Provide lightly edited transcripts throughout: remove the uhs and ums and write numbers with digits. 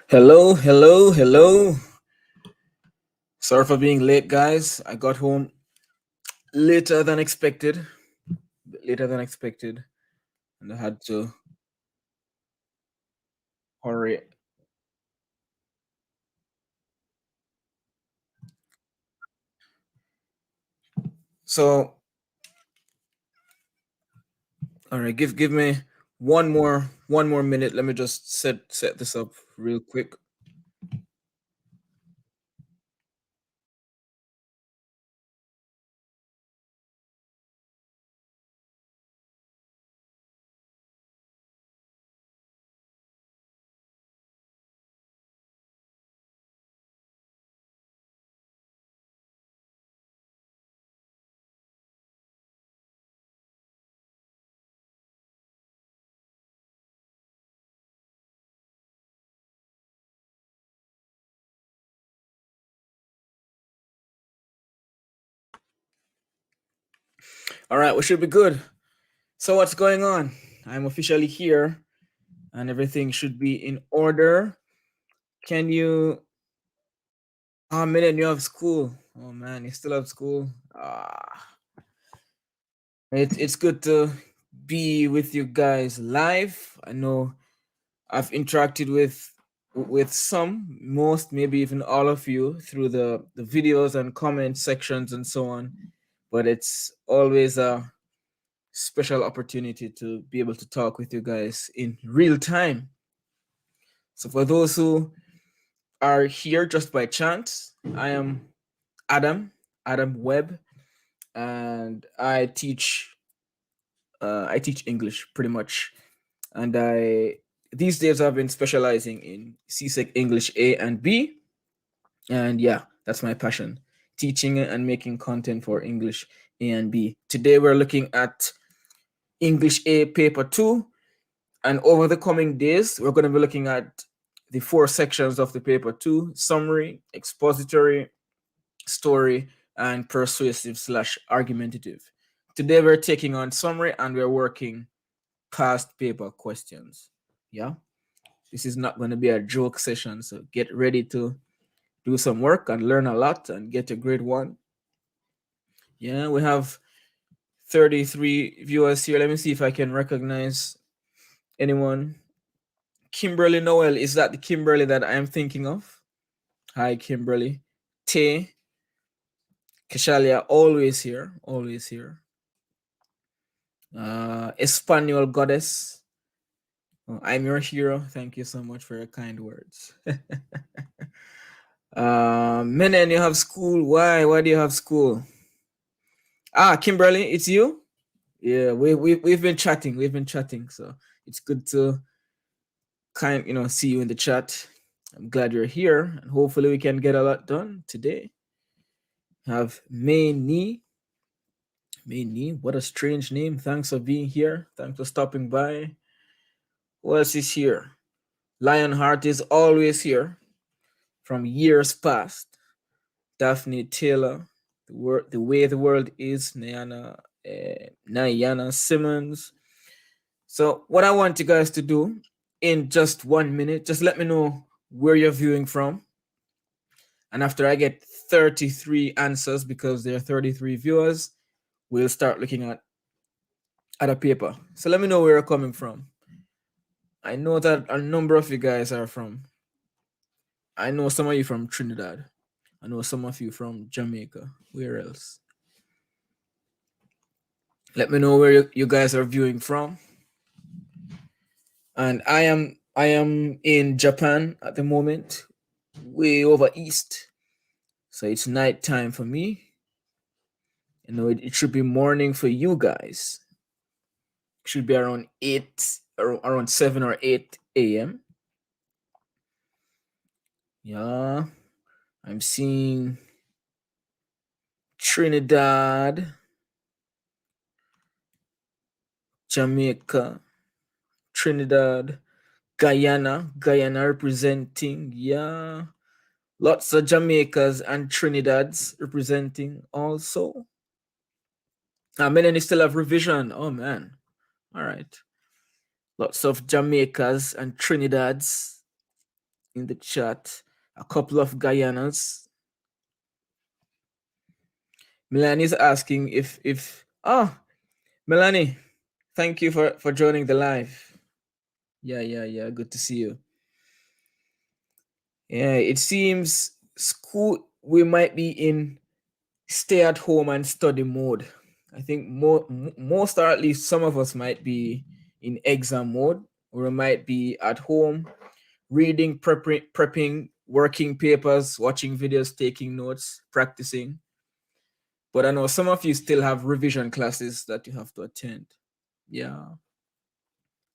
Hello, hello, hello. Sorry for being late, guys. I got home later than expected. Later than expected, and I had to hurry. So, all right, give me one more minute. Let me just set this up real quick. All right, we should be good. So, what's going on? I'm officially here, and everything should be in order. Can you? Oh, man, you have school. Oh man, you still have school. It's good to be with you guys live. I know I've interacted with some, most, maybe even all of you through the videos and comment sections and so on. But it's always a special opportunity to be able to talk with you guys in real time. So for those who are here just by chance, I am Adam Webb, and I teach English pretty much, and I these days I've been specializing in CSEC English A and B, and yeah, that's my passion: teaching and making content for English A and B. Today we're looking at English A paper 2, and over the coming days we're going to be looking at the 4 sections of the paper 2: summary, expository, story, and persuasive/argumentative. Today we're taking on summary and we're working past paper questions. Yeah, this is not going to be a joke session, so get ready to do some work and learn a lot and get a grade 1. Yeah, we have 33 viewers here. Let me see if I can recognize anyone. Kimberly Noel, is that the Kimberly that I am thinking of? Hi, Kimberly. Tay Kashalia, always here, always here. Espanol Goddess, I'm your hero. Thank you so much for your kind words. Menen, you have school. Why do you have school? Kimberly, it's you. Yeah, we've been chatting. We've been chatting, so it's good to see you in the chat. I'm glad you're here, and hopefully we can get a lot done today. Have May Ni. What a strange name. Thanks for being here. Thanks for stopping by. Who else is here? Lionheart is always here from years past. Daphne Taylor, the way the world is. Nayana Simmons. So what I want you guys to do in just 1 minute, just let me know where you're viewing from. And after I get 33 answers, because there are 33 viewers, we'll start looking at a paper. So let me know where you're coming from. I know that a number of you guys are from. I know some of you from Trinidad. I know some of you from Jamaica. Where else? Let me know where you guys are viewing from. And I am in Japan at the moment, way over east. So it's night time for me. It should be morning for you guys. It should be around 8, around 7 or 8 a.m. Yeah. I'm seeing Trinidad, Jamaica, Trinidad, Guyana representing. Yeah. Lots of Jamaicas and Trinidads representing also. Many still have revision. Oh man. All right. Lots of Jamaicas and Trinidads in the chat. A couple of Guyanas. Melanie is asking if Melanie, thank you for joining the live. Yeah. Good to see you. Yeah, it seems school we might be in stay at home and study mode. I think most or at least some of us might be in exam mode, or we might be at home reading, prepping, working papers, watching videos, taking notes, practicing. But I know some of you still have revision classes that you have to attend. Yeah,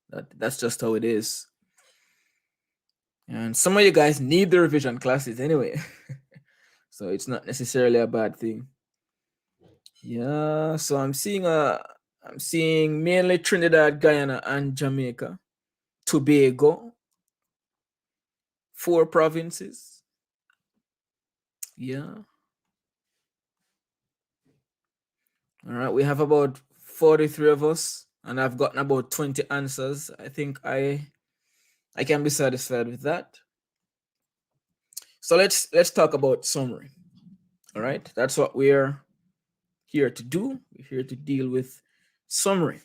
that's just how it is. And some of you guys need the revision classes anyway. So it's not necessarily a bad thing. Yeah, so I'm seeing mainly Trinidad, Guyana, and Jamaica, Tobago, 4 provinces. Yeah. All right, we have about 43 of us, and I've gotten about 20 answers. I think I can be satisfied with that. So let's talk about summary. All right, that's what we're here to do. We're here to deal with summary.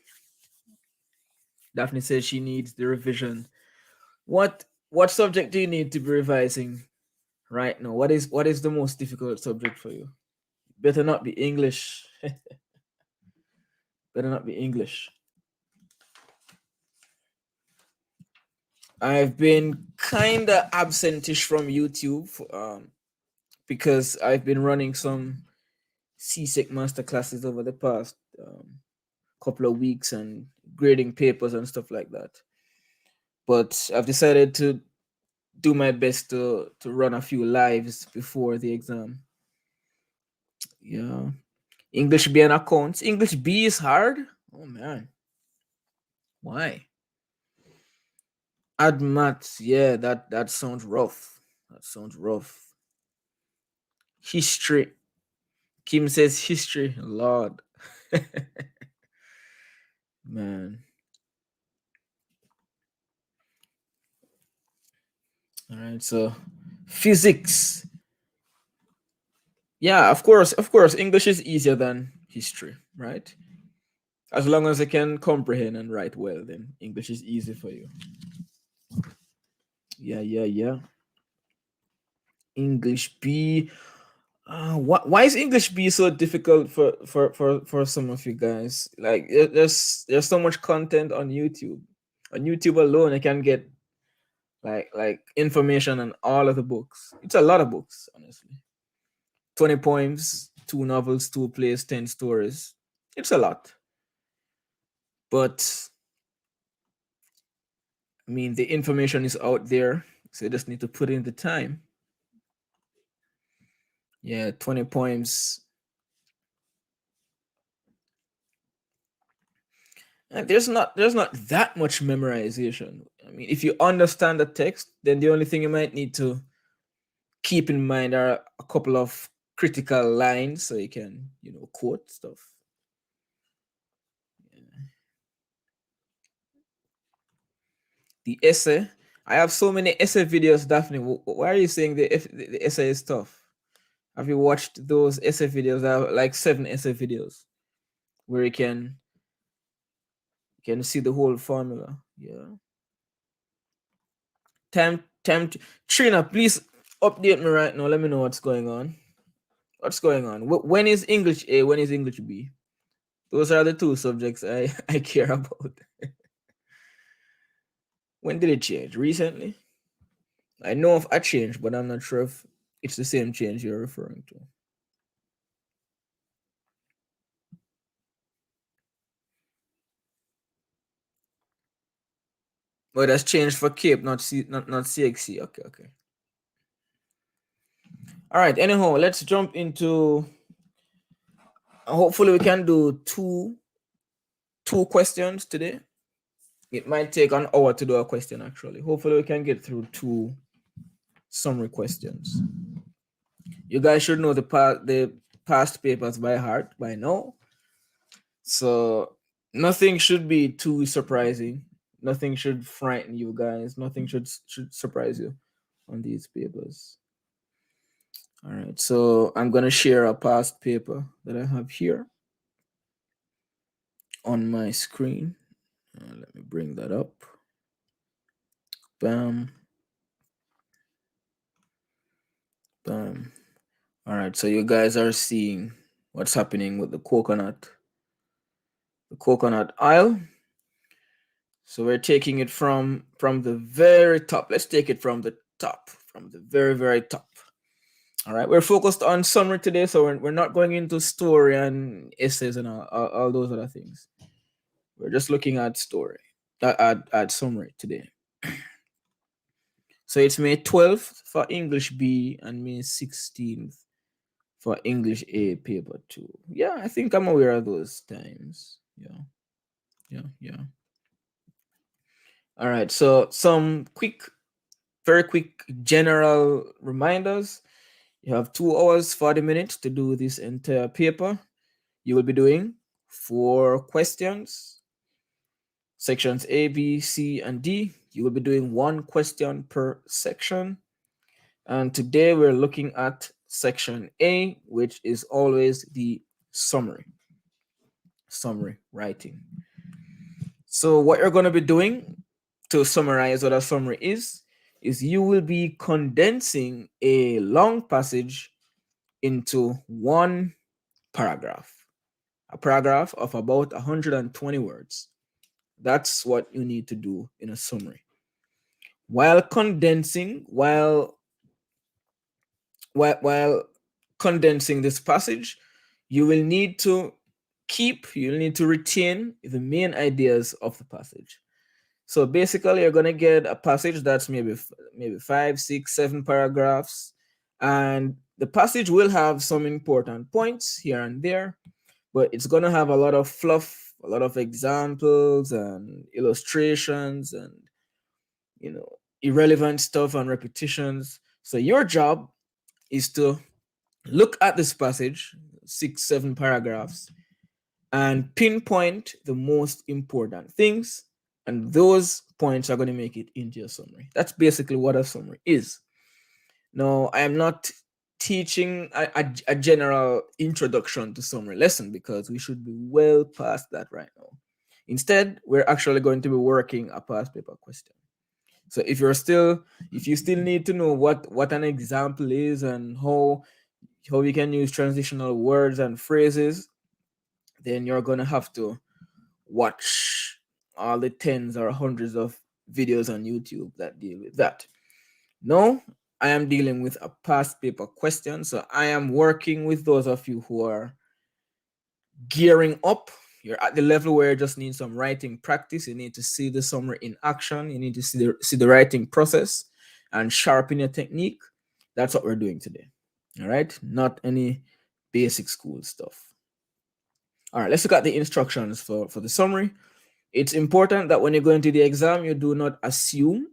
Daphne says she needs the revision. What subject do you need to be revising right now? What is the most difficult subject for you? Better not be English. Better not be English. I've been kind of absentish from YouTube because I've been running some CSEC master classes over the past couple of weeks and grading papers and stuff like that. But I've decided to do my best to run a few lives before the exam. Yeah. English B and accounts. English B is hard. Oh man. Why? Add maths. Yeah, that sounds rough. That sounds rough. History. Kim says history. Lord. Man. All right. So physics. Yeah, of course. English is easier than history, right? As long as I can comprehend and write well, then English is easy for you. Yeah. English B. Why is English B so difficult for some of you guys? Like there's so much content on YouTube. On YouTube alone, I can get like information on all of the books. It's a lot of books, honestly. 20 poems, 2 novels, 2 plays, 10 stories. It's a lot. But I mean, the information is out there, so you just need to put in the time. Yeah, 20 poems. And there's not that much memorization. I mean, if you understand the text, then the only thing you might need to keep in mind are a couple of critical lines so you can, quote stuff. Yeah. The essay. I have so many essay videos, Daphne. Why are you saying the essay is tough? Have you watched those essay videos? I have like 7 essay videos where you can see the whole formula. Yeah. Trina, please update me right now. Let me know what's going on. What's going on? When is English A? When is English B? Those are the 2 subjects I care about. When did it change? Recently? I know of a change, but I'm not sure if it's the same change you're referring to. But that's changed for CAPE, not CXC. Okay. All right. Anyhow, let's jump into. Hopefully, we can do two questions today. It might take an hour to do a question. Actually, hopefully, we can get through 2 summary questions. You guys should know the past papers by heart by now. So nothing should be too surprising. Nothing should frighten you guys. Nothing should surprise you. on these papers. All right, so I'm gonna share a past paper that I have here on my screen. Let me bring that up. Bam, bam. All right, so you guys are seeing what's happening with the coconut oil. So we're taking it from the very top. Let's take it from the top, from the very top. All right, we're focused on summary today, so we're not going into story and essays and all those other things. We're just looking at story, at summary today. So it's May 12th for English B and May 16th for English A paper 2. Yeah, I think I'm aware of those times. Yeah. All right, so some very quick general reminders. You have 2 hours, 40 minutes to do this entire paper. You will be doing 4 questions, sections A, B, C, and D. You will be doing 1 question per section. And today we're looking at section A, which is always the summary writing. So what you're going to be doing to summarize what a summary is you will be condensing a long passage into 1 paragraph, a paragraph of about 120 words. That's what you need to do in a summary. While condensing, while condensing this passage, you will need to retain the main ideas of the passage. So basically, you're gonna get a passage that's maybe 5, 6, 7 paragraphs, and the passage will have some important points here and there, but it's gonna have a lot of fluff, a lot of examples and illustrations, and irrelevant stuff and repetitions. So your job is to look at this passage, 6, 7 paragraphs, and pinpoint the most important things, and those points are going to make it into your summary. That's basically what a summary is. Now, I am not teaching a general introduction to summary lesson, because we should be well past that right now. Instead, we're actually going to be working a past paper question. So if you still need to know what an example is and how we can use transitional words and phrases, then you're going to have to watch all the tens or hundreds of videos on YouTube that deal with that. No, I am dealing with a past paper question. So I am working with those of you who are gearing up. You're at the level where you just need some writing practice. You need to see the summary in action. You need to see the writing process and sharpen your technique. That's what we're doing today. All right, not any basic school stuff. All right, let's look at the instructions for the summary. It's important that when you go into the exam, you do not assume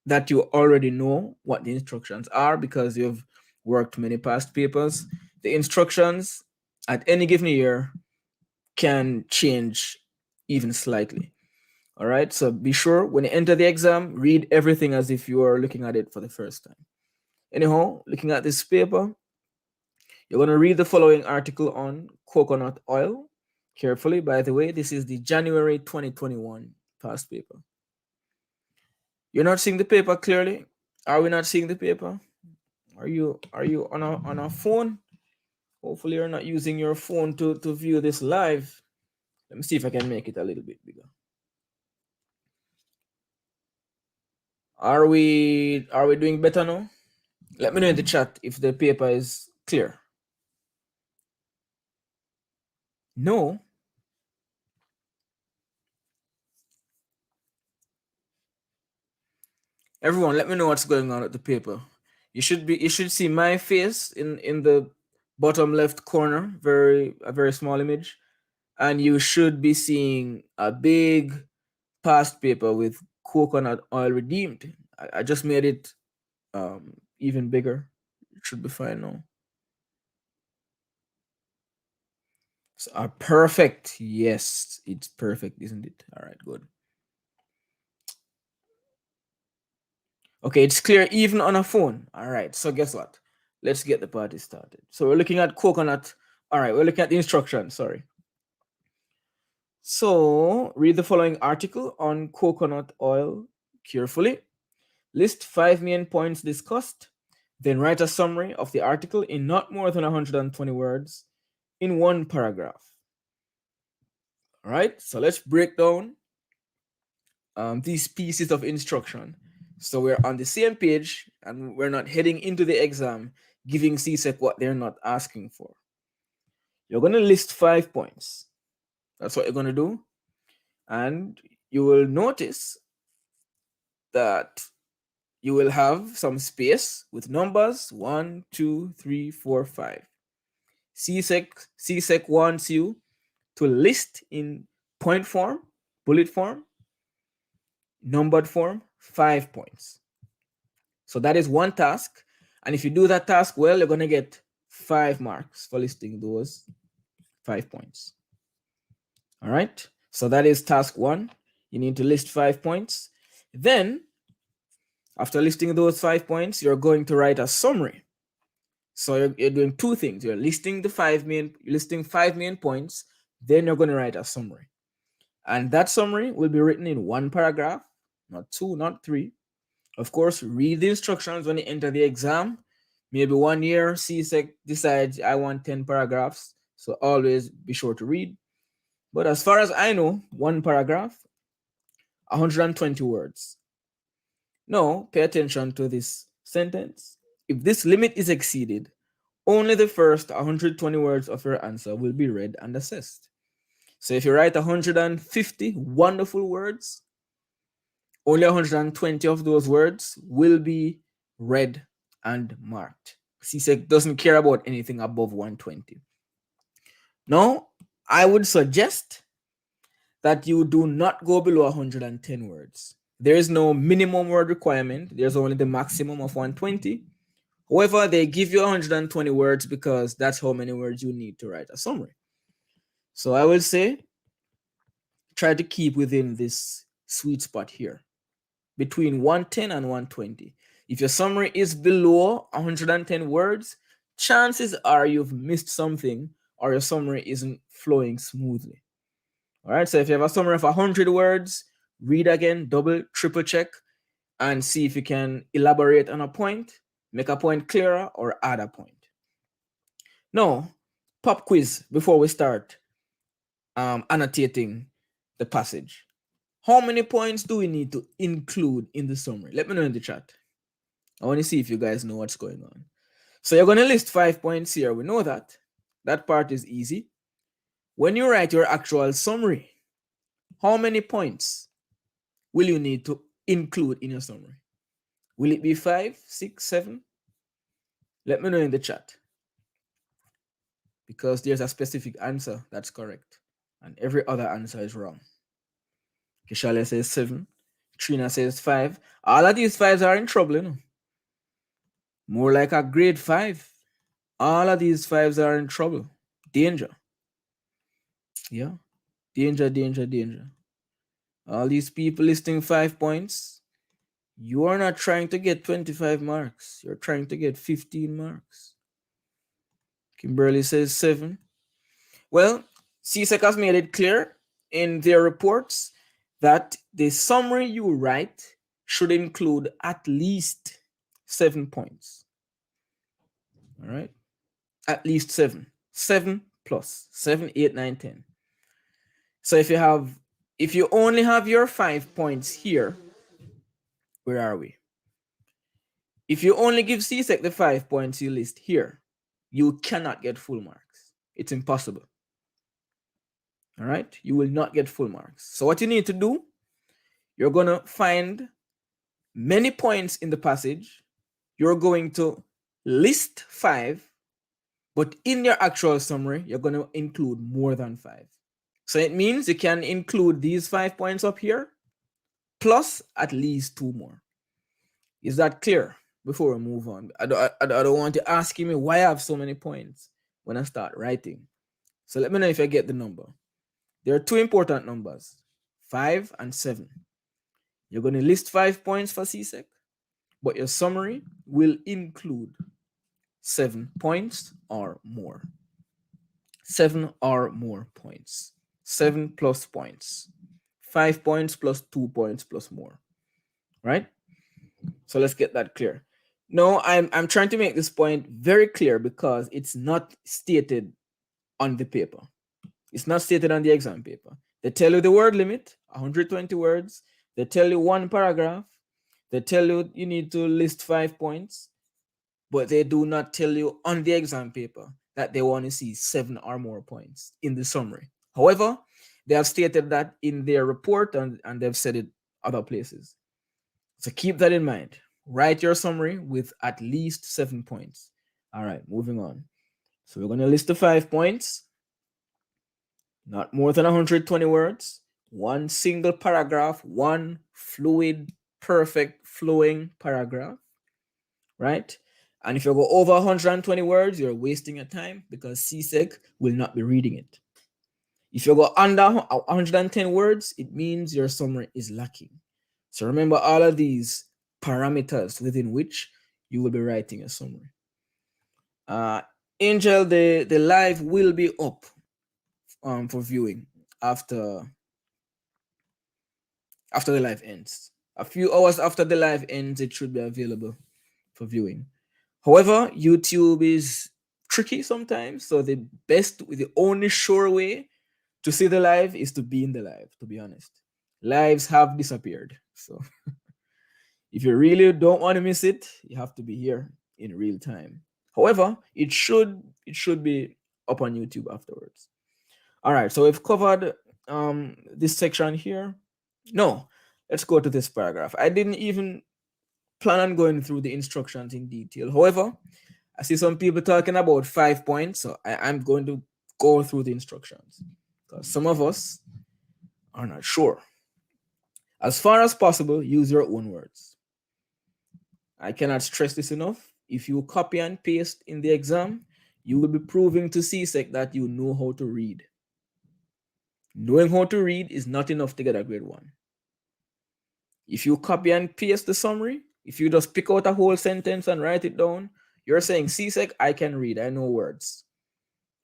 that you already know what the instructions are, because you've worked many past papers. The instructions at any given year can change even slightly. All right, so be sure when you enter the exam, read everything as if you are looking at it for the first time. Anyhow, looking at this paper, you're going to read the following article on coconut oil carefully. By the way, this is the January 2021 past paper. You're not seeing the paper clearly? Are we not seeing the paper? Are you on a phone? Hopefully you're not using your phone to view this live. Let me see if I can make it a little bit bigger. Are we doing better now? Let me know in the chat if the paper is clear. No. Everyone, let me know what's going on with the paper. You should see my face in the bottom left corner, a very small image, and you should be seeing a big past paper with coconut oil redeemed. I just made it even bigger. It should be fine now. So, perfect. Yes, it's perfect, isn't it? All right, good. Okay, it's clear even on a phone. All right, so guess what? Let's get the party started. So we're looking at coconut. All right, we're looking at the instructions. Sorry. So read the following article on coconut oil carefully. List 5 main points discussed. Then write a summary of the article in not more than 120 words in one paragraph. All right, so let's break down these pieces of instruction. So we're on the same page and we're not heading into the exam giving CSEC what they're not asking for. You're going to list 5 points. That's what you're going to do. And you will notice that you will have some space with numbers 1, 2, 3, 4, 5. CSEC wants you to list in point form, bullet form, numbered form, 5 points. So that is one task. And if you do that task well, you're going to get 5 marks for listing those 5 points. All right. So that is task 1. You need to list 5 points. Then, after listing those 5 points, you're going to write a summary. So you're doing 2 things. You're listing 5 main points. Then you're going to write a summary. And that summary will be written in 1 paragraph, not 2, not 3. Of course, read the instructions when you enter the exam. Maybe 1 year, CSEC decides I want 10 paragraphs. So always be sure to read. But as far as I know, 1 paragraph, 120 words. Now, pay attention to this sentence. If this limit is exceeded, only the first 120 words of your answer will be read and assessed. So if you write 150 wonderful words, only 120 of those words will be read and marked. CSEC doesn't care about anything above 120. Now, I would suggest that you do not go below 110 words. There is no minimum word requirement. There's only the maximum of 120. However, they give you 120 words because that's how many words you need to write a summary. So I will say, try to keep within this sweet spot here, between 110 and 120. If your summary is below 110 words, chances are you've missed something or your summary isn't flowing smoothly. All right, so if you have a summary of 100 words, read again, double, triple check, and see if you can elaborate on a point, make a point clearer, or add a point. Now, pop quiz before we start annotating the passage. How many points do we need to include in the summary? Let me know in the chat. I want to see if you guys know what's going on. So you're going to list 5 points here. We know that. That part is easy. When you write your actual summary, how many points will you need to include in your summary? Will it be 5, 6, 7? Let me know in the chat. Because there's a specific answer that's correct. And every other answer is wrong. Kishale says 7. Trina says 5. All of these 5s are in trouble, you know. More like a grade 5. All of these 5s are in trouble. Danger. Yeah. Danger, danger, danger. All these people listing 5 points. You are not trying to get 25 marks. You're trying to get 15 marks. Kimberly says 7. Well, CSEC has made it clear in their reports that the summary you write should include at least 7 points. All right? At least 7. 7 plus 7, 8, 9, 10. So if you only have your 5 points here, where are we? If you only give CSEC the 5 points you list here, you cannot get full marks. It's impossible. All right? You will not get full marks. So what you need to do, you're going to find many points in the passage. You're going to list 5, but in your actual summary, you're going to include more than 5. So it means you can include these 5 points up here, plus at least 2 more. Is that clear? Before we move on, I don't want you asking me why I have so many points when I start writing. So let me know if I get the number. There are 2 important numbers, 5 and 7. You're going to list 5 points for CSEC, but your summary will include 7 points or more. 7 or more points. 7 plus points. 5 points plus 2 points plus more. Right? So let's get that clear. No, I'm trying to make this point very clear because it's not stated on the paper. It's not stated on the exam paper. They tell you the word limit, 120 words. They tell you one paragraph. They tell you you need to list 5 points, but they do not tell you on the exam paper that they want to see 7 or more points in the summary. However, they have stated that in their report and they've said it other places. So keep that in mind. Write your summary with at least 7 points. All right, moving on. So we're going to list the 5 points. Not more than 120 words. One single paragraph, one fluid, perfect, flowing paragraph, right? And if you go over 120 words, you're wasting your time because CSEC will not be reading it. If you go under 110 words, it means your summary is lacking. So remember all of these parameters within which you will be writing a summary. Angel, the live will be up for viewing after the live ends. A few hours after the live ends, it should be available for viewing. However, YouTube is tricky sometimes, so the only sure way to see the live is to be in the live, to be honest. Lives have disappeared. So if you really don't want to miss it, you have to be here in real time. However, it should be up on YouTube afterwards. All right, so we've covered this section here. No, let's go to this paragraph. I didn't even plan on going through the instructions in detail. However, I see some people talking about 5 points, so I'm going to go through the instructions because some of us are not sure. As far as possible, use your own words. I cannot stress this enough. If you copy and paste in the exam, you will be proving to CSEC that you know how to read. Knowing how to read is not enough to get a grade 1. If you copy and paste the summary, if you just pick out a whole sentence and write it down, you're saying, CSEC, I can read, I know words,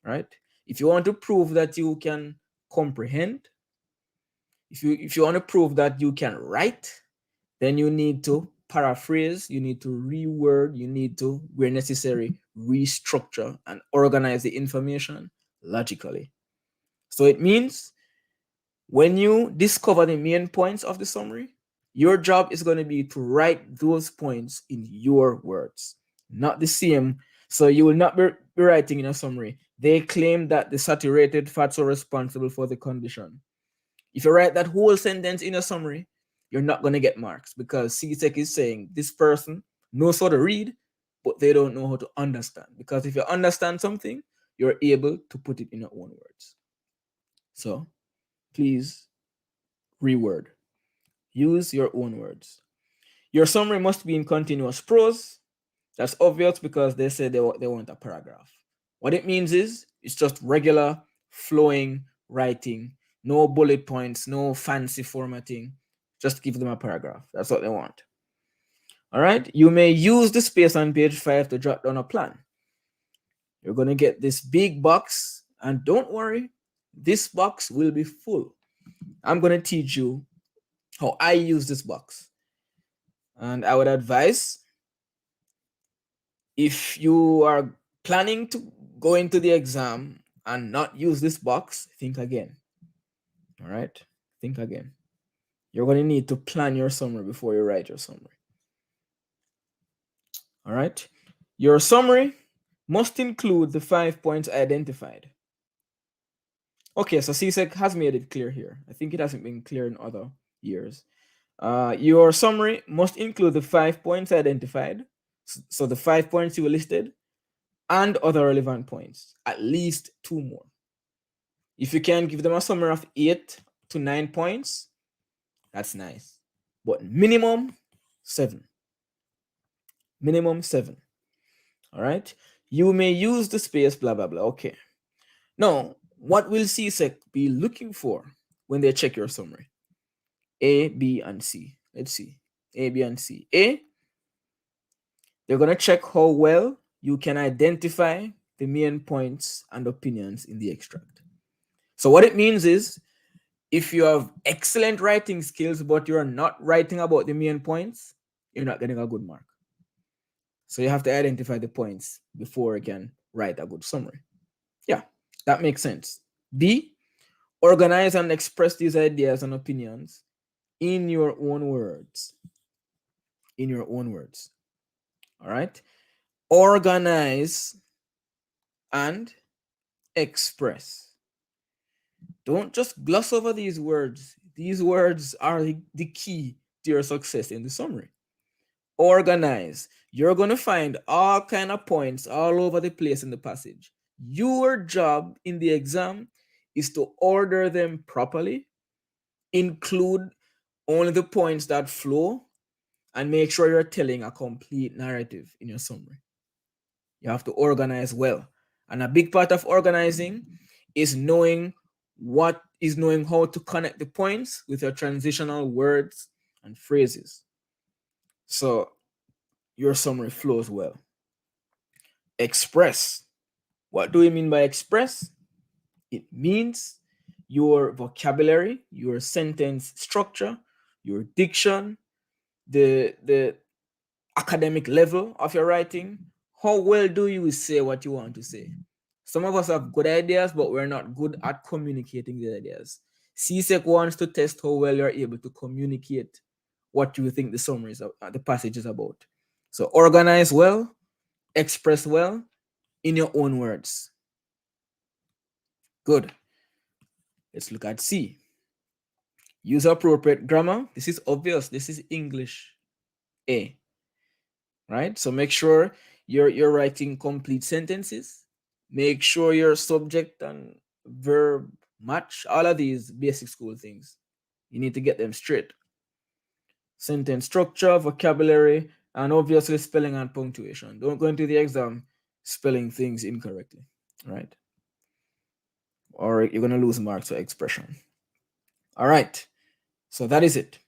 right? If you want to prove that you can comprehend, if you want to prove that you can write, then you need to paraphrase, you need to reword, you need to, where necessary, restructure and organize the information logically. So it means when you discover the main points of the summary, your job is going to be to write those points in your words, not the same. So you will not be writing in a summary. They claim that the saturated fats are responsible for the condition. If you write that whole sentence in a summary, you're not going to get marks because CSEC is saying this person knows how to read, but they don't know how to understand. Because if you understand something, you're able to put it in your own words. So please reword. Use your own words. Your summary must be in continuous prose. That's obvious because they say they want a paragraph. What it means is it's just regular flowing writing, no bullet points, no fancy formatting. Just give them a paragraph. That's what they want. All right. You may use the space on page 5 to jot down a plan. You're going to get this big box, and don't worry, this box will be full. I'm going to teach you how I use this box. And I would advise, if you are planning to go into the exam and not use this box, think again. All right? Think again. You're going to need to plan your summary before you write your summary. All right? Your summary must include the 5 points identified. Okay, so CSEC has made it clear here. I think it hasn't been clear in other years. Your summary must include the 5 points identified. So the 5 points you listed and other relevant points, at least 2 more. If you can give them a summary of 8 to 9 points, that's nice. But minimum 7. Minimum 7. All right. You may use the space, blah, blah, blah. Okay. Now, what will CSEC be looking for when they check your summary? A, B, and C. Let's see. A, B, and C. A, They're going to check how well you can identify the main points and opinions in the extract. So, what it means is if you have excellent writing skills, but you're not writing about the main points, you're not getting a good mark. So, you have to identify the points before you can write a good summary. Yeah, that makes sense. B, organize and express these ideas and opinions in your own words. In your own words. All right. Organize and express. Don't just gloss over these words. These words are the key to your success in the summary. Organize. You're going to find all kind of points all over the place in the passage. Your job in the exam is to order them properly, include only the points that flow, and make sure you're telling a complete narrative in your summary. You have to organize well. And a big part of organizing is knowing how to connect the points with your transitional words and phrases. So your summary flows well. Express. What do we mean by express? It means your vocabulary, your sentence structure, your diction, the academic level of your writing. How well do you say what you want to say? Some of us have good ideas, but we're not good at communicating the ideas. CSEC wants to test how well you're able to communicate what you think the summary is, the passage is about. So organize well, express well in your own words. Good. Let's look at C. Use appropriate grammar. This is obvious. This is English A. Right? So make sure you're writing complete sentences. Make sure your subject and verb match. All of these basic school things. You need to get them straight. Sentence structure, vocabulary, and obviously spelling and punctuation. Don't go into the exam spelling things incorrectly, right? Or you're gonna lose marks for expression. All right, so that is it.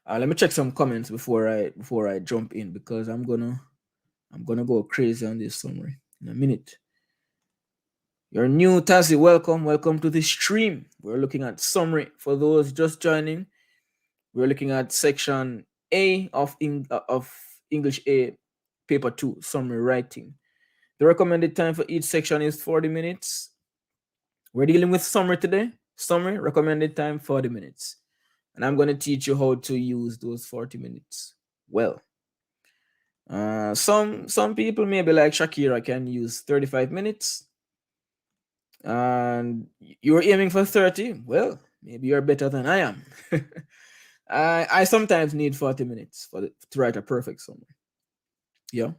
Let me check some comments before I jump in, because I'm gonna go crazy on this summary in a minute. You're new, Tazi. Welcome to the stream. We're looking at summary. For those just joining, we're looking at section A of English A, paper 2, summary writing. The recommended time for each section is 40 minutes. We're dealing with summary today. Summary, recommended time 40 minutes. And I'm going to teach you how to use those 40 minutes well. Some people, maybe like Shakira, can use 35 minutes. And you're aiming for 30. Well, maybe you're better than I am. I sometimes need 40 minutes to write a perfect summary. Yeah.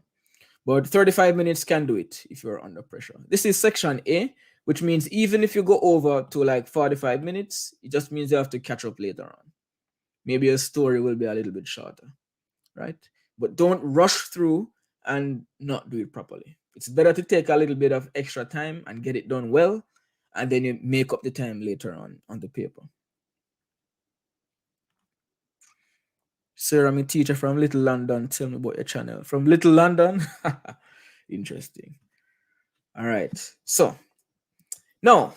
But 35 minutes can do it if you're under pressure. This is section A, which means even if you go over to like 45 minutes, it just means you have to catch up later on. Maybe your story will be a little bit shorter, right? But don't rush through and not do it properly. It's better to take a little bit of extra time and get it done well, and then you make up the time later on the paper. Sir, I'm a teacher from Little London. Tell me about your channel. From Little London? Interesting. All right. So now,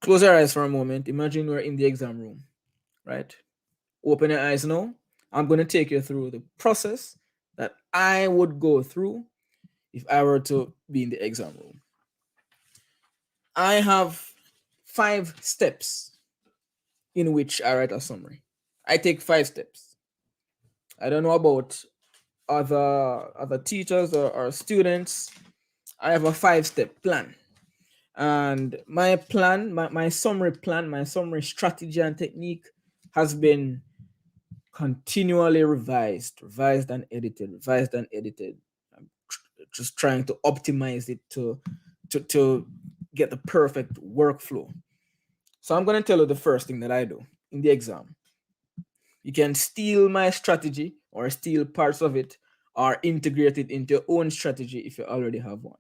close your eyes for a moment. Imagine we're in the exam room, right? Open your eyes now. I'm going to take you through the process that I would go through if I were to be in the exam room. I have 5 steps in which I write a summary. I take 5 steps. I don't know about other teachers or students. I have a 5-step plan. And my plan, my summary plan, my summary strategy and technique has been continually revised and edited, I'm just trying to optimize it to get the perfect workflow. So I'm going to tell you the first thing that I do in the exam. You can steal my strategy or steal parts of it or integrate it into your own strategy if you already have one.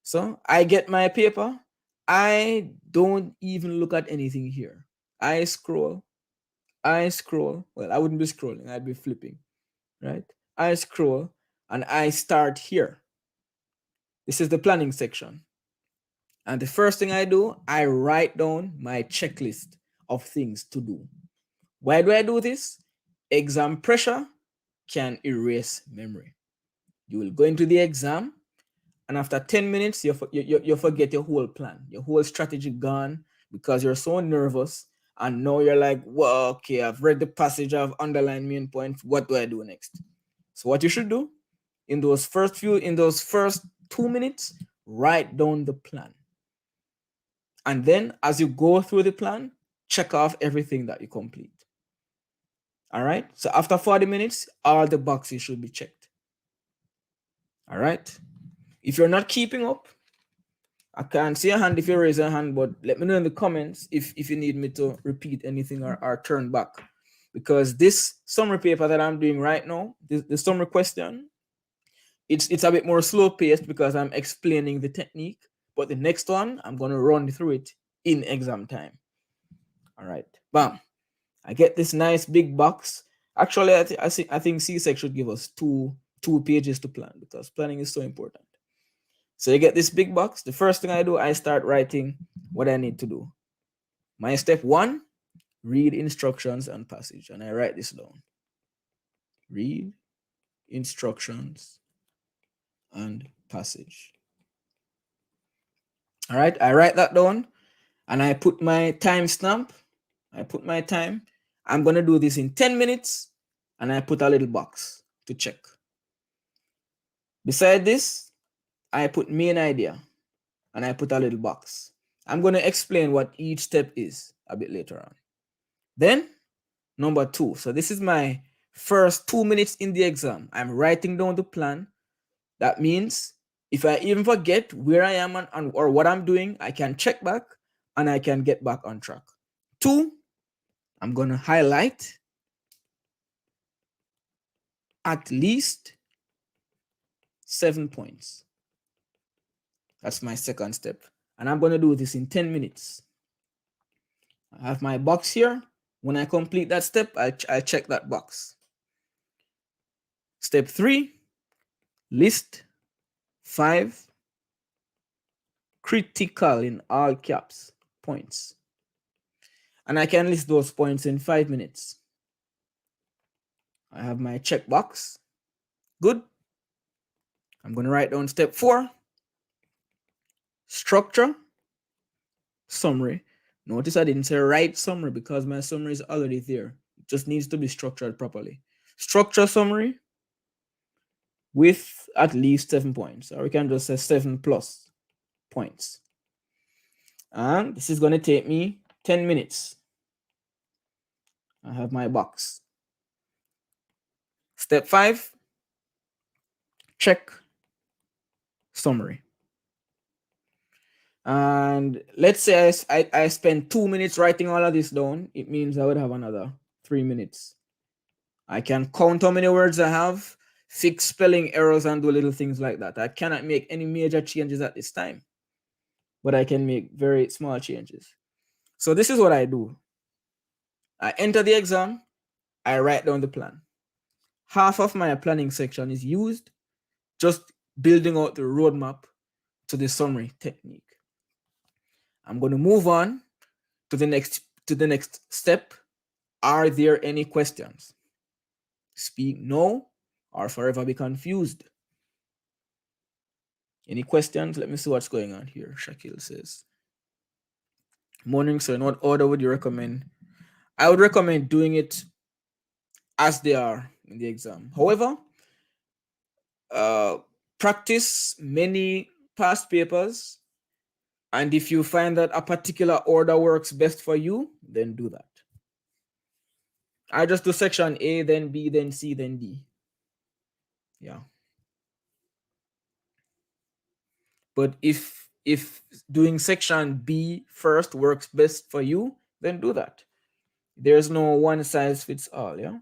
So I get my paper. I don't even look at anything here. I scroll. Well, I wouldn't be scrolling. I'd be flipping, right? I scroll, and I start here. This is the planning section. And the first thing I do, I write down my checklist of things to do. Why do I do this? Exam pressure can erase memory. You will go into the exam, and after 10 minutes, you forget your whole plan, your whole strategy gone because you're so nervous. And now you're like, well, okay, I've read the passage, I've underlined main points. What do I do next? So what you should do in those first 2 minutes, write down the plan. And then as you go through the plan, check off everything that you complete. All right. So after 40 minutes, all the boxes should be checked. All right. If you're not keeping up, I can't see a hand if you raise a hand, but let me know in the comments if you need me to repeat anything or turn back. Because this summary paper that I'm doing right now, the summary question, it's a bit more slow paced because I'm explaining the technique. But the next one, I'm going to run through it in exam time. All right. Bam. I get this nice big box. Actually, I think CSEC should give us two pages to plan because planning is so important. So you get this big box. The first thing I do, I start writing what I need to do. My step 1, read instructions and passage. And I write this down. Read instructions and passage. All right, I write that down and I put my time stamp. I put my time. I'm going to do this in 10 minutes and I put a little box to check. Beside this, I put main idea and I put a little box. I'm going to explain what each step is a bit later on. Then, number 2. So this is my first 2 minutes in the exam. I'm writing down the plan. That means if I even forget where I am or what I'm doing, I can check back and I can get back on track. 2, I'm going to highlight at least 7 points. That's my second step. And I'm going to do this in 10 minutes. I have my box here. When I complete that step, I check that box. Step 3, list 5 critical in all caps points. And I can list those points in 5 minutes. I have my checkbox. Good. I'm going to write down step 4, structure, summary. Notice I didn't say write summary because my summary is already there. It just needs to be structured properly. Structure summary with at least 7 points, or we can just say 7 plus points. And this is going to take me 10 minutes. I have my box. Step 5, check summary. And let's say I spend 2 minutes writing all of this down. It means I would have another 3 minutes. I can count how many words I have, fix spelling errors, and do little things like that. I cannot make any major changes at this time, but I can make very small changes. So this is what I do. I enter the exam. I write down the plan. Half of my planning section is used just building out the roadmap to the summary technique. I'm going to move on to the next step. Are there any questions? Speak no or forever be confused. Any questions? Let me see what's going on here. Shakil says, morning, sir, in what order would you recommend? I would recommend doing it as they are in the exam. However, practice many past papers, and if you find that a particular order works best for you, then do that. I just do section A, then B, then C, then D. Yeah. But if doing section B first works best for you, then do that. There's no one size fits all, yeah?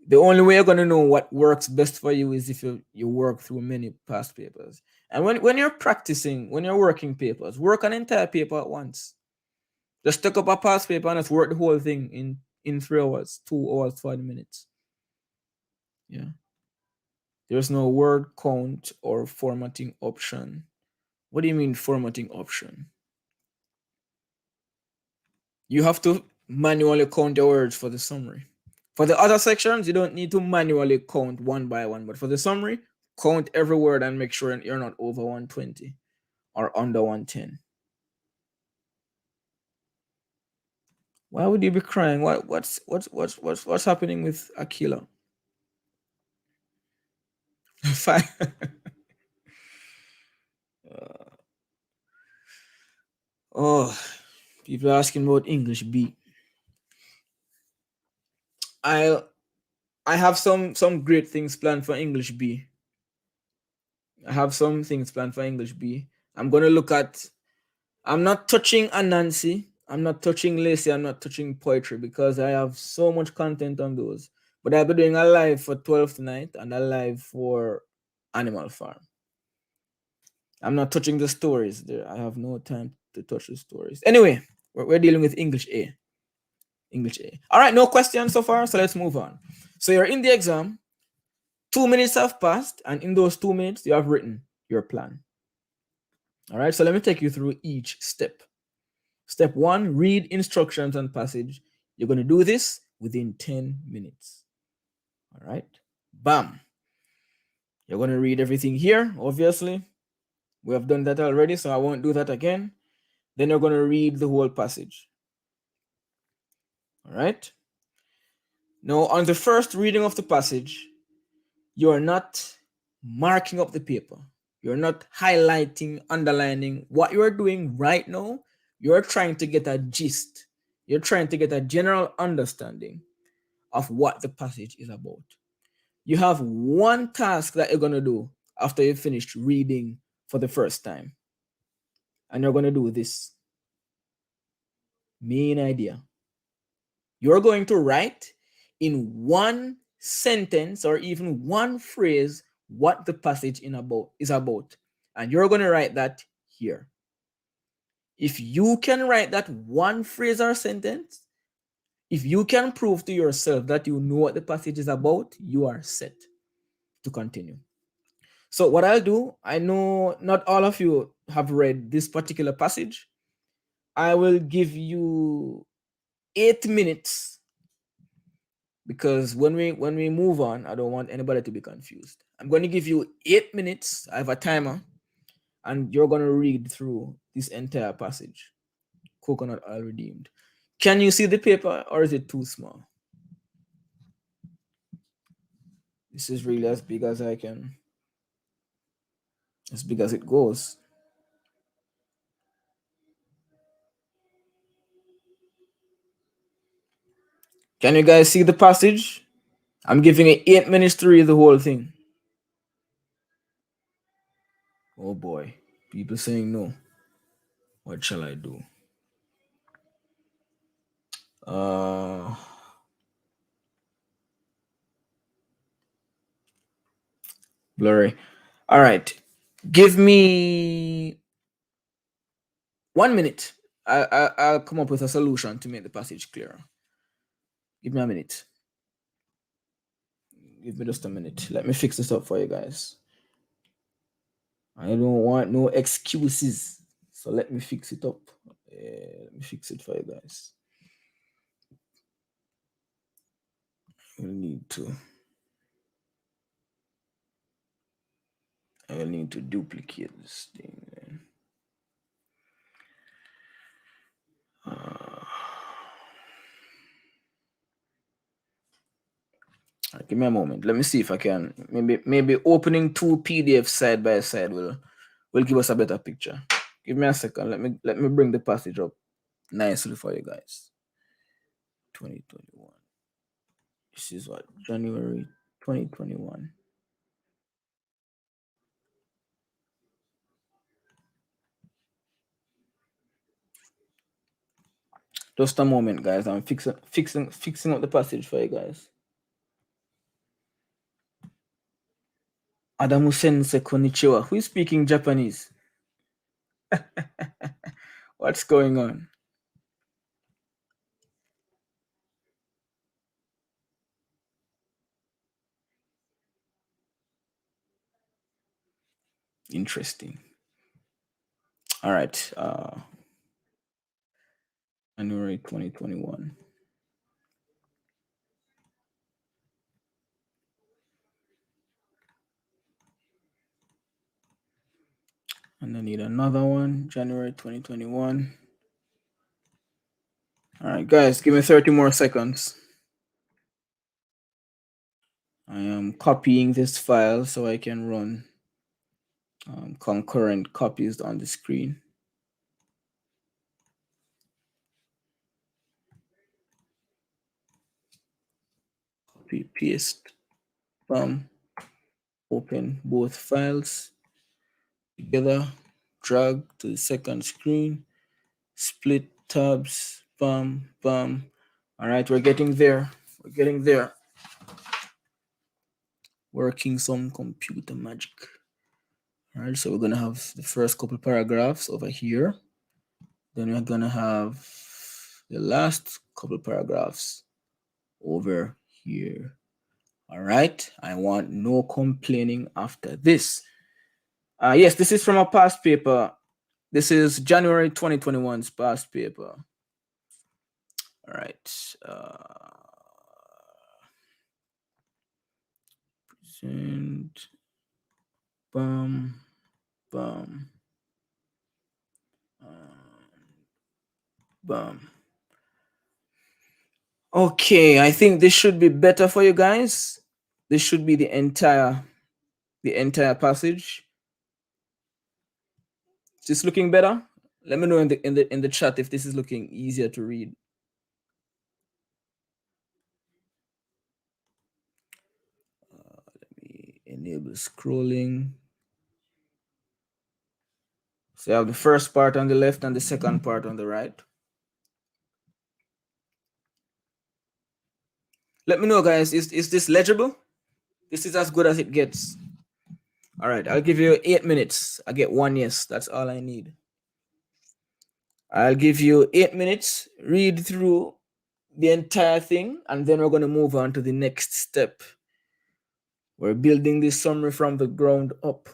The only way you're going to know what works best for you is if you work through many past papers. And when you're practicing, when you're working papers, work an entire paper at once. Just take up a past paper and just work the whole thing in 3 hours, 2 hours, 40 minutes. Yeah. There's no word count or formatting option. What do you mean formatting option? You have to manually count the words for the summary. For the other sections, you don't need to manually count one by one, but for the summary, count every word and make sure you're not over 120 or under 110. Why would you be crying? What's happening with Akila? Fine. Oh, people are asking about English B. I I have some great things planned for English B. I have some things planned for English B. I'm gonna look at. I'm not touching Anansi. I'm not touching Lacey. I'm not touching poetry because I have so much content on those. But I'll be doing a live for 12 tonight and a live for Animal Farm. I'm not touching the stories. There, I have no time to touch the stories. Anyway, we're dealing with English A. English A. All right, no questions so far, so let's move on. So you're in the exam. 2 minutes have passed, and in those 2 minutes, you have written your plan. All right, so let me take you through each step. Step 1, read instructions and passage. You're going to do this within 10 minutes. All right, bam. You're going to read everything here, obviously. We have done that already, so I won't do that again. Then you're going to read the whole passage. All right. Now, on the first reading of the passage, you're not marking up the paper. You're not highlighting, underlining. What you're doing right now, you're trying to get a gist. You're trying to get a general understanding of what the passage is about. You have one task that you're going to do after you finished reading for the first time. And you're going to do this. Main idea. You're going to write in one sentence or even one phrase what the passage is about. And you're going to write that here. If you can write that one phrase or sentence, if you can prove to yourself that you know what the passage is about, you are set to continue. So what I'll do, I know not all of you have read this particular passage. I will give you 8 minutes because when we move on, I don't want anybody to be confused. I'm going to give you 8 minutes. I have a timer, and you're going to read through this entire passage. Coconut oil redeemed. Can you see the paper, or is it too small? This is really as big as I can, as big as it goes. Can you guys see the passage? I'm giving it 8 minutes to read the whole thing. Oh boy, people saying no. What shall I do? Blurry. All right, give me 1 minute. I'll come up with a solution to make the passage clearer. Give me a minute. Give me just a minute. Let me fix this up for you guys. I don't want no excuses. So let me fix it up. Let me fix it for you guys. I will need to duplicate this thing. Give me a moment. Let me see if I can. Maybe opening two PDFs side by side will give us a better picture. Give me a second. Let me bring the passage up nicely for you guys. 2021. This is what, January 2021. Just a moment, guys. I'm fixing up the passage for you guys. Adamu Sensei Konnichiwa. Who is speaking Japanese? What's going on? Interesting. All right. January 2021. And I need another one, January 2021. All right, guys, give me 30 more seconds. I am copying this file so I can run concurrent copies on the screen. Copy, paste, open both files together, drag to the second screen, split tabs, bam, bam. All right, we're getting there. We're getting there. Working some computer magic. All right, so we're gonna have the first couple paragraphs over here. Then we're gonna have the last couple paragraphs over here. All right, I want no complaining after this. Yes, this is from a past paper. This is January 2021's past paper. All right. Present. Bum. Bum. Bum. Okay, I think this should be better for you guys. This should be the entire passage. Is this looking better? Let me know in the chat if this is looking easier to read. Let me enable scrolling. So I have the first part on the left and the second part on the right. Let me know, guys. Is this legible? This is as good as it gets. All right, I'll give you 8 minutes. I get 1 yes. That's all I need. I'll give you 8 minutes. Read through the entire thing, and then we're going to move on to the next step. We're building this summary from the ground up.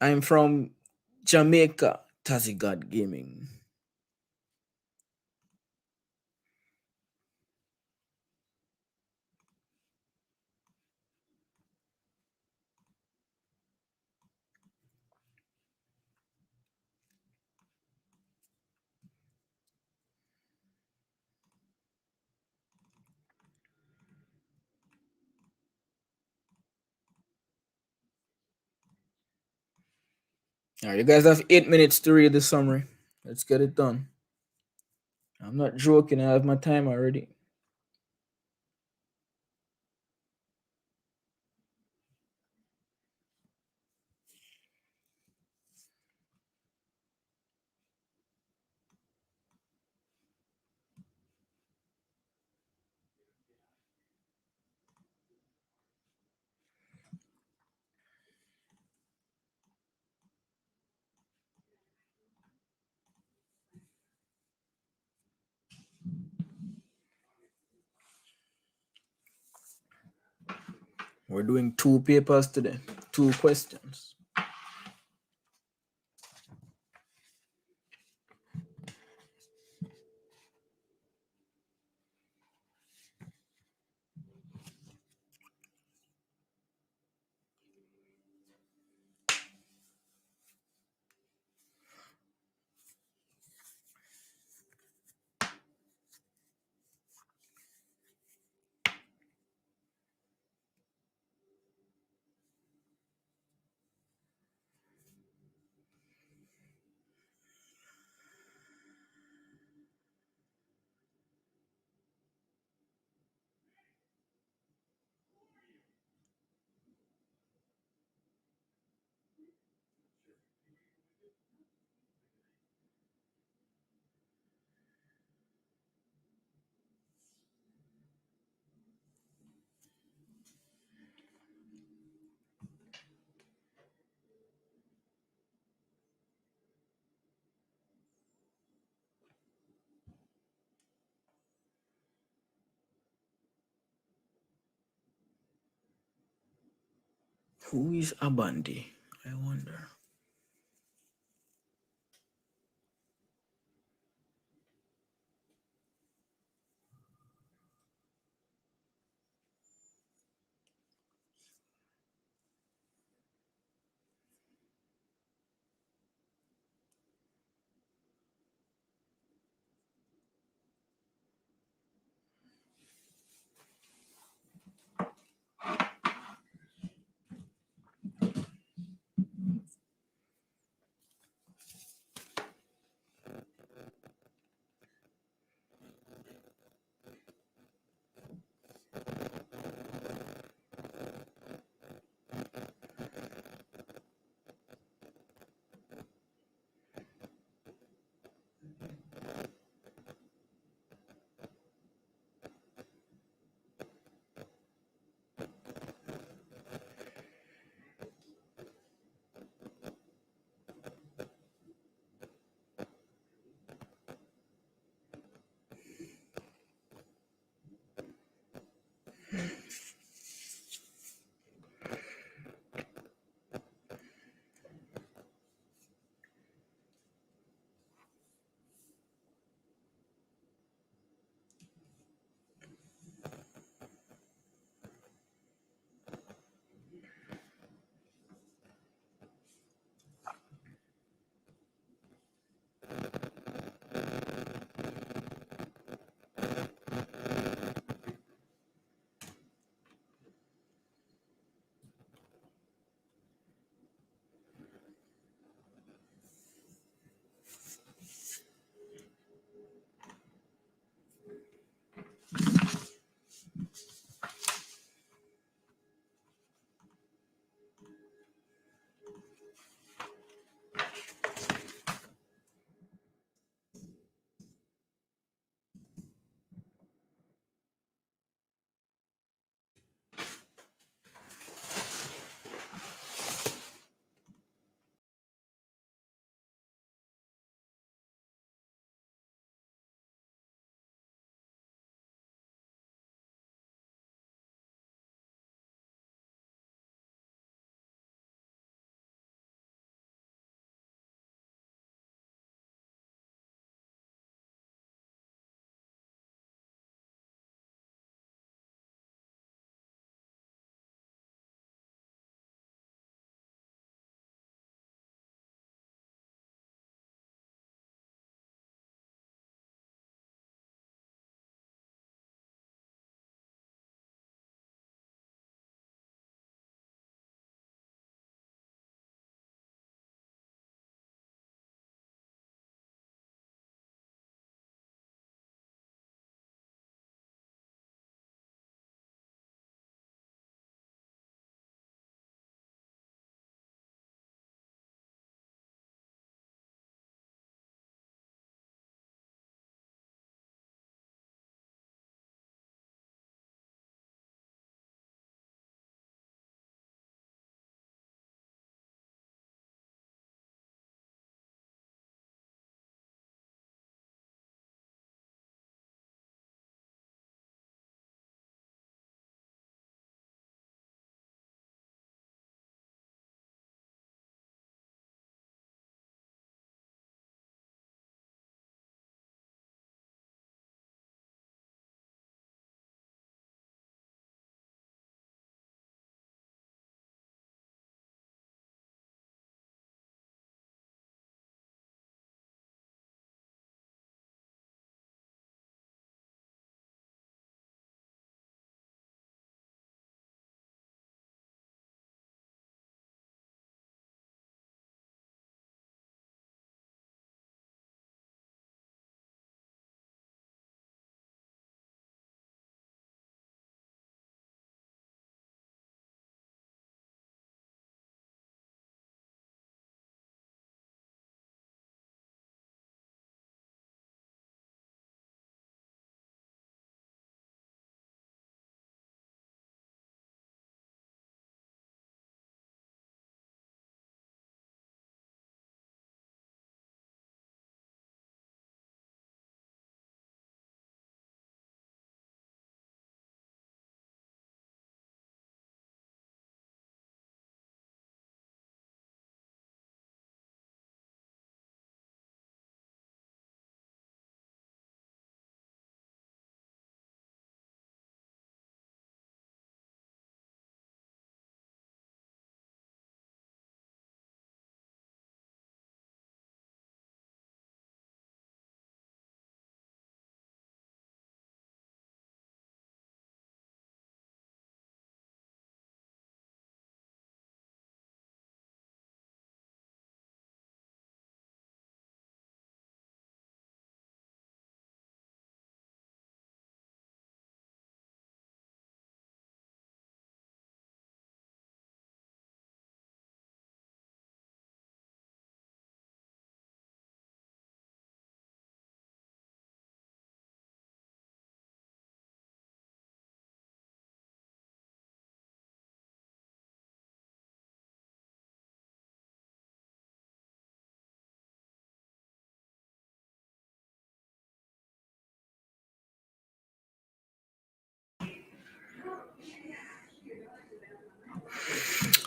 I'm from Jamaica, Tazigad Gaming. All right, you guys have 8 minutes to read the summary. Let's get it done. I'm not joking. I have my time already. We're doing 2 papers today, 2 questions. Who is Abandi? I wonder.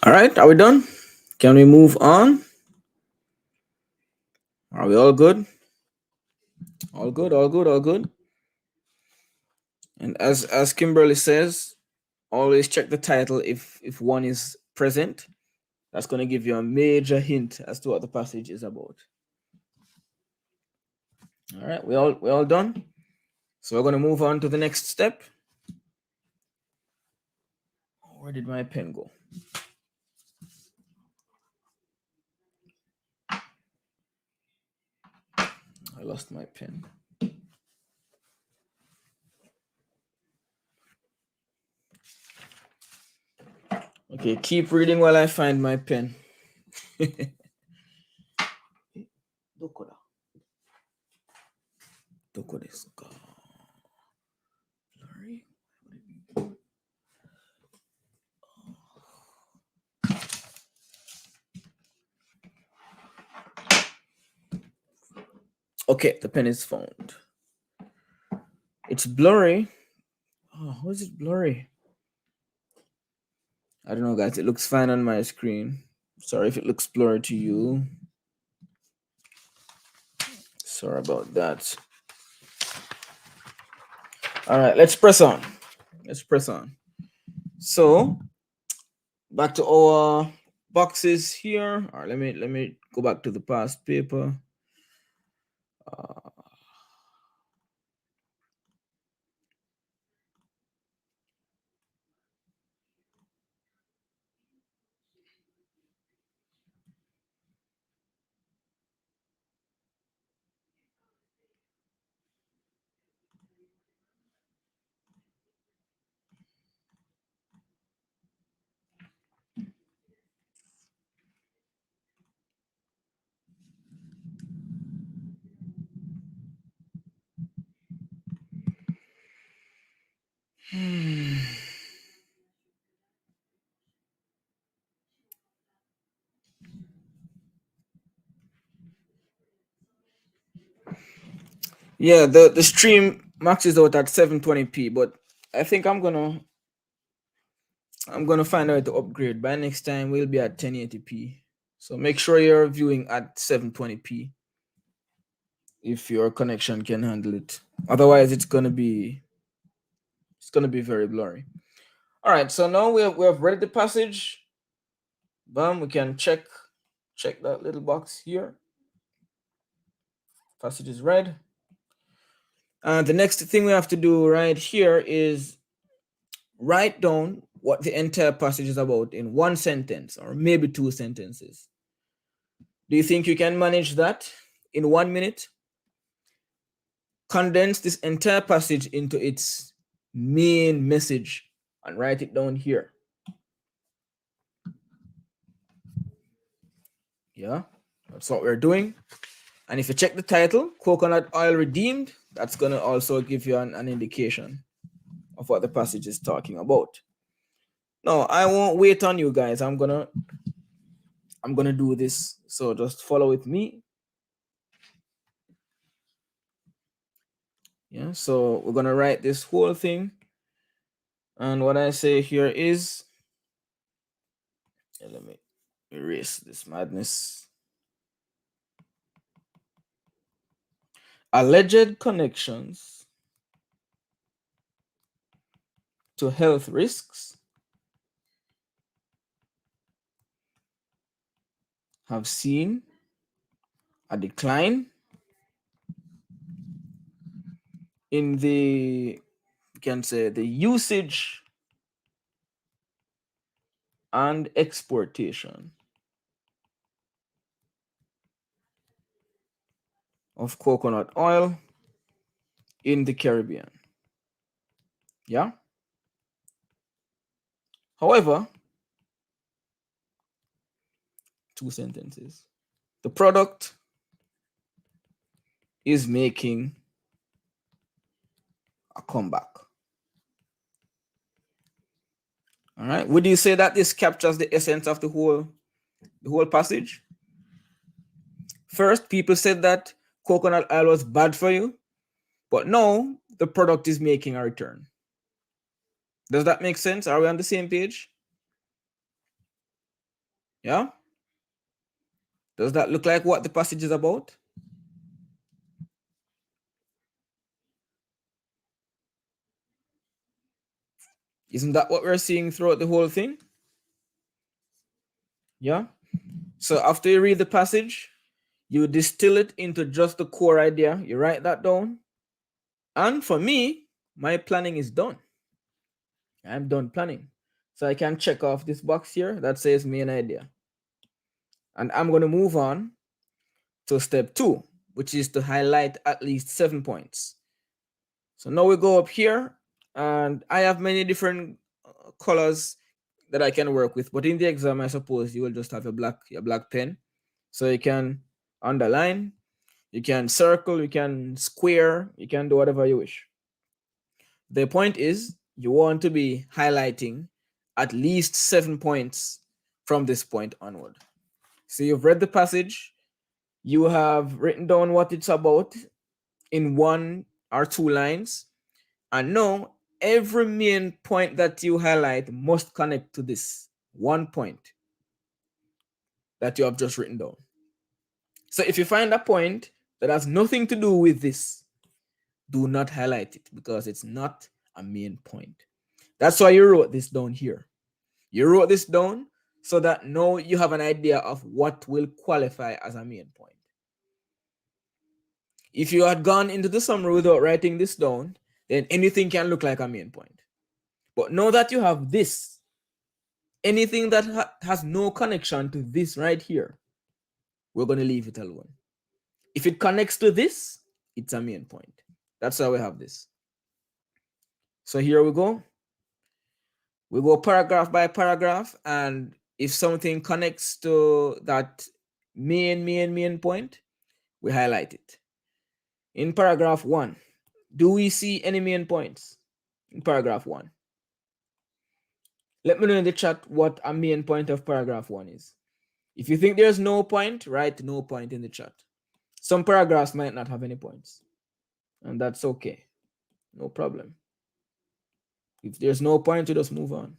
All right, are we done? Can we move on? Are we all good? All good, all good, all good. And as Kimberly says, always check the title if one is present. That's going to give you a major hint as to what the passage is about. All right, we all done. So we're going to move on to the next step. Where did my pen go? I lost my pen. Okay, keep reading while I find my pen. Okay, the pen is found. It's blurry. Oh, how is it blurry? I don't know, guys. It looks fine on my screen. Sorry if it looks blurry to you. Sorry about that. All right, let's press on. Let's press on. So back to our boxes here. All right, let me go back to the past paper. Yeah, the stream maxes out at 720p, but I think I'm gonna find out to upgrade. By next time we'll be at 1080p. So make sure you're viewing at 720p if your connection can handle it. Otherwise, it's gonna be very blurry. All right, so now we have read the passage. Bam, we can check that little box here. Passage is read. The next thing we have to do right here is write down what the entire passage is about in one sentence or maybe two sentences. Do you think you can manage that in 1 minute? Condense this entire passage into its main message and write it down here. Yeah, that's what we're doing. And if you check the title, Coconut Oil Redeemed, that's going to also give you an indication of what the passage is talking about. No, I won't wait on you guys. I'm gonna do this. So just follow with me. Yeah, so we're gonna write this whole thing. And what I say here is, let me erase this madness. Alleged connections to health risks have seen a decline in the, you can say, the usage and exportation of coconut oil in the Caribbean. Yeah. However, two sentences. The product is making a comeback. All right. Would you say that this captures the essence of the whole passage? First, people said that coconut oil was bad for you, but now the product is making a return. Does that make sense? Are we on the same page? Yeah? Does that look like what the passage is about? Isn't that what we're seeing throughout the whole thing? Yeah? So after you read the passage, you distill it into just the core idea. You write that down. And for me, my planning is done. I'm done planning. So I can check off this box here that says main idea. And I'm going to move on to step 2, which is to highlight at least 7 points. So now we go up here, and I have many different colors that I can work with. But in the exam, I suppose you will just have your black pen. So you can underline, you can circle, you can square, you can do whatever you wish. The point is, you want to be highlighting at least 7 points from this point onward. So you've read the passage, you have written down what it's about in 1 or 2 lines, and now every main point that you highlight must connect to this 1 point that you have just written down. So if you find a point that has nothing to do with this, do not highlight it because it's not a main point. That's why you wrote this down here. You wrote this down so that now you have an idea of what will qualify as a main point. If you had gone into the summary without writing this down, then anything can look like a main point. But now that you have this, anything that has no connection to this right here, we're going to leave it alone. If it connects to this, it's a main point. That's why we have this. So here we go. We go paragraph by paragraph, and if something connects to that main point, we highlight it. In paragraph 1, do we see any main points in paragraph 1? Let me know in the chat what a main point of paragraph 1 is. If you think there's no point, write no point in the chat. Some paragraphs might not have any points, and that's okay. No problem. If there's no point, you just move on.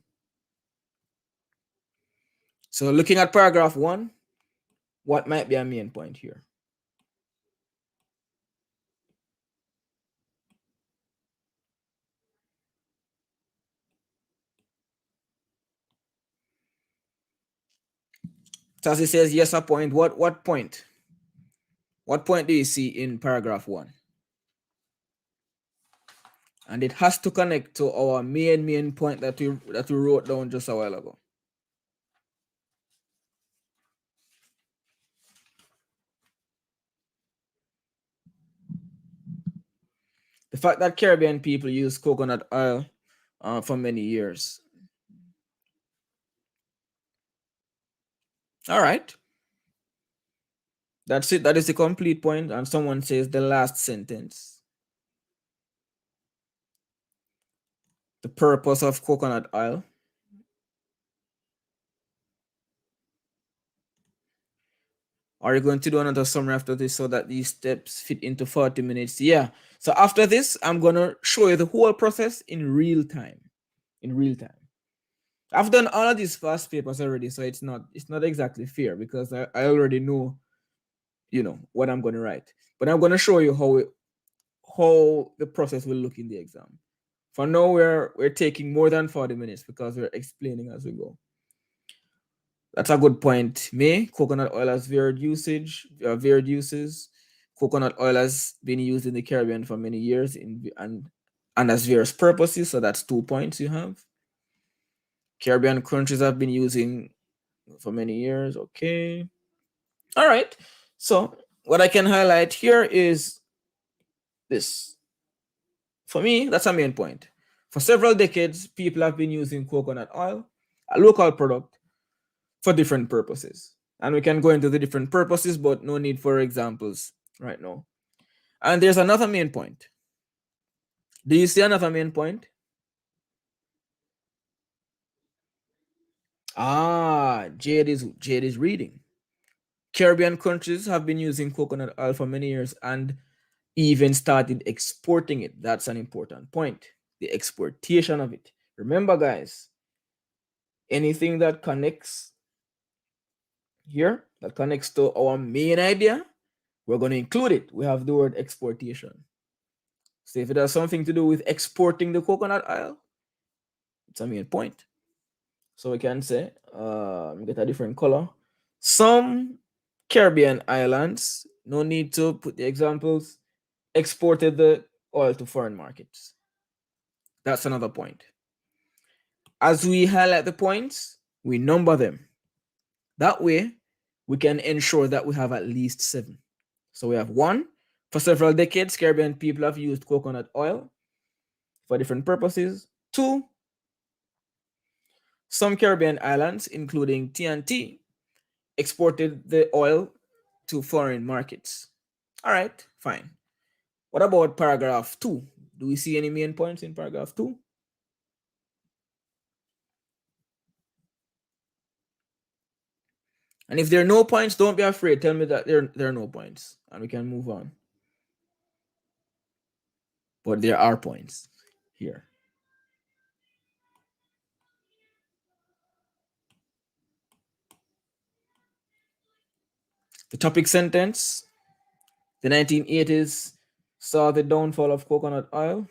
So looking at paragraph 1, what might be a main point here? Tassie says, yes, a point. What point? What point do you see in paragraph 1? And it has to connect to our main point that we wrote down just a while ago. The fact that Caribbean people use coconut oil for many years. All right. That's it. That is the complete point. And someone says the last sentence. The purpose of coconut oil. Are you going to do another summary after this so that these steps fit into 40 minutes? Yeah. So after this, I'm going to show you the whole process in real time. In real time. I've done all of these fast papers already, so it's not exactly fair because I already know, what I'm going to write. But I'm going to show you how the process will look in the exam. For now, we're taking more than 40 minutes because we're explaining as we go. That's a good point. May coconut oil has varied uses. Coconut oil has been used in the Caribbean for many years and has various purposes. So that's 2 points you have. Caribbean countries have been using for many years. Okay. All right. So what I can highlight here is this. For me, that's a main point. For several decades, people have been using coconut oil, a local product, for different purposes. And we can go into the different purposes, but no need for examples right now. And there's another main point. Do you see another main point? Jade is reading. Caribbean countries have been using coconut oil for many years and even started exporting it. That's an important point. The exportation of it. Remember, guys, anything that connects here that connects to our main idea, we're going to include it. We have the word exportation. So if it has something to do with exporting the coconut oil, it's a main point. So we can say, get a different color. Some Caribbean islands, no need to put the examples, exported the oil to foreign markets. That's another point. As we highlight the points, we number them. That way, we can ensure that we have at least 7. So we have 1, for several decades, Caribbean people have used coconut oil for different purposes. 2, some Caribbean islands, including TNT, exported the oil to foreign markets. All right, fine. What about paragraph 2? Do we see any main points in paragraph 2? And if there are no points, don't be afraid. Tell me that there are no points and we can move on. But there are points here. The topic sentence, the 1980s saw the downfall of coconut oil.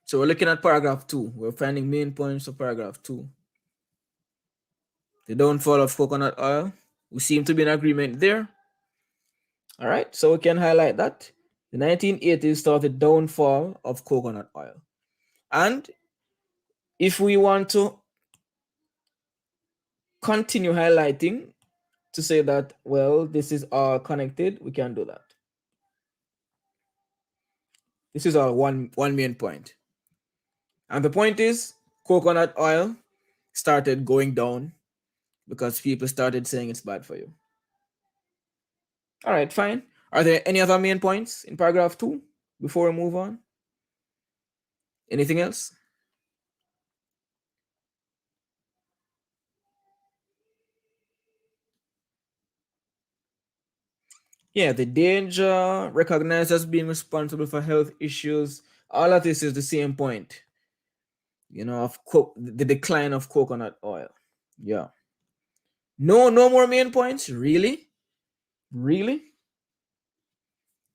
So we're looking at paragraph 2. We're finding main points of paragraph 2. The downfall of coconut oil. We seem to be in agreement there. All right, so we can highlight that. The 1980s saw the downfall of coconut oil. And if we want to continue highlighting to say that, well, this is all connected, we can do that. This is our one main point. And the point is, coconut oil started going down because people started saying it's bad for you. All right, fine. Are there any other main points in paragraph 2 before we move on? Anything else? Yeah, the danger recognized as being responsible for health issues. All of this is the same point, of the decline of coconut oil. Yeah. No more main points? Really?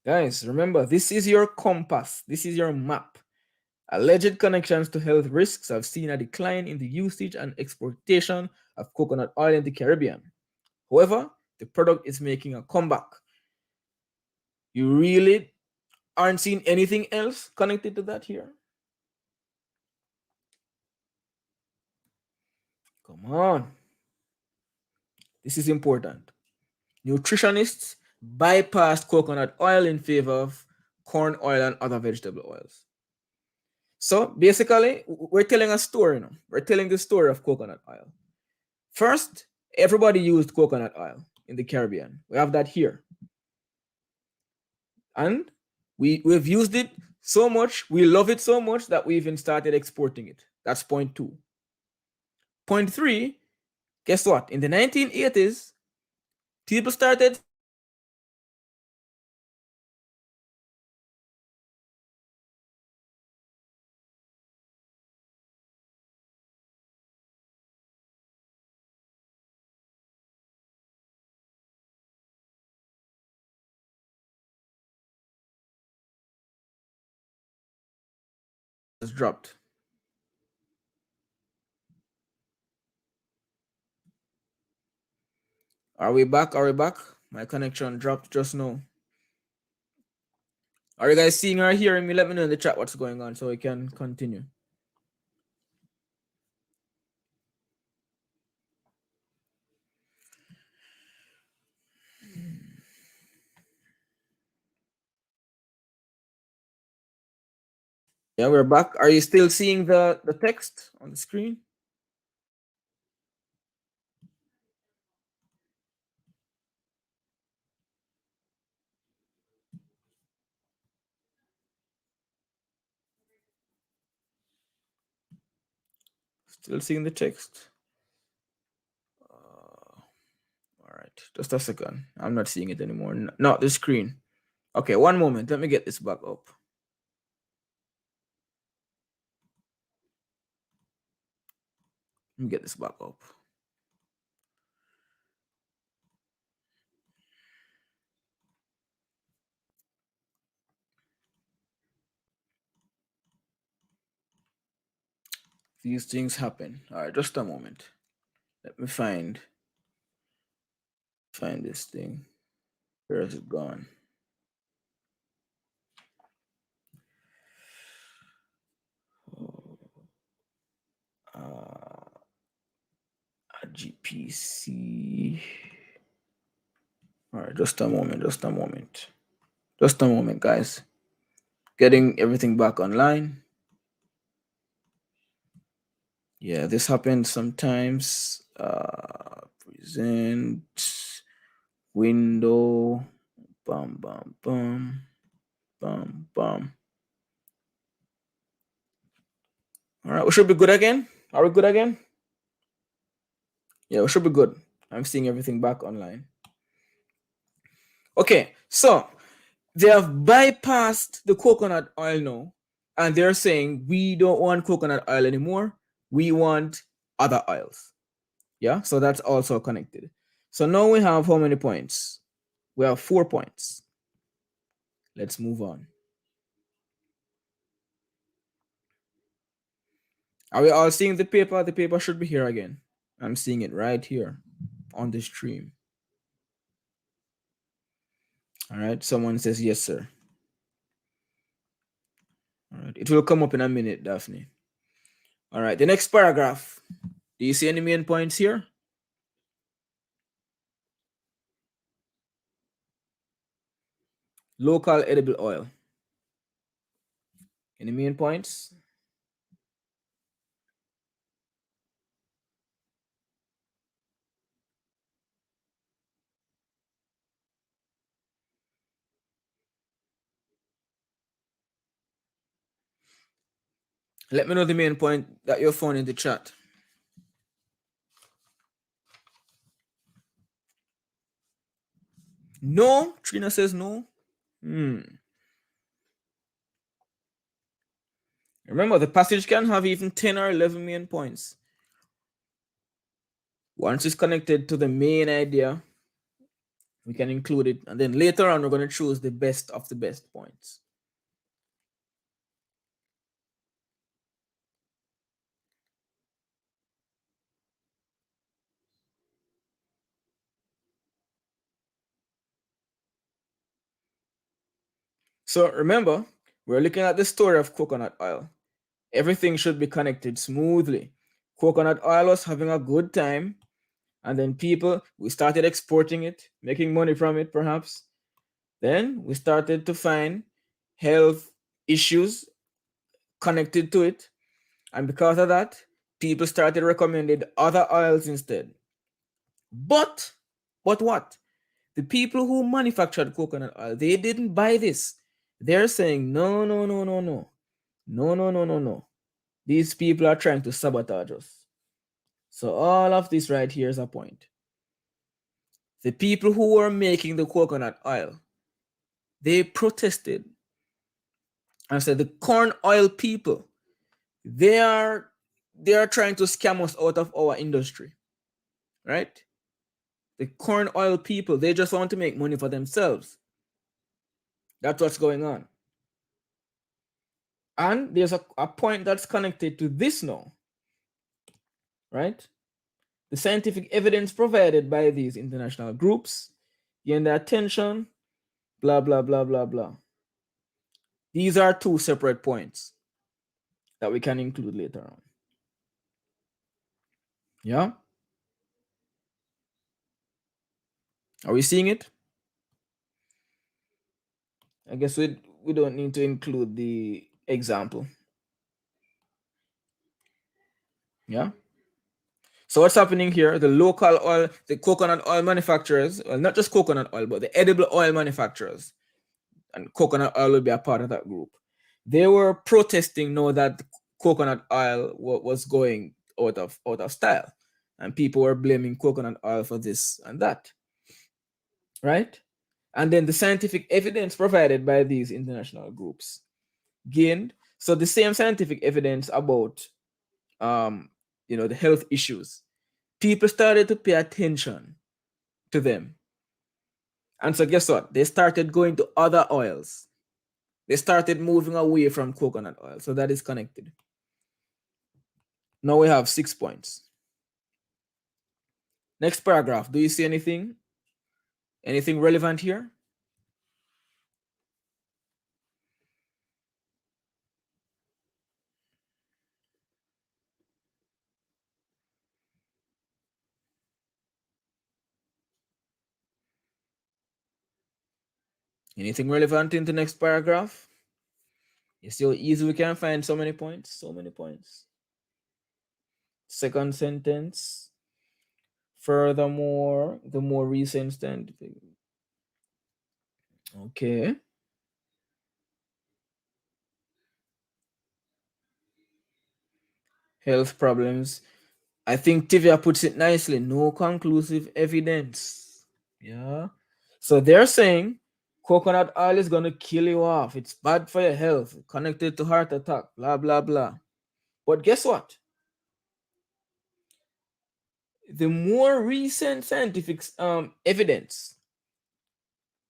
Guys, remember, this is your compass. This is your map. Alleged connections to health risks have seen a decline in the usage and exportation of coconut oil in the Caribbean. However, the product is making a comeback. You really aren't seeing anything else connected to that here? Come on. This is important. Nutritionists bypassed coconut oil in favor of corn oil and other vegetable oils. So basically, we're telling a story now. We're telling the story of coconut oil. First, everybody used coconut oil in the Caribbean. We have that here. And we've used it so much, we love it so much that we even started exporting it. That's point 2. Point 3, guess what? In the 1980s, people started dropped. Are we back? My connection dropped just now. Are you guys seeing or hearing me? Let me know in the chat what's going on so we can continue. Yeah, we're back. Are you still seeing the text on the screen? Still seeing the text? All right, just a second. I'm not seeing it anymore. Not the screen. Okay, one moment. Let me get this back up. Let me get this back up. These things happen. All right, just a moment. Let me find this thing. Where is it gone? GPC. All right, just a moment, guys. Getting everything back online. Yeah, this happens sometimes. Present window. Bum bum bum bum bum. All right, we should be good again. Are we good again? Yeah, we should be good. I'm seeing everything back online. Okay, so they have bypassed the coconut oil now, and they're saying we don't want coconut oil anymore. We want other oils. Yeah, so that's also connected. So now we have how many points? We have 4 points. Let's move on. Are we all seeing the paper? The paper should be here again. I'm seeing it right here on the stream. All right, someone says yes, sir. All right, it will come up in a minute, Daphne. All right, the next paragraph. Do you see any main points here? Local edible oil. Any main points? Let me know the main point that you found in the chat. No? Trina says no. Remember, the passage can have even 10 or 11 main points. Once it's connected to the main idea, we can include it. And then later on, we're going to choose the best of the best points. So remember, we're looking at the story of coconut oil. Everything should be connected smoothly. Coconut oil was having a good time. And then we started exporting it, making money from it, perhaps. Then we started to find health issues connected to it. And because of that, people started recommending other oils instead. But what? The people who manufactured coconut oil, they didn't buy this. They're saying, no, no, no, no, no. No, no, no, no, no. These people are trying to sabotage us. So all of this right here is a point. The people who were making the coconut oil, they protested and said the corn oil people, they are trying to scam us out of our industry, right? The corn oil people, they just want to make money for themselves. That's what's going on. And there's a point that's connected to this now, right? The scientific evidence provided by these international groups gain the attention, blah, blah, blah, blah, blah. These are 2 separate points that we can include later on. Yeah? Are we seeing it? I guess we don't need to include the example. Yeah? So what's happening here? The local oil, the coconut oil manufacturers, well, not just coconut oil, but the edible oil manufacturers, and coconut oil will be a part of that group. They were protesting now that coconut oil was going out of style, and people were blaming coconut oil for this and that, right? And then the scientific evidence provided by these international groups gained. So the same scientific evidence about the health issues, people started to pay attention to them. And so guess what? They started going to other oils. They started moving away from coconut oil. So that is connected. Now we have 6 points. Next paragraph. Do you see anything? Anything relevant here? Anything relevant in the next paragraph? You see how easy we can find so many points? So many points. Second sentence. Furthermore, the more recent stand. Okay. Health problems. I think Tivia puts it nicely. No conclusive evidence. Yeah. So they're saying coconut oil is going to kill you off. It's bad for your health, connected to heart attack, blah, blah, blah. But guess what? The more recent scientific evidence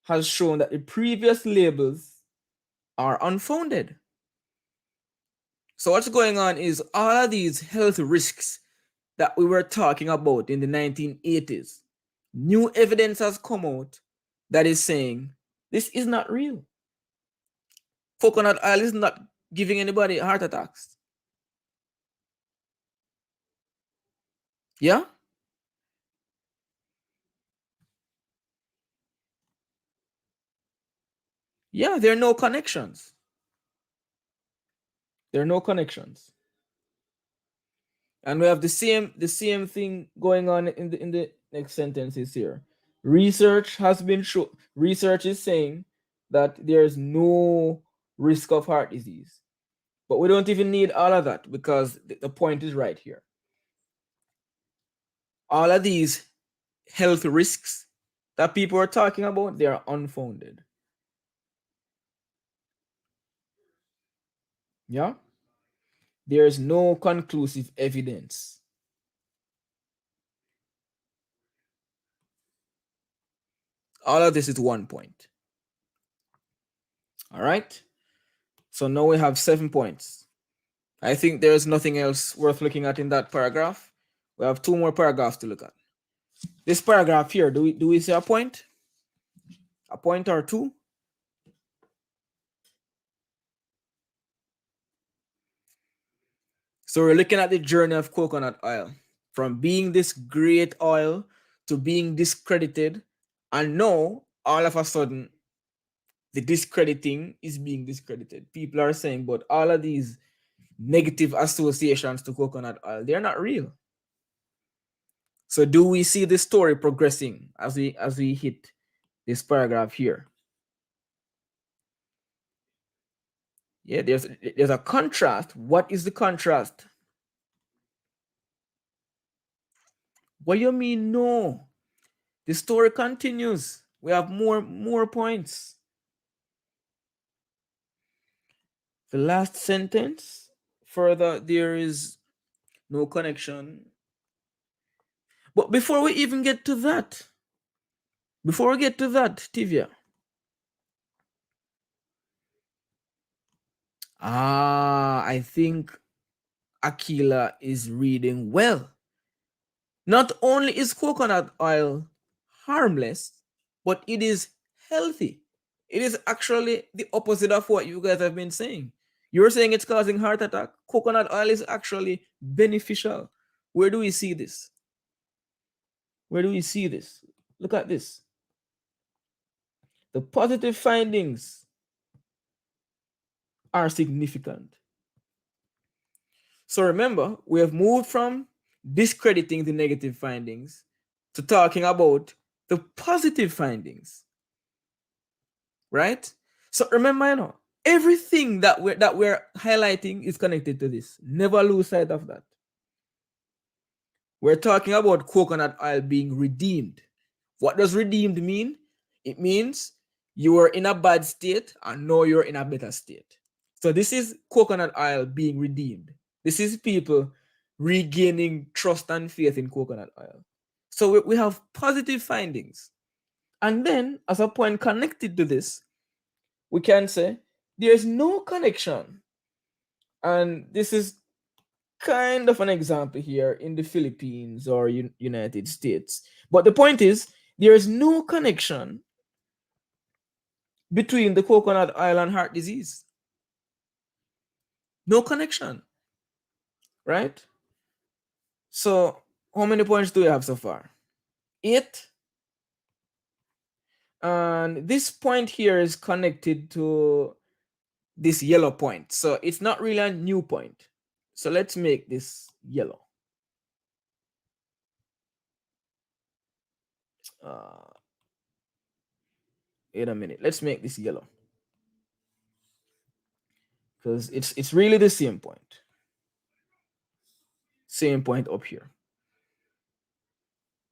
has shown that the previous labels are unfounded. So what's going on is all of these health risks that we were talking about in the 1980s, new evidence has come out that is saying this is not real. Coconut oil is not giving anybody heart attacks. Yeah? Yeah, there are no connections. There are no connections. And we have the same thing going on in the next sentences here. Research has been shown. Research is saying that there's no risk of heart disease. But we don't even need all of that because the point is right here. All of these health risks that people are talking about, they are unfounded. Yeah? There is no conclusive evidence. All of this is 1 point. All right? So now we have 7 points. I think there's nothing else worth looking at in that paragraph. We have 2 more paragraphs to look at. This paragraph here, do we see a point? A point or 2? So we're looking at the journey of coconut oil from being this great oil to being discredited. And now, all of a sudden, the discrediting is being discredited. People are saying, but all of these negative associations to coconut oil, they're not real. So do we see the story progressing as we hit this paragraph here? Yeah, there's a contrast. What is the contrast? What do you mean no? The story continues. We have more points. The last sentence, further, there is no connection. But before we even get to that, Tivia, I think Akila is reading well. Not only is coconut oil harmless, but it is healthy. It is actually the opposite of what you guys have been saying. You're saying it's causing heart attack. Coconut oil is actually beneficial. Where do we see this? Where do we see this? Look at this. The positive findings are significant. So remember, we have moved from discrediting the negative findings to talking about the positive findings. Right? So remember, everything that we're highlighting is connected to this. Never lose sight of that. We're talking about coconut oil being redeemed. What does redeemed mean? It means you were in a bad state and now you're in a better state. So this is coconut oil being redeemed. This is people regaining trust and faith in coconut oil. So we have positive findings. And then, as a point connected to this, we can say there's no connection. And this is kind of an example here in the Philippines or United States. But the point is, there is no connection between the coconut oil and heart disease. No connection, right? So, how many points do we have so far? 8. And this point here is connected to this yellow point. So, it's not really a new point. So, let's make this yellow. Wait a minute. Let's make this yellow. Because it's really the same point. Same point up here.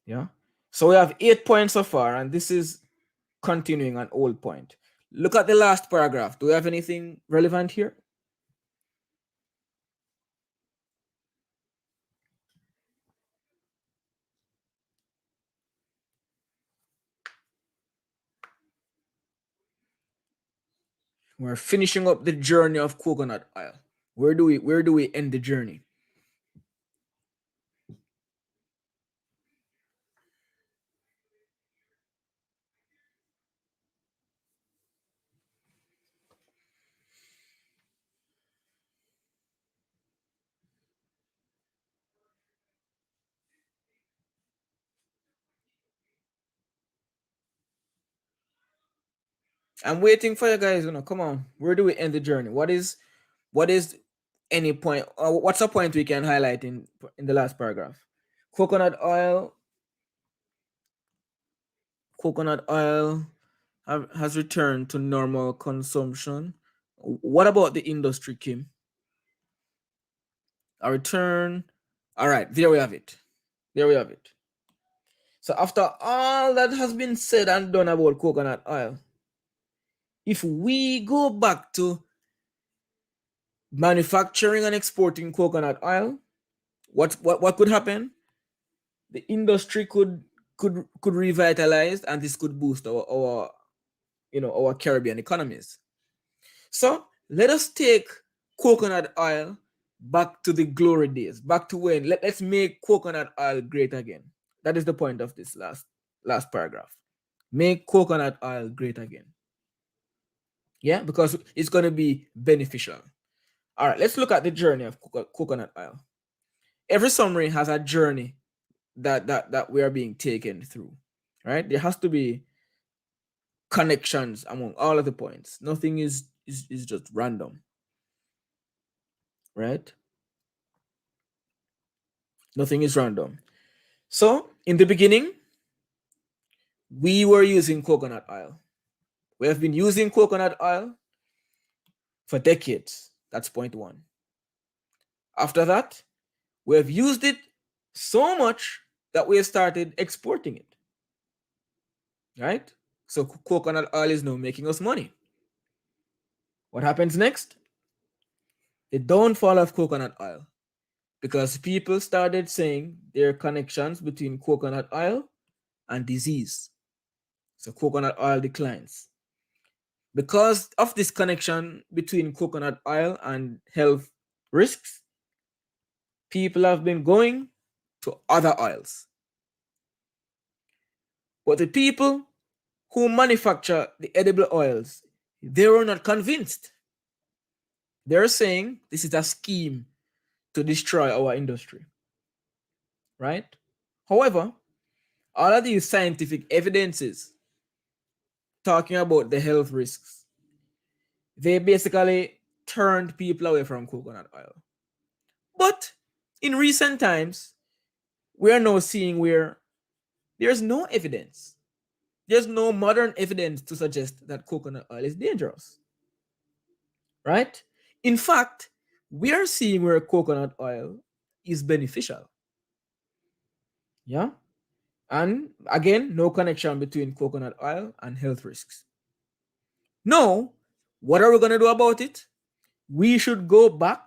Yeah. So we have 8 points so far, and this is continuing an old point. Look at the last paragraph. Do we have anything relevant here? We're finishing up the journey of coconut oil. Where do we end the journey? I'm waiting for you guys. Come on. Where do we end the journey? What is any point? What's a point we can highlight in the last paragraph? Coconut oil has returned to normal consumption. What about the industry, Kim? A return. All right, there we have it. There we have it. So after all that has been said and done about coconut oil, if we go back to manufacturing and exporting coconut oil, what could happen? The industry could revitalize, and this could boost our Caribbean economies. So let us take coconut oil back to the glory days, back to when let's make coconut oil great again. That is the point of this last paragraph. Make coconut oil great again. Yeah, because it's going to be beneficial. All right, let's look at the journey of coconut oil. Every summary has a journey that we are being taken through, right? There has to be connections among all of the points. Nothing is just random, right? Nothing is random. So in the beginning, we were using coconut oil. We have been using coconut oil for decades. That's point 1. After that, we have used it so much that we have started exporting it, right? So coconut oil is now making us money. What happens next? The downfall of coconut oil, because people started saying there are connections between coconut oil and disease. So coconut oil declines. Because of this connection between coconut oil and health risks, people have been going to other oils. But the people who manufacture the edible oils, they were not convinced. They're saying this is a scheme to destroy our industry, right? However, all of these scientific evidences talking about the health risks, they basically turned people away from coconut oil. But in recent times, we are now seeing where there's no evidence. There's no modern evidence to suggest that coconut oil is dangerous, right? In fact, we are seeing where coconut oil is beneficial. Yeah. And again, no connection between coconut oil and health risks. Now, what are we going to do about it? We should go back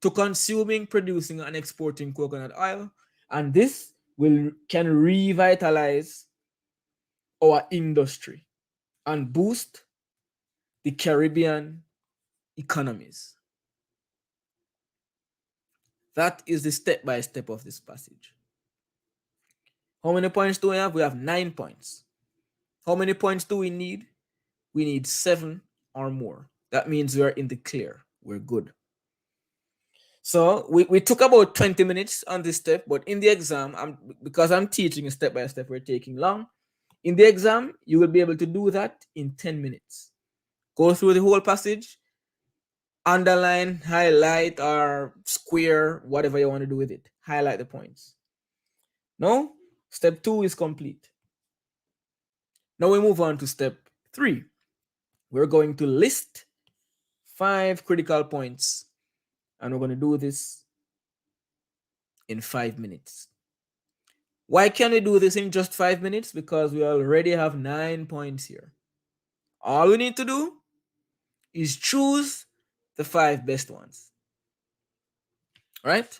to consuming, producing, and exporting coconut oil, and this can revitalize our industry and boost the Caribbean economies. That is the step by step of this passage. How many points do we have? We have 9 points. How many points do we need? We need 7 or more. That means we're in the clear. We're good. So we took about 20 minutes on this step, but in the exam, because I'm teaching step by step, we're taking long. In the exam, you will be able to do that in 10 minutes. Go through the whole passage, underline, highlight, or square, whatever you want to do with it. Highlight the points. Now, step 2 is complete. Now we move on to step 3. We're going to list 5 critical points, and we're going to do this in 5 minutes. Why can we do this in just 5 minutes? Because we already have 9 points here. All we need to do is choose the 5 best ones. Right?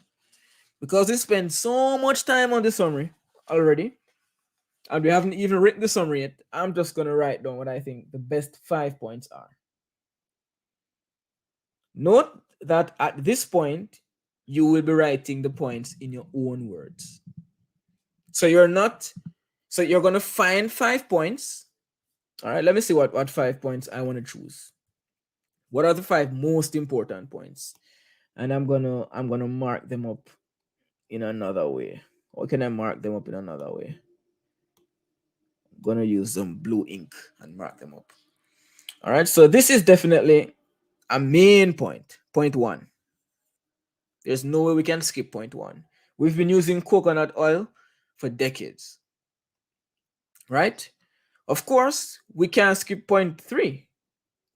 Because we spent so much time on the summary already, and we haven't even written the summary yet, I'm just going to write down what I think the best 5 points are. Note that at this point, you will be writing the points in your own words. So you're going to find 5 points. All right, let me see what 5 points I want to choose. What are the 5 most important points? And I'm gonna mark them up in another way. Or can I mark them up in another way? I'm gonna use some blue ink and mark them up. All right, so this is definitely a main point. Point 1. There's no way we can skip point 1. We've been using coconut oil for decades, right? Of course, we can't skip point 3.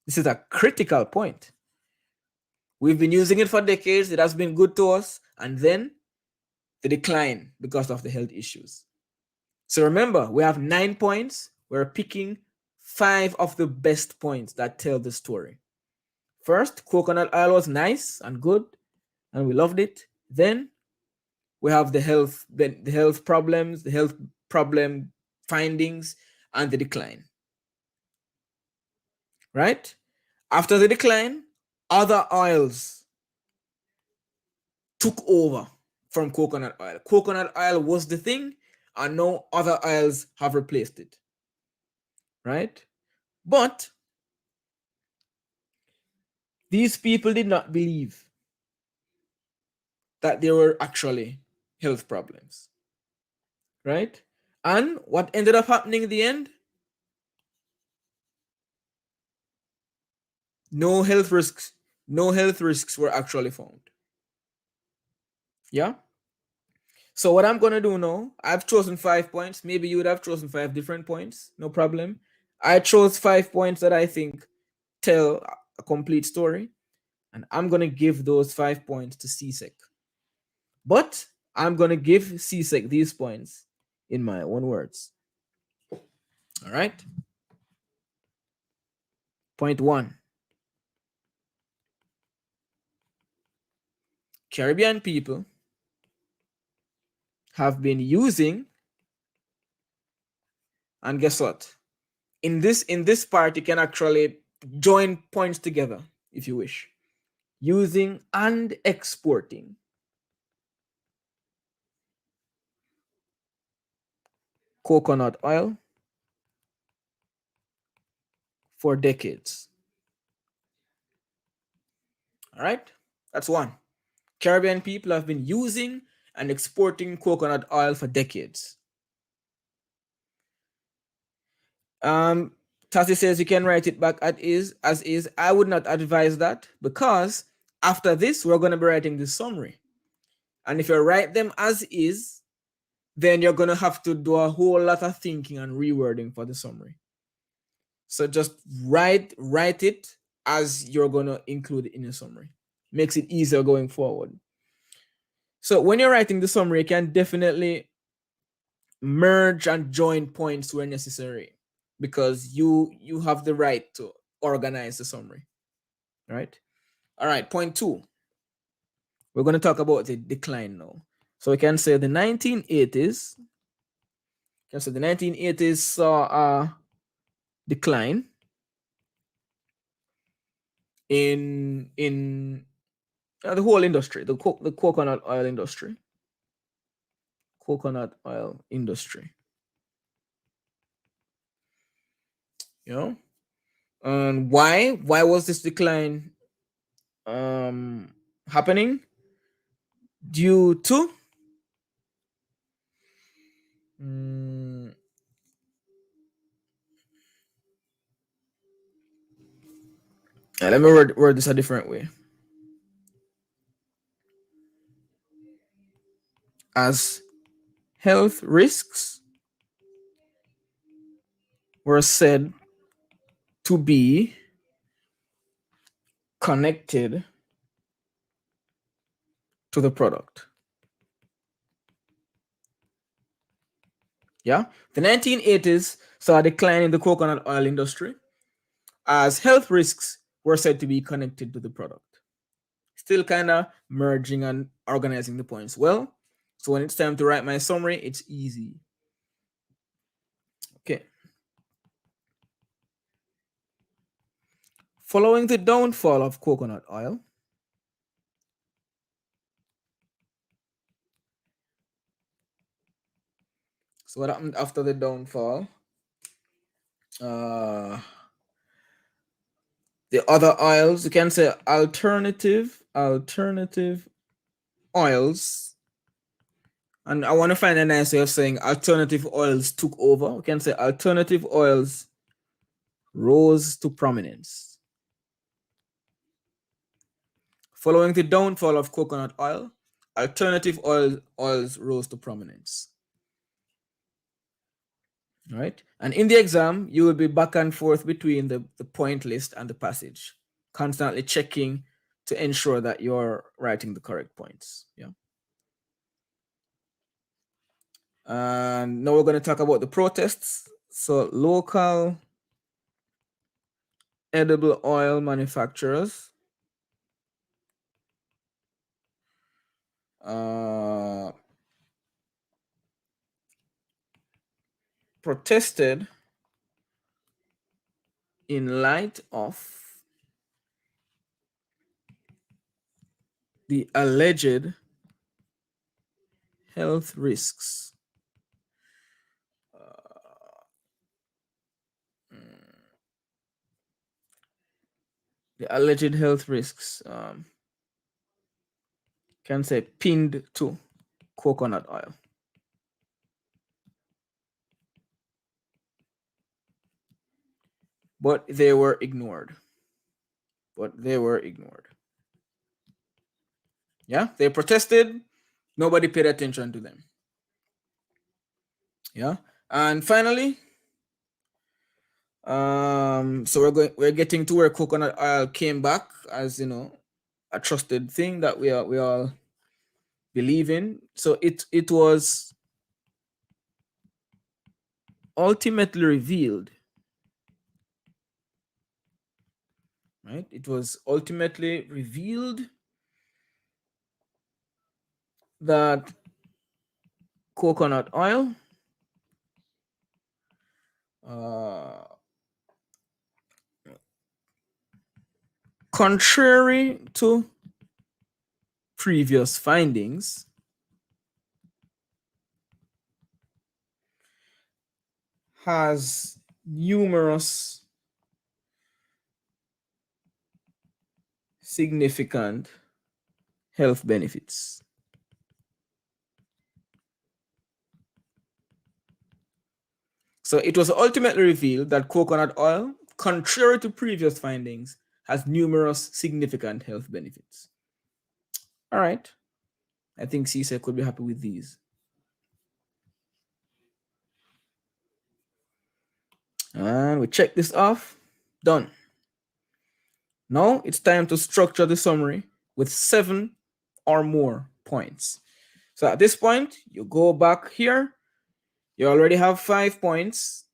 This is a critical point. We've been using it for decades. It has been good to us. And then the decline because of the health issues. So remember, we have 9 points. We're picking 5 of the best points that tell the story. First, coconut oil was nice and good, and we loved it. Then we have the health problems, the health problem findings, and the decline. Right? After the decline, other oils took over from coconut oil. Coconut oil was the thing, and now other oils have replaced it. Right? But these people did not believe that there were actually health problems. Right? And what ended up happening in the end? No health risks were actually found. Yeah? So what I'm going to do now, I've chosen 5 points. Maybe you would have chosen 5 different points. No problem. I chose 5 points that I think tell a complete story. And I'm going to give those 5 points to CSEC. But I'm going to give CSEC these points in my own words. All right. Point 1. Caribbean people have been using, and guess what? In this part, you can actually join points together if you wish. Using and exporting coconut oil for decades. All right, that's 1. Caribbean people have been using and exporting coconut oil for decades. Tassie says you can write it back as is. I would not advise that, because after this, we're going to be writing the summary. And if you write them as is, then you're going to have to do a whole lot of thinking and rewording for the summary. So just write it as you're going to include it in your summary. Makes it easier going forward. So when you're writing the summary, you can definitely merge and join points where necessary, because you have the right to organize the summary. Right? All right, point 2. We're going to talk about the decline now. So we can say the 1980s. The 1980s saw a decline in the whole industry, the coconut oil industry. Coconut oil industry. You know, and why was this decline happening? Due to let me word this a different way. As health risks were said to be connected to the product. Yeah, the 1980s saw a decline in the coconut oil industry as health risks were said to be connected to the product. Still kind of merging and organizing the points well. So when it's time to write my summary, it's easy. Okay. Following the downfall of coconut oil, so what happened after the downfall? The other oils, you can say alternative oils. And I want to find a nice way of saying alternative oils took over. We can say alternative oils rose to prominence. Following the downfall of coconut oil, alternative oils rose to prominence. All right. And in the exam, you will be back and forth between the point list and the passage, constantly checking to ensure that you're writing the correct points. Yeah. And now we're going to talk about the protests. So local edible oil manufacturers protested in light of the alleged health risks can say pinned to coconut oil. But they were ignored. Yeah, they protested. Nobody paid attention to them. Yeah, and finally, so we're getting to where coconut oil came back as, you know, a trusted thing that we all believe in. So it was ultimately revealed, right? It was ultimately revealed that coconut oil contrary to previous findings, has numerous significant health benefits. So it was ultimately revealed that coconut oil, contrary to previous findings, has numerous significant health benefits. All right. I think CSEC could be happy with these. And we check this off. Done. Now it's time to structure the summary with 7 or more points. So at this point, you go back here. You already have 5 points,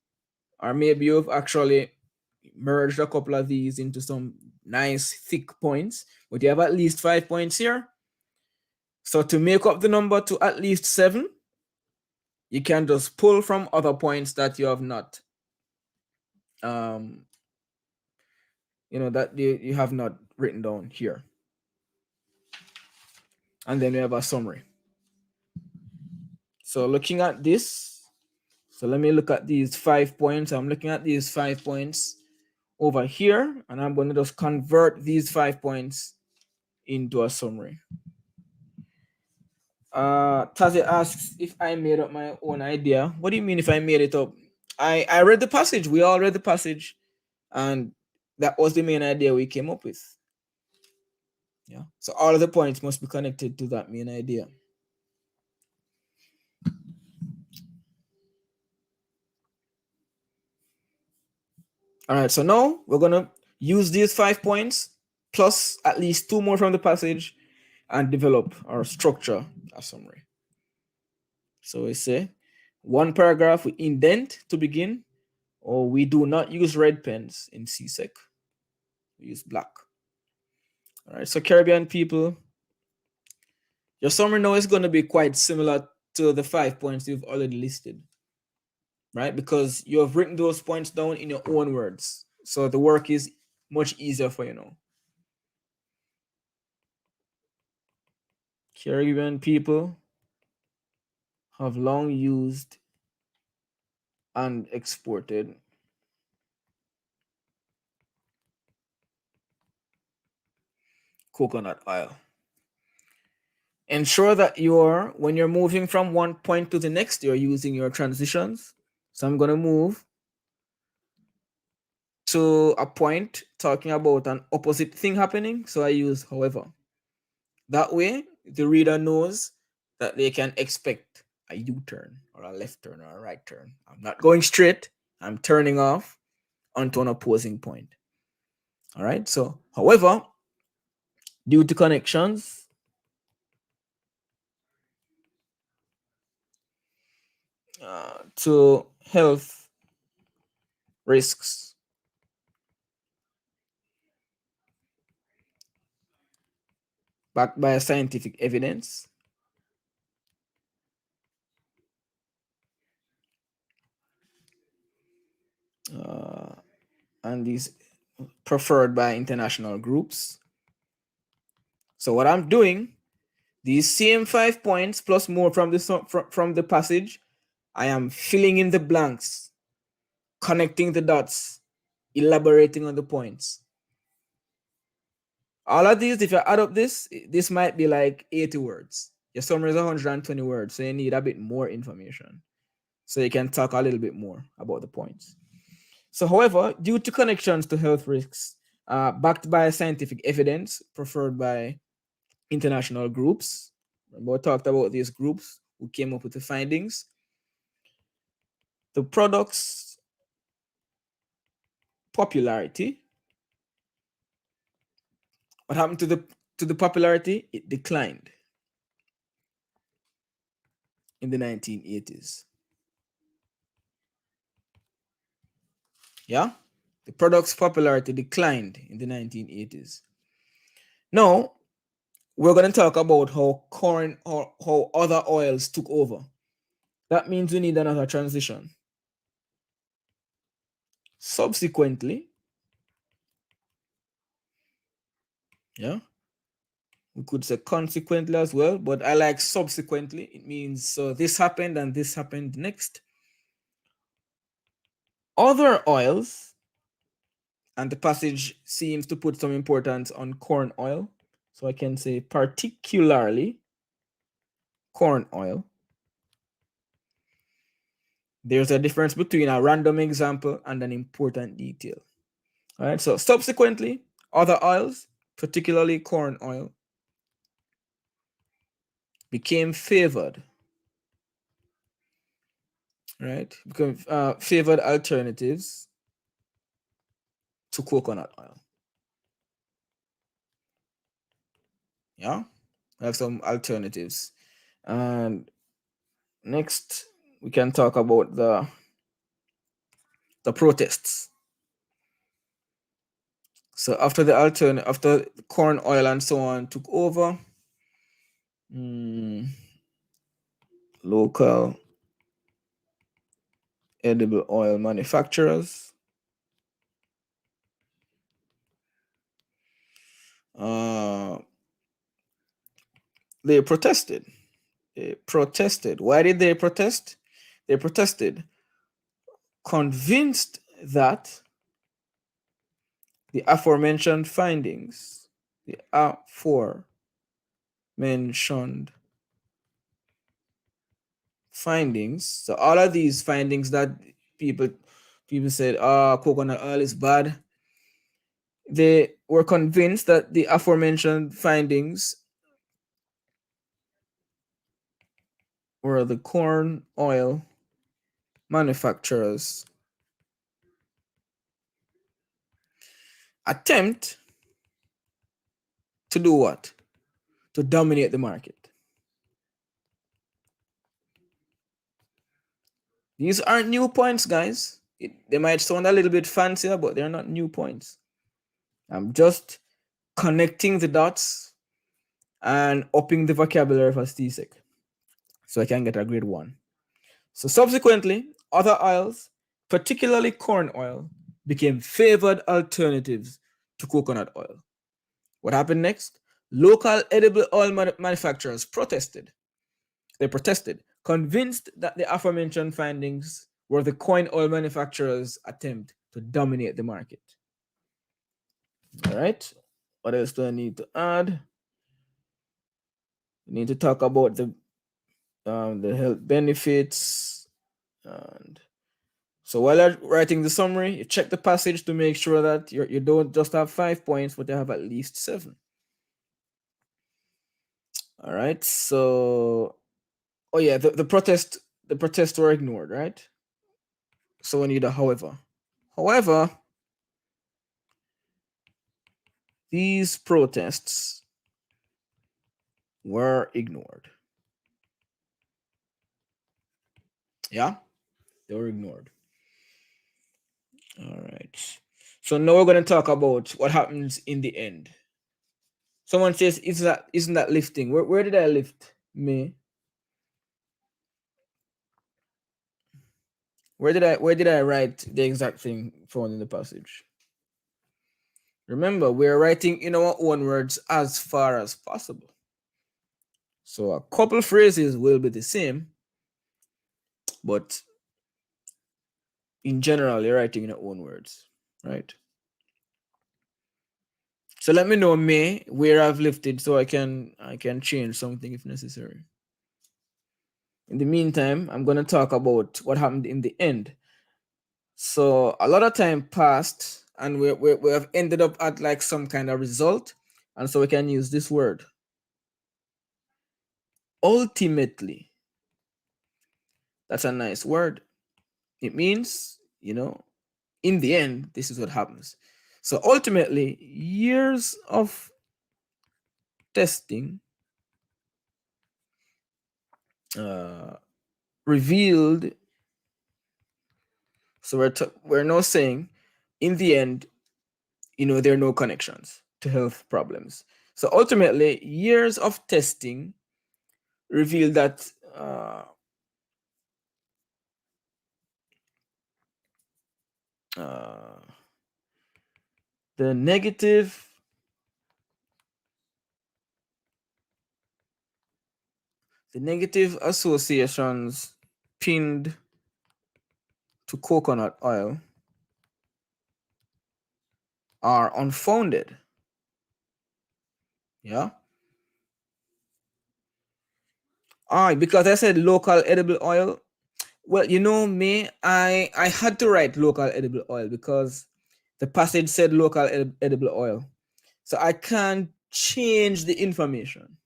or maybe you've actually merged a couple of these into some nice thick points, but you have at least 5 points here. So to make up the number to at least 7, you can just pull from other points that you have not, that you have not written down here. And then we have a summary. So looking at this, so let me look at these 5 points. I'm looking at these 5 points over here, and I'm going to just convert these 5 points into a summary. Tazi asks if I made up my own idea. What do you mean if I made it up? I read the passage. We all read the passage, and that was the main idea we came up with. Yeah. So all of the points must be connected to that main idea. All right. So now we're gonna use these 5 points plus at least 2 more from the passage and develop our structure, a summary. So we say 1 paragraph, we indent to begin, or we do not use red pens in CSEC. We use black. All right, so Caribbean people, your summary now is going to be quite similar to the 5 points you've already listed, right? Because you have written those points down in your own words. So the work is much easier for you now. Caribbean people have long used and exported coconut oil. Ensure that when you're moving from one point to the next, you're using your transitions. So I'm going to move to a point talking about an opposite thing happening. So I use however. That way, the reader knows that they can expect a U-turn or a left turn or a right turn. I'm not going straight. I'm turning off onto an opposing point. All right. So, however, due to connections, to health risks, backed by scientific evidence, and these preferred by international groups. So what I'm doing, these same 5 points plus more from the passage, I am filling in the blanks, connecting the dots, elaborating on the points. All of these, if you add up this might be like 80 words. Your summary is 120 words, so you need a bit more information. So you can talk a little bit more about the points. So, however, due to connections to health risks, backed by scientific evidence, preferred by international groups, remember we talked about these groups who came up with the findings. The product's popularity, what happened to the popularity? It declined in the 1980s. Yeah, the product's popularity declined in the 1980s. Now, we're going to talk about how corn or how other oils took over. That means we need another transition. Subsequently, yeah, we could say consequently as well, but I like subsequently. It means so this happened and this happened next. Other oils, and the passage seems to put some importance on corn oil. So I can say particularly corn oil. There's a difference between a random example and an important detail. All right, so subsequently, other oils, particularly corn oil, became favored, right? Become favored alternatives to coconut oil. Yeah, I have some alternatives. And next, we can talk about the protests. So after after corn oil and so on took over, Local edible oil manufacturers. They protested. They protested. Why did they protest? They protested, convinced that the aforementioned findings, so all of these findings that people said, coconut oil is bad, they were convinced that the aforementioned findings were the corn oil manufacturers' attempt to do what? To dominate the market. These aren't new points, guys. They might sound a little bit fancier, but they're not new points. I'm just connecting the dots and upping the vocabulary for CSEC so I can get a grade 1. So subsequently, other oils, particularly corn oil, became favored alternatives to coconut oil. What happened next? Local edible oil manufacturers protested. They protested, convinced that the aforementioned findings were the corn oil manufacturers' attempt to dominate the market. All right. What else do I need to add? We need to talk about the health benefits. And so while you're writing the summary, you check the passage to make sure that you don't just have 5 points, but you have at least 7. All right. So, oh yeah, the protests were ignored, right? So we need a however. However, these protests were ignored. Yeah, they were ignored. All right. So now we're going to talk about what happens in the end. Someone says, isn't that lifting? Where did I lift? Me? Where did I write the exact thing found in the passage? Remember, we're writing in our own words as far as possible. So a couple phrases will be the same, but in general, you're writing in your own words, right? So let me know, May, where I've lifted so I can change something if necessary. In the meantime, I'm going to talk about what happened in the end. So a lot of time passed and we have ended up at like some kind of result. And so we can use this word. Ultimately. That's a nice word. It means, in the end, this is what happens. So ultimately, years of testing revealed. So we're now saying, in the end, there are no connections to health problems. So ultimately, years of testing revealed that the negative associations pinned to coconut oil are unfounded. Yeah. Because I said local edible oil. Well, me, I had to write local edible oil because the passage said local edible oil. So I can't change the information.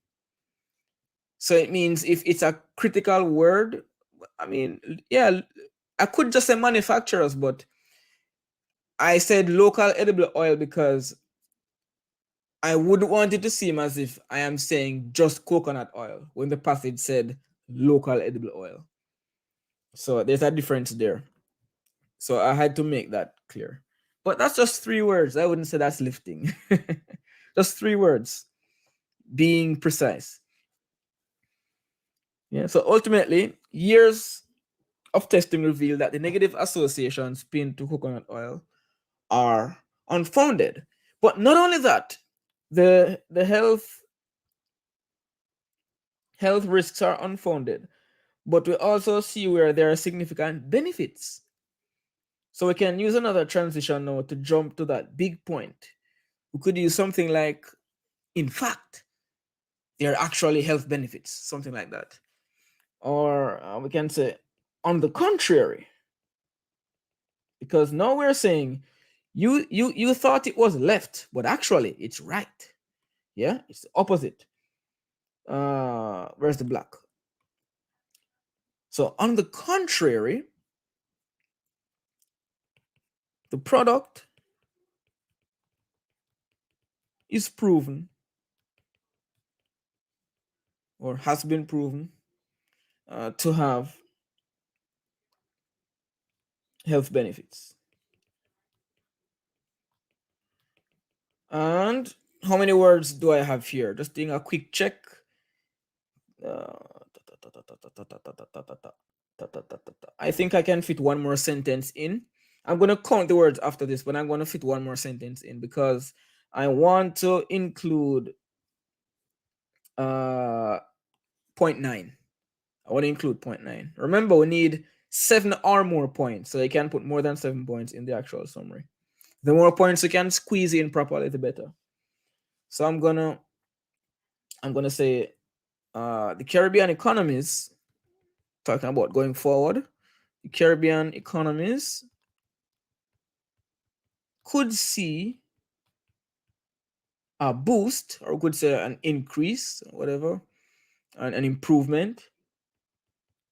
So it means if it's a critical word, I mean, yeah, I could just say manufacturers, but I said local edible oil because I wouldn't want it to seem as if I am saying just coconut oil when the passage said local edible oil. So there's a difference there. So I had to make that clear. But that's just 3 words. I wouldn't say that's lifting. Just 3 words. Being precise. Yeah. So ultimately, years of testing revealed that the negative associations pinned to coconut oil are unfounded. But not only that, the health risks are unfounded, but we also see where there are significant benefits. So we can use another transition now to jump to that big point. We could use something like, in fact, there are actually health benefits, something like that. Or we can say, on the contrary, because now we're saying you thought it was left, but actually it's right. Yeah, it's the opposite. Where's the black? So on the contrary, the product is proven or has been proven to have health benefits. And how many words do I have here? Just doing a quick check. I think I can fit one more sentence in. I'm going to count the words after this, but I'm going to fit one more sentence in because I want to include uh, point 0.9. I want to include point 0.9. Remember, we need 7 or more points, so you can put more than 7 points in the actual summary. The more points you can squeeze in properly, the better. So I'm gonna say the Caribbean economies, talking about going forward, the Caribbean economies could see a boost, or could say an increase, whatever, an improvement,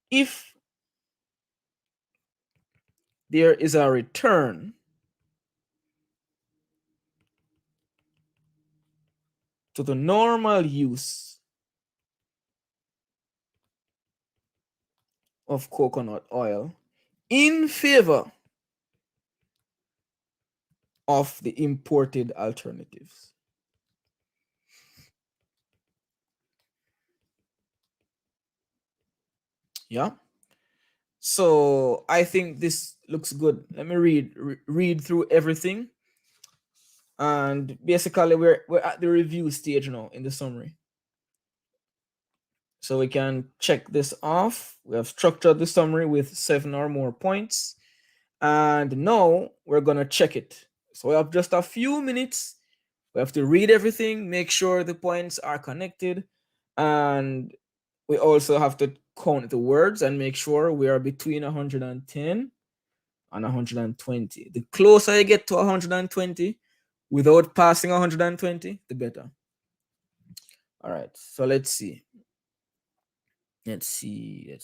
if there is a return to the normal use of coconut oil in favor of the imported alternatives. Yeah. So I think this looks good. Let me read through everything, and basically we're at the review stage now in the summary. So we can check this off. We have structured the summary with 7 or more points, and now we're gonna check it. So we have just a few minutes. We have to read everything, make sure the points are connected, and we also have to count the words and make sure we are between 110 and 120. The closer you get to 120 without passing 120, the better. All right, so let's see. Let's see.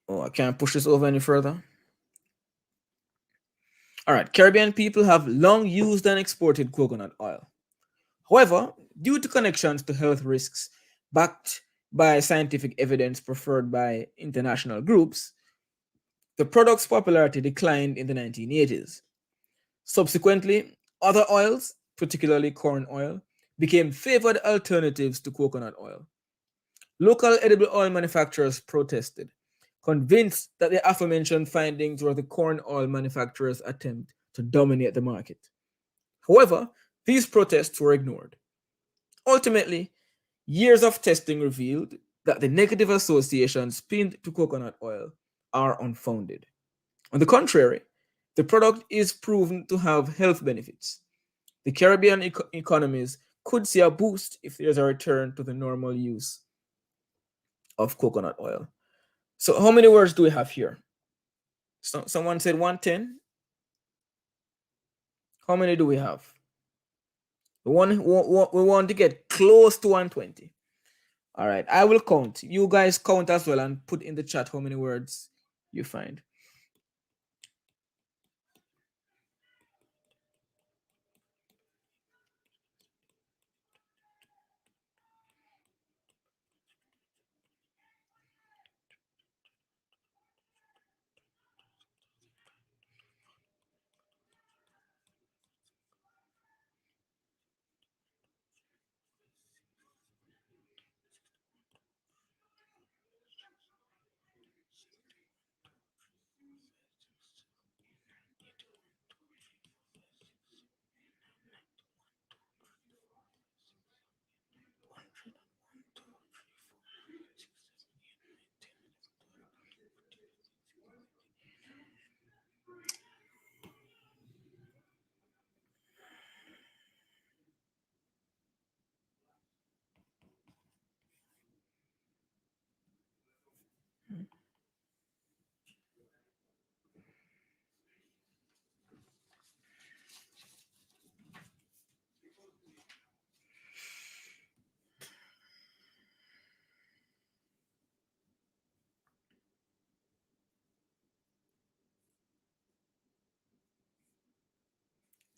Oh, I can't push this over any further. All right, Caribbean people have long used and exported coconut oil. However, due to connections to health risks backed by scientific evidence preferred by international groups, the product's popularity declined in the 1980s. Subsequently, other oils, particularly corn oil, became favored alternatives to coconut oil. Local edible oil manufacturers protested, convinced that the aforementioned findings were the corn oil manufacturers' attempt to dominate the market. However, these protests were ignored. Ultimately, years of testing revealed that the negative associations pinned to coconut oil are unfounded. On the contrary, the product is proven to have health benefits. The Caribbean economies could see a boost if there's a return to the normal use of coconut oil. So, how many words do we have here? Someone said 110. How many do we have? We want to get close to 120. All right, I will count. You guys count as well and put in the chat how many words you find.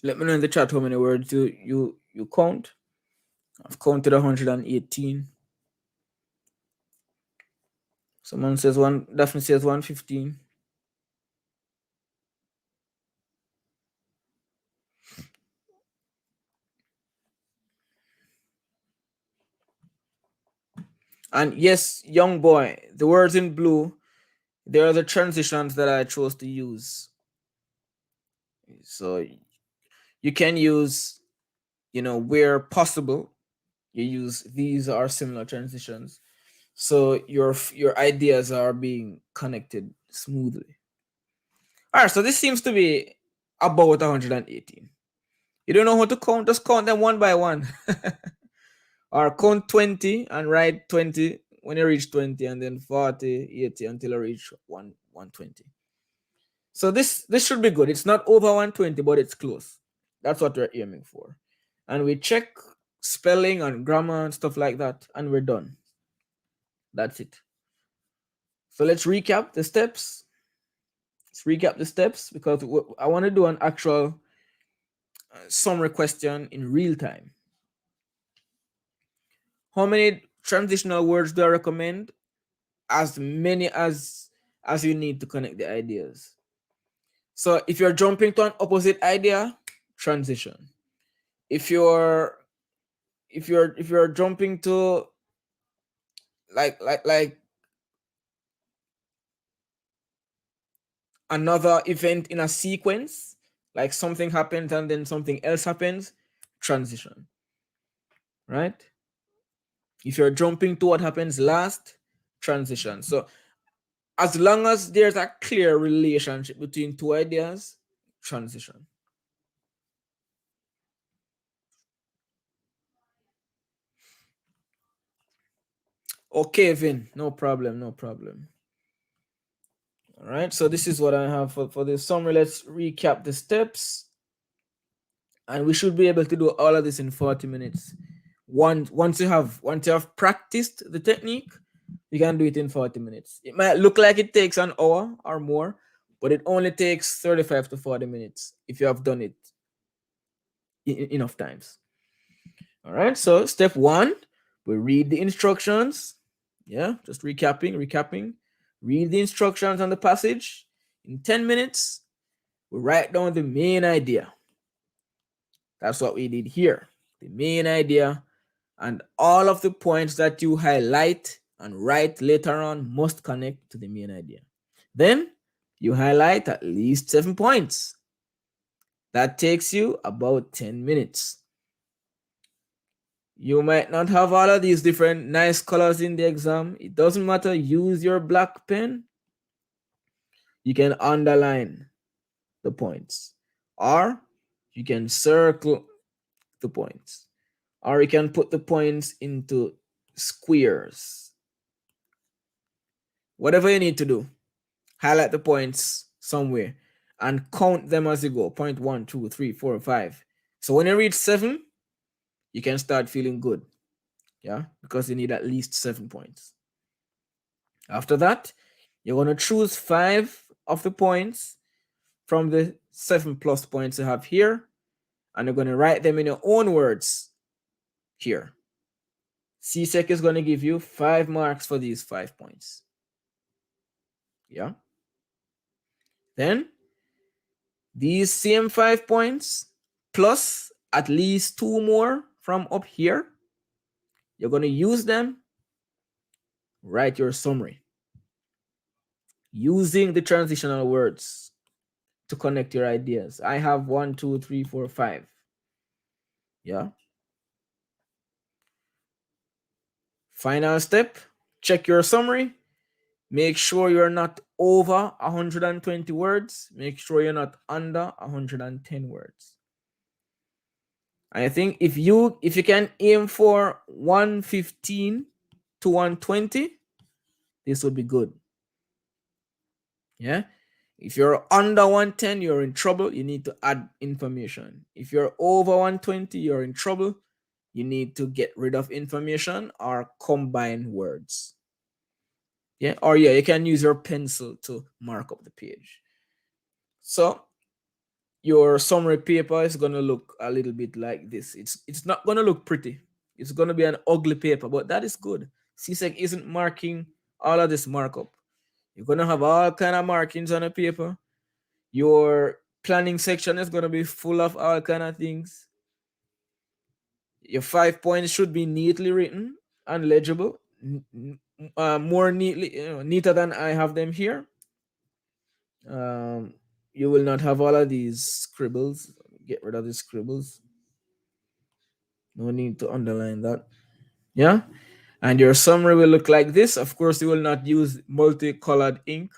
Let me know in the chat how many words you count. I've counted 118. Someone says one. Daphne says 115. And yes, young boy, the words in blue, they are the transitions that I chose to use. So you can use, where possible, you use these are similar transitions. So your ideas are being connected smoothly. All right, so this seems to be about 118. You don't know how to count, just count them one by one. Or count 20 and write 20 when you reach 20, and then 40, 80 until you reach 120. So this should be good. It's not over 120, but it's close. That's what we're aiming for. And we check spelling and grammar and stuff like that, and we're done. That's it. So let's recap the steps. Because I want to do an actual summary question in real time. How many transitional words do I recommend? As many as you need to connect the ideas. So if you're jumping to an opposite idea, transition. If you're jumping to like another event in a sequence, like something happens and then something else happens, transition. Right? If you're jumping to what happens last, transition. So as long as there's a clear relationship between two ideas, transition. Okay, Vin, no problem. All right, so this is what I have for this summary. Let's recap the steps. And we should be able to do all of this in 40 minutes. Once you have practiced the technique, you can do it in 40 minutes. It might look like it takes an hour or more, but it only takes 35 to 40 minutes if you have done it enough times. All right, so step 1, we read the instructions. Yeah, just recapping. Read the instructions on the passage. In 10 minutes, we write down the main idea. That's what we did here. The main idea, and all of the points that you highlight and write later on must connect to the main idea. Then you highlight at least 7 points. That takes you about 10 minutes. You might not have all of these different nice colors in the exam. It doesn't matter. Use your black pen. You can underline the points, or you can circle the points, or you can put the points into squares. Whatever you need to do, highlight the points somewhere and count them as you go. Point 1, 2, 3, 4, 5. So when you reach 7, you can start feeling good. Yeah, because you need at least 7 points. After that, you're going to choose 5 of the points from the 7 plus points you have here, and you're going to write them in your own words here. CSEC is going to give you 5 marks for these 5 points. Yeah. Then these same 5 points plus at least 2 more from up here, you're going to use them, write your summary using the transitional words to connect your ideas. I have 1, 2, 3, 4, 5. Yeah. Final step, check your summary. Make sure you're not over 120 words. Make sure you're not under 110 words. I think if you can aim for 115 to 120, this would be good. Yeah. If you're under 110, you're in trouble. You need to add information. If you're over 120, you're in trouble. You need to get rid of information or combine words. Yeah. Or yeah, you can use your pencil to mark up the page. So your summary paper is gonna look a little bit like this. It's not gonna look pretty. It's gonna be an ugly paper, but that is good. CSEC isn't marking all of this markup. You're gonna have all kind of markings on a paper. Your planning section is gonna be full of all kind of things. Your 5 points should be neatly written and legible, more neatly, neater than I have them here. Um, you will not have all of these scribbles. Get rid of the scribbles. No need to underline that. Yeah. And your summary will look like this. Of course, you will not use multicolored ink.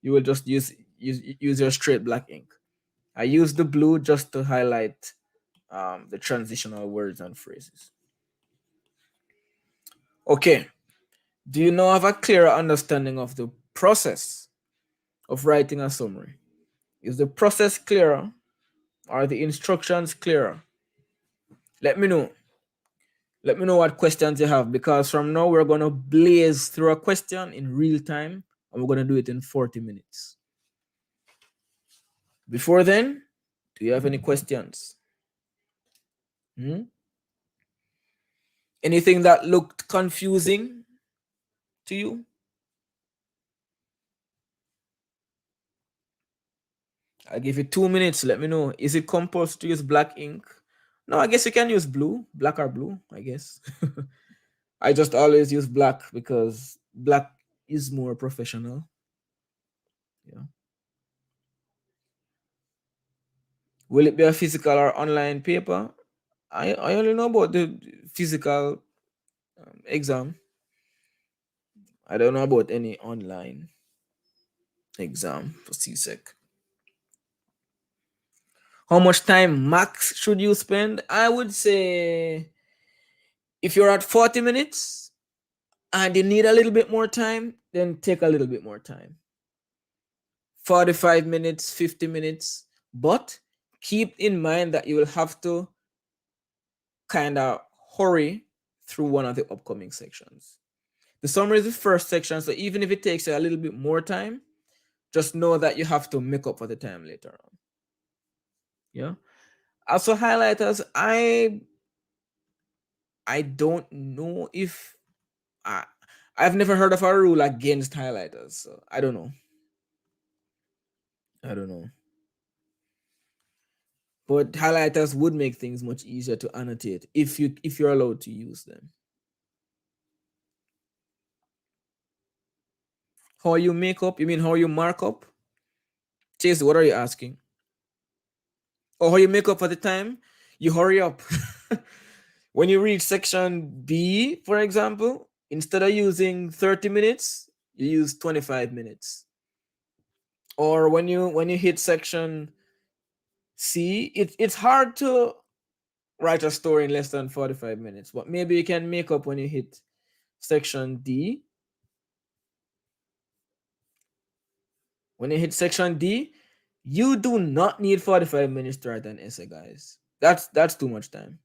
You will just use your straight black ink. I use the blue just to highlight the transitional words and phrases. Okay. Do you now have a clearer understanding of the process of writing a summary? Is the process clearer? Are the instructions clearer? Let me know. Let me know what questions you have, because from now we're going to blaze through a question in real time and we're going to do it in 40 minutes. Before then, do you have any questions? Anything that looked confusing to you? I'll give you 2 minutes. Let me know. Is it compulsory to use black ink? No, I guess you can use blue, black or blue, I guess. I just always use black because black is more professional. Yeah. Will it be a physical or online paper? I only know about the physical exam. I don't know about any online exam for CSEC. How much time max should you spend? I would say if you're at 40 minutes and you need a little bit more time, then take a little bit more time. 45 minutes, 50 minutes. But keep in mind that you will have to kind of hurry through one of the upcoming sections. The summary is the first section, so even if it takes you a little bit more time, just know that you have to make up for the time later on. Yeah. Also, highlighters, I don't know if I've never heard of a rule against highlighters, so I don't know. I don't know. But highlighters would make things much easier to annotate if you're allowed to use them. How you make up? You mean how you mark up? Chase, what are you asking? Or how you make up for the time? You hurry up. When you reach section B, for example, instead of using 30 minutes, you use 25 minutes. Or when you hit section C, it's hard to write a story in less than 45 minutes, but maybe you can make up when you hit section D. When you hit section D, you do not need 45 minutes to write an essay, guys. That's too much time.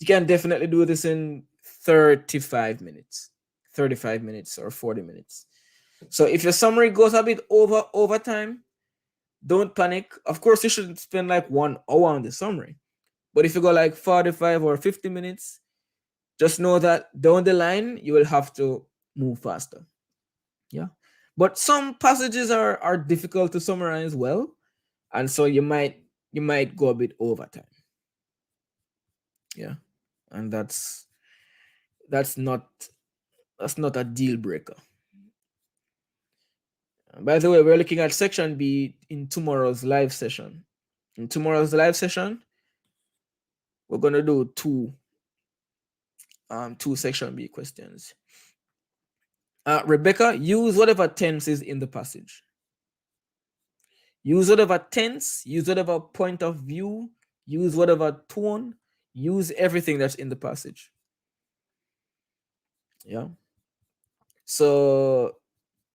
You can definitely do this in 35 minutes, 35 minutes or 40 minutes. So if your summary goes a bit over time, don't panic. Of course, you shouldn't spend like 1 hour on the summary. But if you go like 45 or 50 minutes, just know that down the line, you will have to move faster. Yeah. But some passages are difficult to summarize well. And so you might go a bit over time. Yeah. And that's not a deal breaker. By the way, we're looking at section B in tomorrow's live session. In tomorrow's live session, we're gonna do two section B questions. Rebecca, use whatever tense is in the passage. Use whatever tense, use whatever point of view, use whatever tone, use everything that's in the passage. Yeah. So,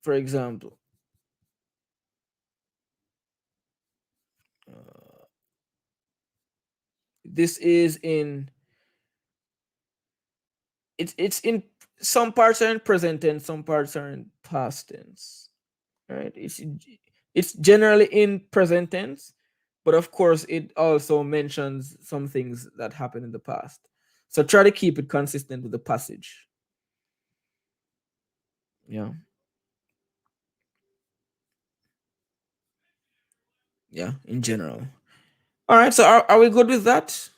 for example, this is in it's in some parts are in present tense, some parts are in past tense. Right? It's generally in present tense, but of course, it also mentions some things that happened in the past. So try to keep it consistent with the passage. Yeah. Yeah, in general. All right, so are we good with that?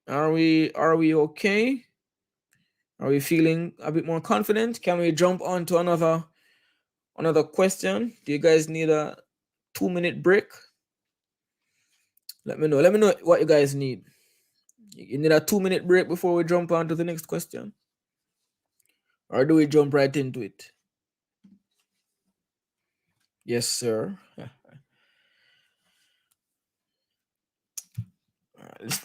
Are we okay? Are we feeling a bit more confident? Can we jump on to another question? Do you guys need a 2 minute break? Let me know. Let me know what you guys need. You need a 2 minute break before we jump on to the next question? Or do we jump right into it? Yes, sir.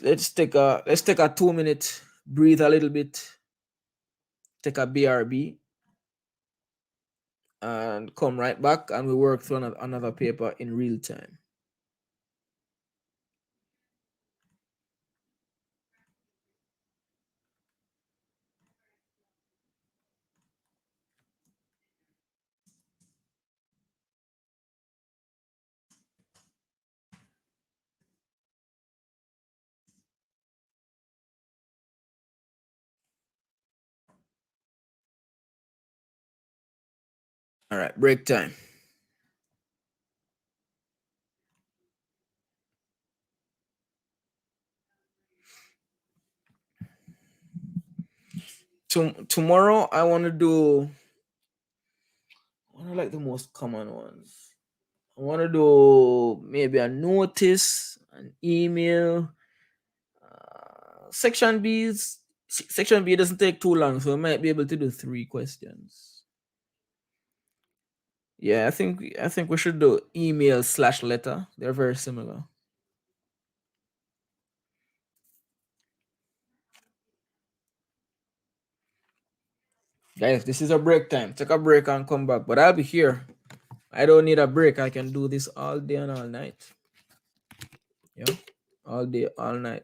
Let's take a 2 minute, breathe a little bit, take a BRB, and come right back, and we work through another paper in real time. All right, break time. Tomorrow I want to do. I want to like the most common ones. I want to do maybe a notice, an email. Section B's Section B doesn't take too long, so we might be able to do 3 questions. Yeah, I think we should do email/letter. They're very similar. Guys, this is a break time. Take a break and come back. But I'll be here. I don't need a break. I can do this all day and all night. Yeah, all day, all night.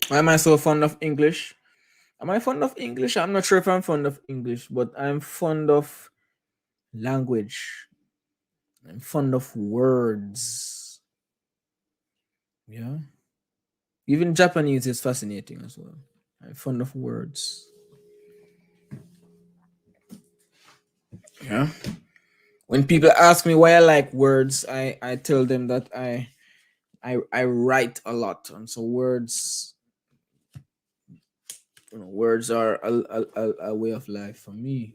Why am I so fond of English? Am I fond of English? I'm not sure if I'm fond of English, but I'm fond of language. I'm fond of words. Yeah. Even Japanese is fascinating as well. I'm fond of words. Yeah. When people ask me why I like words, I tell them that I write a lot, and so words, words are a way of life for me.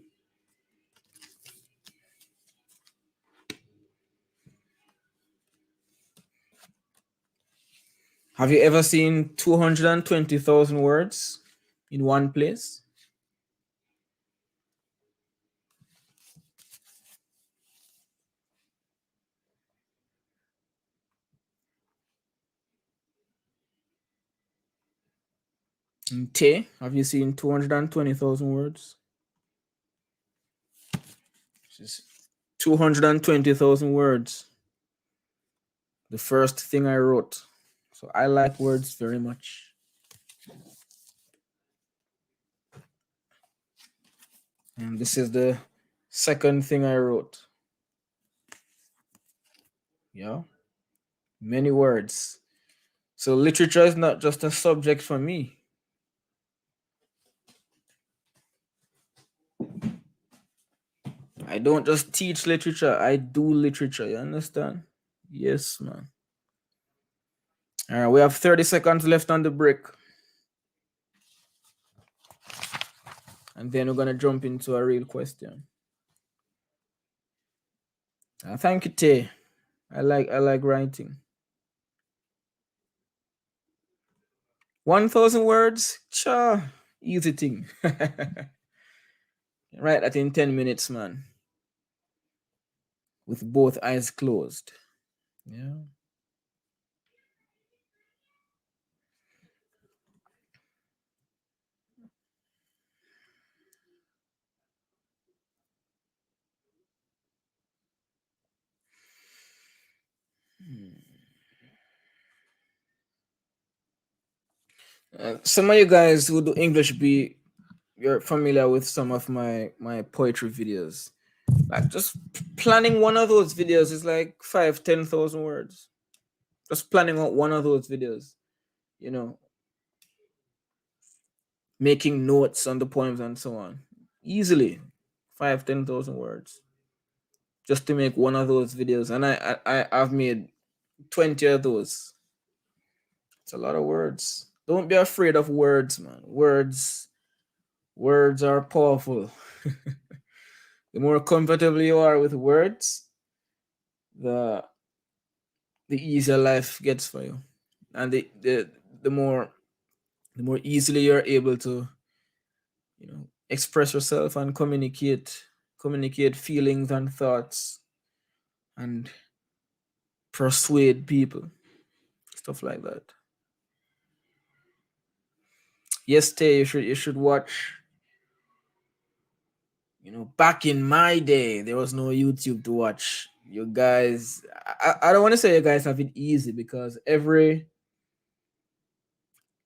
Have you ever seen 220,000 words in one place? In Te, have you seen 220,000 words? 220,000 words. The first thing I wrote. So I like words very much. And this is the second thing I wrote. Yeah. Many words. So literature is not just a subject for me. I don't just teach literature, I do literature. You understand? Yes, man. All right, we have 30 seconds left on the break. And then we're gonna jump into a real question. Thank you, Tay. I like writing. 1,000 words? Cha, easy thing. Right, that in 10 minutes, man. with both eyes closed. Yeah. Some of you guys who do English B, you're familiar with some of my poetry videos. Like just planning one of those videos is like 5, 10,000 words. Just planning out one of those videos, you know, making notes on the poems and so on. Easily 5, 10,000 words just to make one of those videos. And I've made 20 of those. It's a lot of words. Don't be afraid of words, man. Words are powerful. The more comfortable you are with words, the the easier life gets for you. And the more the more easily you're able to, express yourself and communicate feelings and thoughts and persuade people, stuff like that. Yes, Tay, you should watch. Back in my day, there was no YouTube to watch. You guys, I don't want to say you guys have it easy because every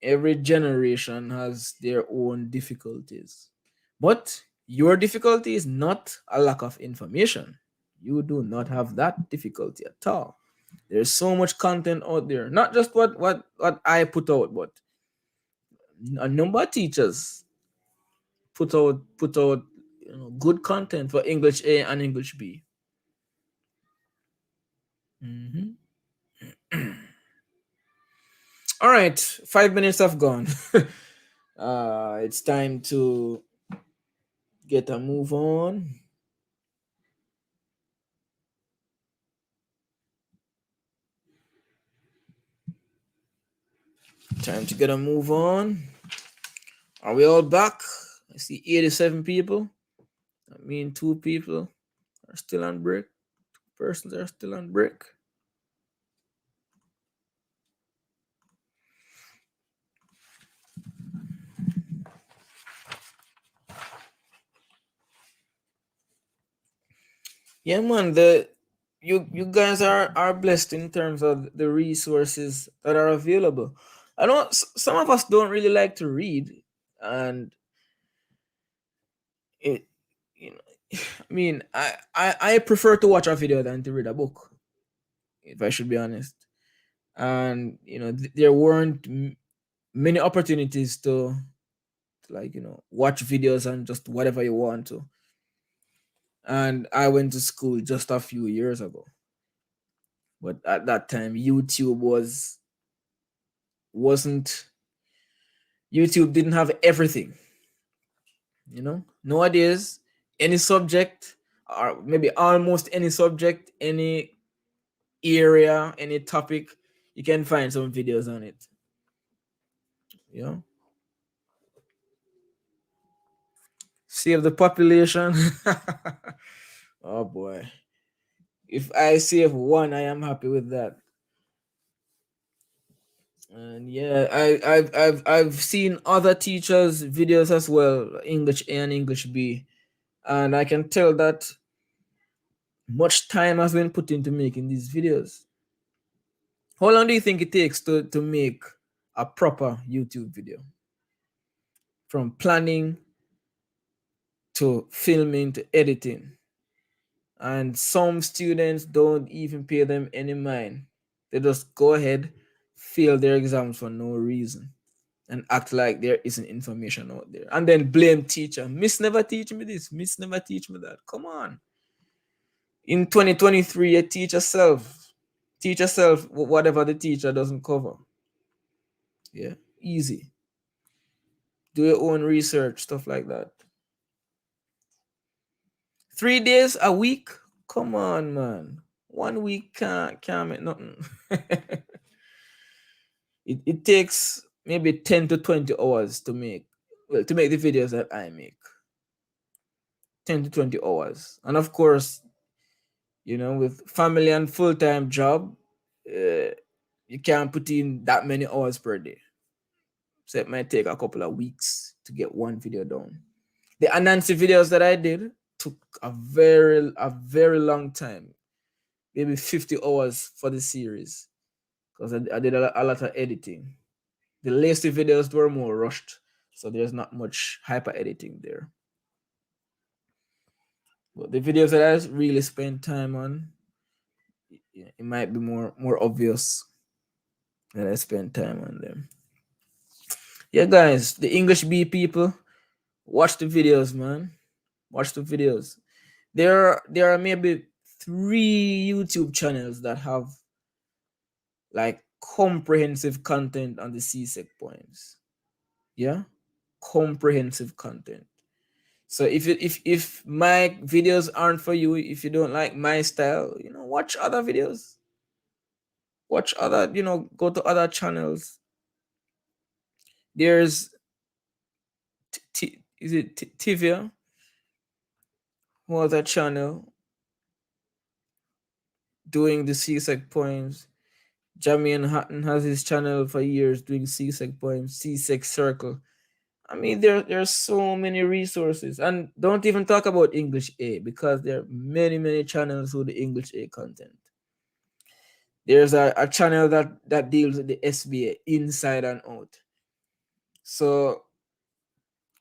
generation has their own difficulties. But your difficulty is not a lack of information. You do not have that difficulty at all. There's so much content out there. Not just what I put out, but a number of teachers put out good content for English A and English B. Mhm. All right, 5 minutes have gone. It's time to get a move on. Time to get a move on. Are we all back? I see 87 people. I mean, 2 people are still on break. 2 persons are still on break. Yeah, man. You guys are blessed in terms of the resources that are available. I know some of us don't really like to read, and it, you know, I mean, I prefer to watch a video than to read a book, if I should be honest. And there weren't many opportunities to, like, watch videos and just whatever you want to. And I went to school just a few years ago, but at that time YouTube wasn't YouTube didn't have everything. Nowadays, any subject, or maybe almost any subject, any area, any topic, you can find some videos on it. you know Save the population. Oh boy, if I save one, I am happy with that. And yeah, I've seen other teachers' videos as well, English A and English B, and I can tell that much time has been put into making these videos. How long do you think it takes to make a proper YouTube video? From planning to filming to editing. And some students don't even pay them any mind. They just go ahead, fail their exams for no reason, and act like there isn't information out there. And then blame teacher. Miss never teach me this. Miss never teach me that. Come on. In 2023, you teach yourself. Teach yourself whatever the teacher doesn't cover. Yeah. Easy. Do your own research, stuff like that. 3 days a week? Come on, man. 1 week can't make nothing. It takes maybe 10 to 20 hours to make the videos that I make. 10 to 20 hours. And of course, With family and full-time job, uh, you can't put in that many hours per day. So it might take a couple of weeks to get one video done. The Anansi videos that I did took a very long time, maybe 50 hours for the series, because I did a lot of editing. The lazy videos were more rushed, so there's not much hyper editing there. But the videos that I really spend time on, it might be more obvious that I spend time on them. Yeah, guys, the English B people, watch the videos, man. Watch the videos. There are maybe 3 YouTube channels that have like comprehensive content on the CSEC poems. Yeah, comprehensive content. So if my videos aren't for you, if you don't like my style, watch other videos. Watch other, go to other channels. There's is it Tivia, who has a channel doing the CSEC poems. Jamian Hatton has his channel for years doing CSEC poems, CSEC Circle. I mean, there's so many resources, and don't even talk about English A, because there are many channels with the English A content. There's a channel that deals with the SBA inside and out. So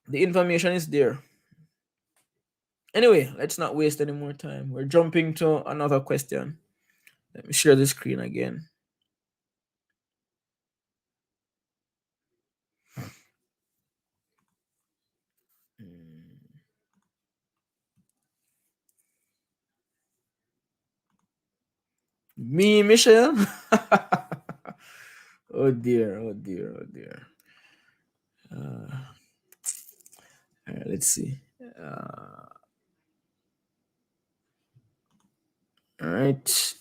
the information is there. Anyway, let's not waste any more time. We're jumping to another question. Let me share the screen again. Me, Michelle? Oh dear, oh dear, oh dear. All right, let's see. All right.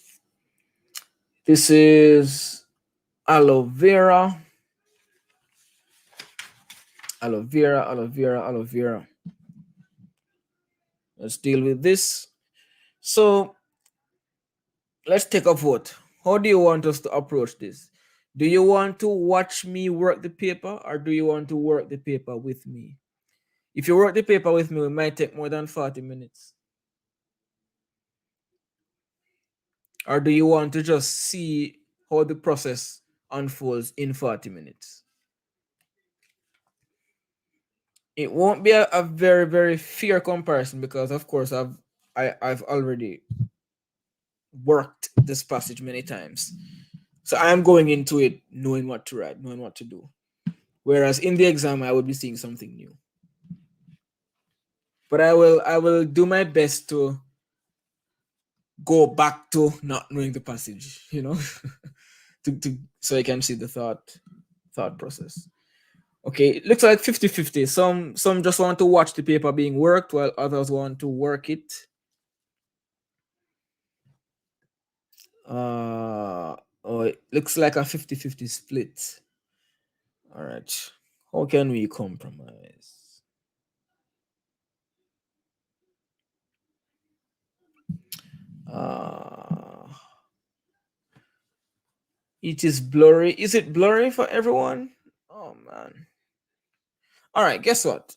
This is aloe vera. Aloe vera, aloe vera, aloe vera. Let's deal with this. So let's take a vote. How do you want us to approach this? Do you want to watch me work the paper, or do you want to work the paper with me? If you work the paper with me, it might take more than 40 minutes. Or do you want to just see how the process unfolds in 40 minutes? It won't be a very fair comparison, because of course I've already worked this passage many times. So I'm going into it knowing what to write, knowing what to do. Whereas in the exam, I would be seeing something new. But I will do my best to go back to not knowing the passage, so I can see the thought process. Okay, it looks like 50-50. Some just want to watch the paper being worked, while others want to work it. It looks like a 50-50 split. All right. How can we compromise? It is blurry. Is it blurry for everyone? Oh man. All right, guess what?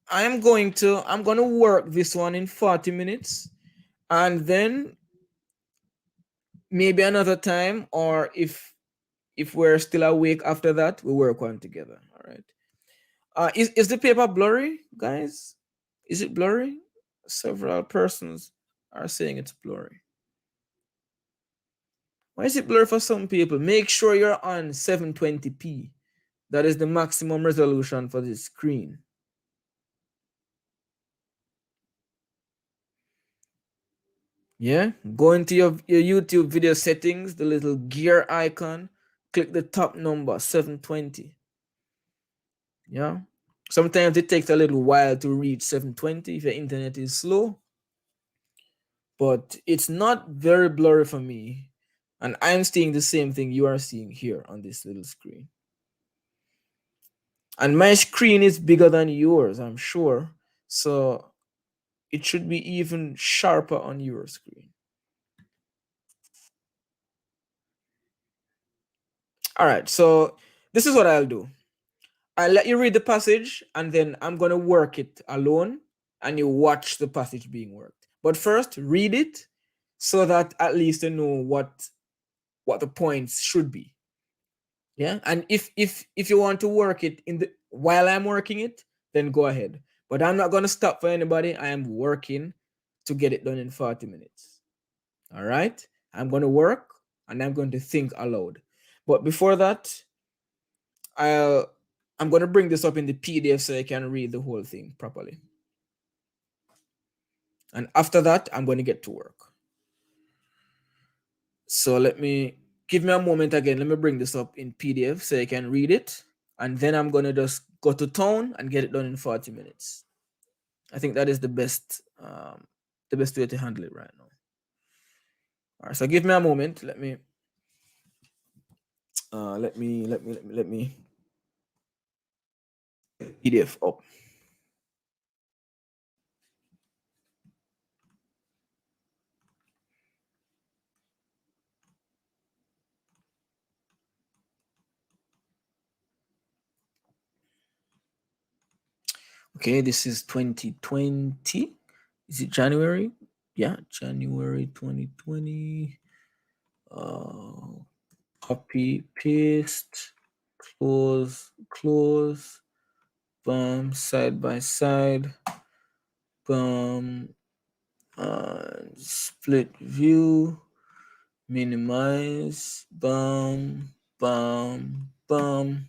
I'm going to work this one in 40 minutes, and then maybe another time, or if we're still awake after that, we work on together. All right. Is the paper blurry, guys? Is it blurry? Several persons are saying it's blurry. Why is it blurry for some people? Make sure you're on 720p. That is the maximum resolution for this screen. Yeah, go into your YouTube video settings, the little gear icon, click the top number, 720. Yeah, sometimes it takes a little while to reach 720 if your internet is slow, but it's not very blurry for me, and I'm seeing the same thing you are seeing here on this little screen. And my screen is bigger than yours, I'm sure, so it should be even sharper on your screen. All right, so this is what I'll do. I'll let you read the passage and then I'm going to work it alone and you watch the passage being worked. But first, read it so that at least you know what the points should be. Yeah, and if you want to work it in the while I'm working it, then go ahead. But I'm not going to stop for anybody. I am working to get it done in 40 minutes. All right? I'm going to work and I'm going to think aloud. But before that, I'll I'm going to bring this up in the PDF so I can read the whole thing properly. And after that, I'm going to get to work. So give me a moment again. Let me bring this up in PDF so I can read it. And then I'm going to just go to town and get it done in 40 minutes. I think that is the best way to handle it right now. All right, so give me a moment. Let me PDF up. Okay, this is 2020. Is it January? Yeah, January 2020. Copy, paste, close, boom, side by side, boom, split view, minimize, boom, boom, boom.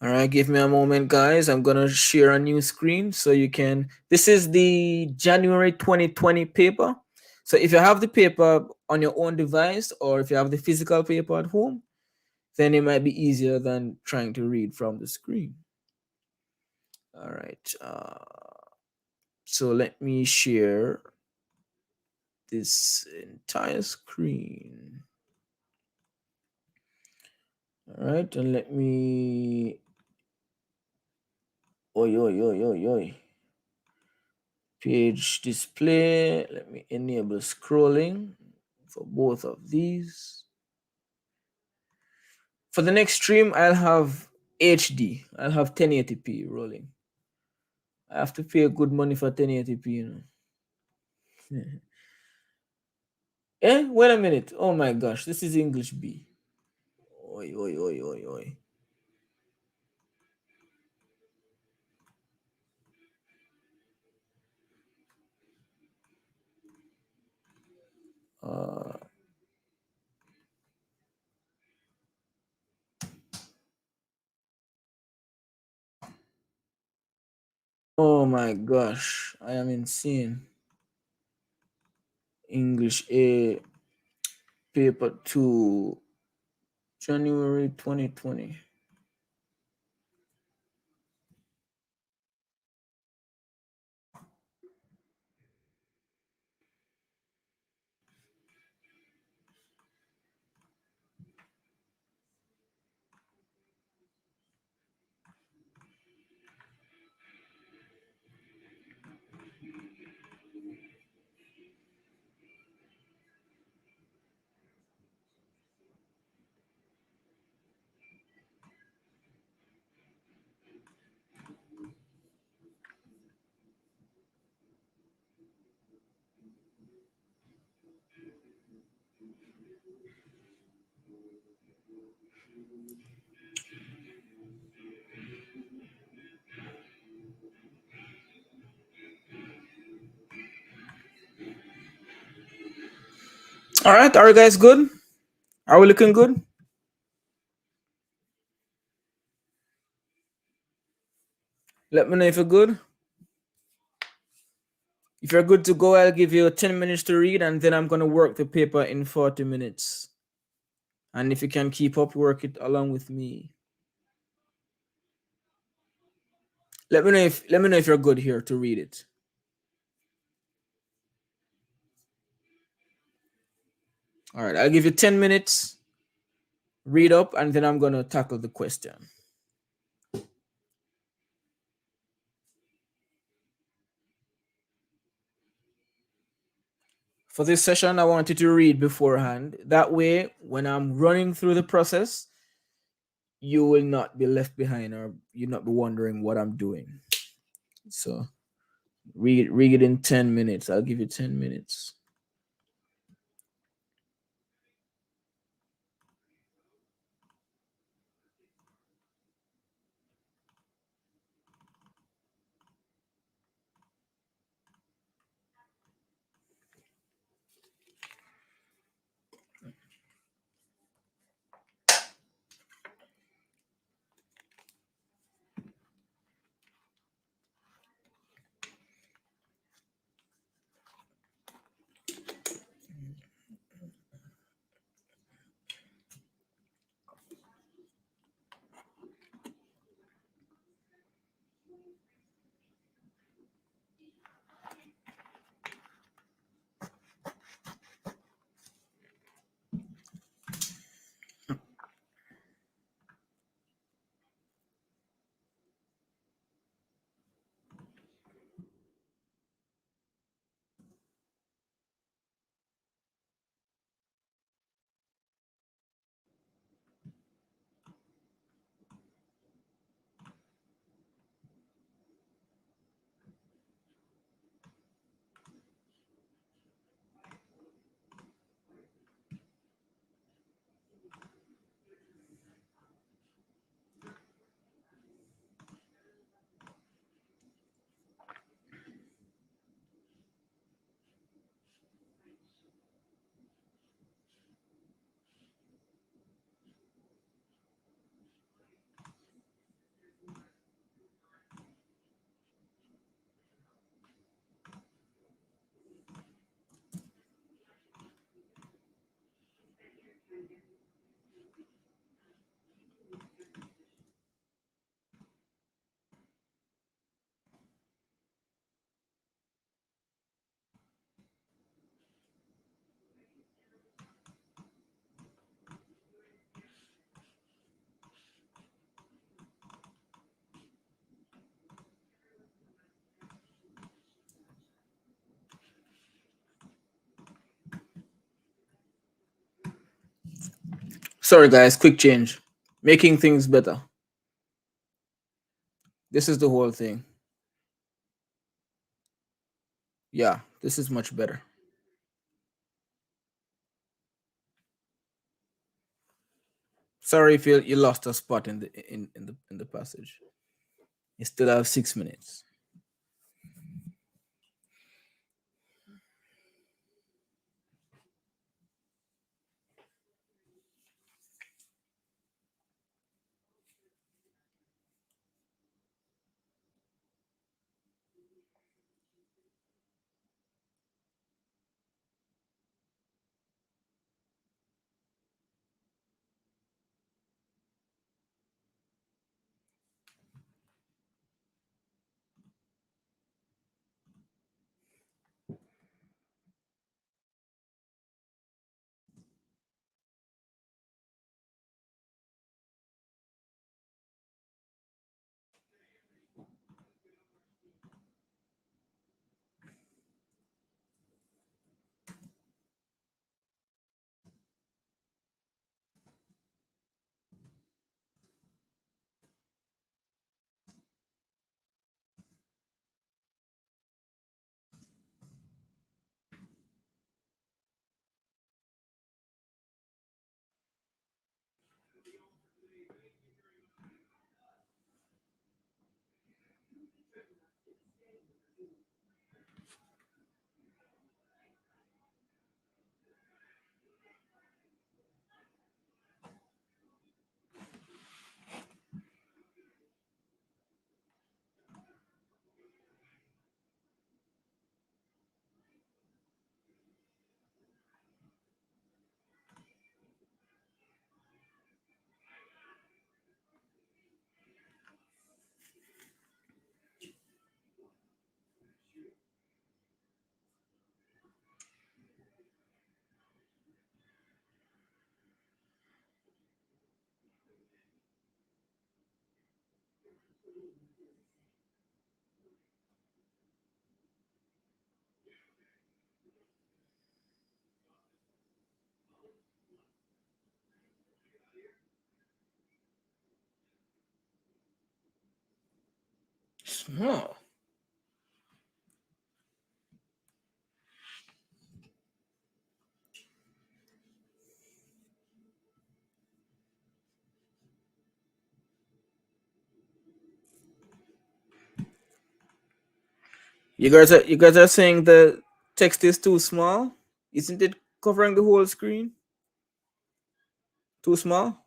All right, give me a moment, guys. I'm gonna share a new screen so you can. This is the January 2020 paper. So if you have the paper on your own device or if you have the physical paper at home, then it might be easier than trying to read from the screen. All right. So let me share this entire screen. All right, and let me. Oi, oi, oi, oi, oi. Page display. Let me enable scrolling for both of these. For the next stream, I'll have HD. I'll have 1080p rolling. I have to pay good money for 1080p, you know. Wait a minute. Oh my gosh, this is English B. Oi, oi, oi, oi, oi. Oh my gosh, I am insane. English A, paper 2, January 2020. All right, are you guys good? Are we looking good? Let me know if you're good. If you're good to go, I'll give you 10 minutes to read and then I'm going to work the paper in 40 minutes. And if you can keep up, work it along with me. Let me know if you're good here to read it. All right, I'll give you 10 minutes, read up, and then I'm going to tackle the question. For this session, I want you to read beforehand. That way, when I'm running through the process, you will not be left behind, or you'll not be wondering what I'm doing. So read it in 10 minutes. I'll give you 10 minutes. Sorry guys, quick change. Making things better. This is the whole thing. Yeah, this is much better. Sorry if you lost a spot in the passage. You still have 6 minutes. small. You guys are saying the text is too small? Isn't it covering the whole screen? Too small?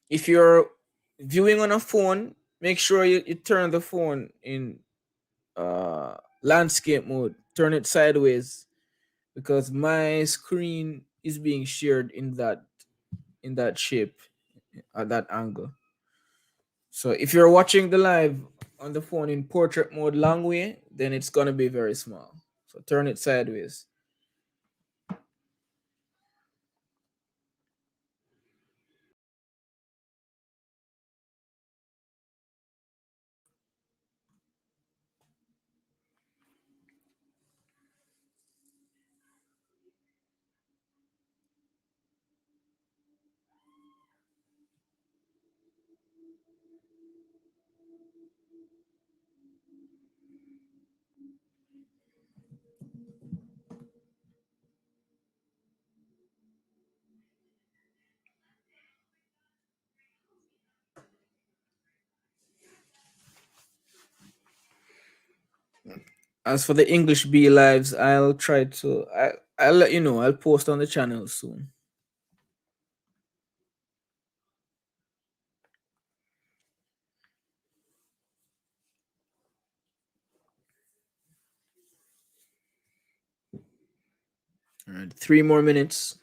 If you're viewing on a phone, make sure you turn the phone in landscape mode. Turn it sideways because my screen is being shared in that shape at that angle. So if you're watching the live on the phone in portrait mode long way, then it's gonna be very small. So turn it sideways. As for the English B lives, I'll try to I'll let you know. I'll post on the channel soon. All right, 3 more minutes.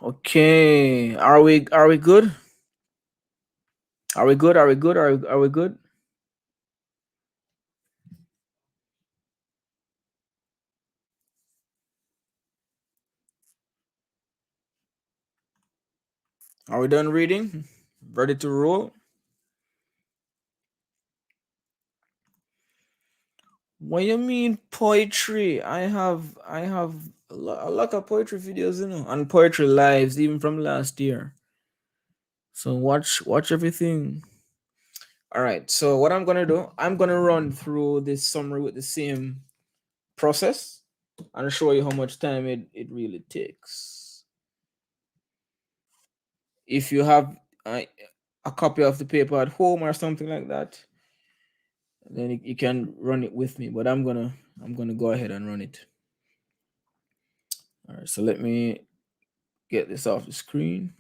Okay. Are we good? Are we good? Are we good? Are we good? Are we done reading? Ready to roll? What you mean poetry? I have a lot of poetry videos, and poetry lives even from last year. So watch everything. All right. So what I'm gonna do, I'm gonna run through this summary with the same process and show you how much time it really takes. If you have a copy of the paper at home or something like that, then you can run it with me. But I'm gonna go ahead and run it. All right. So let me get this off the screen.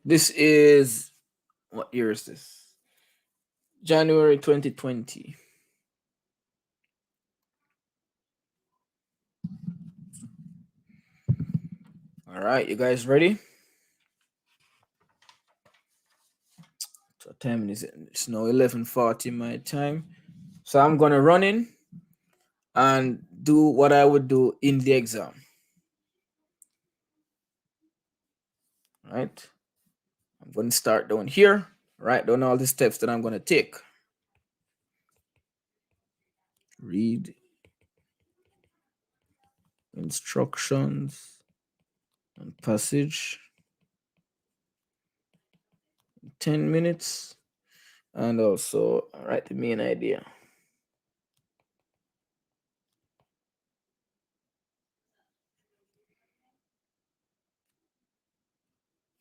This is, what year is this? January 2020. All right, you guys ready? So time is, it's now 11:40 my time. So I'm gonna run in and do what I would do in the exam. Right? I'm gonna start down here, write down all the steps that I'm gonna take. Read instructions and passage 10 minutes, and also write the main idea.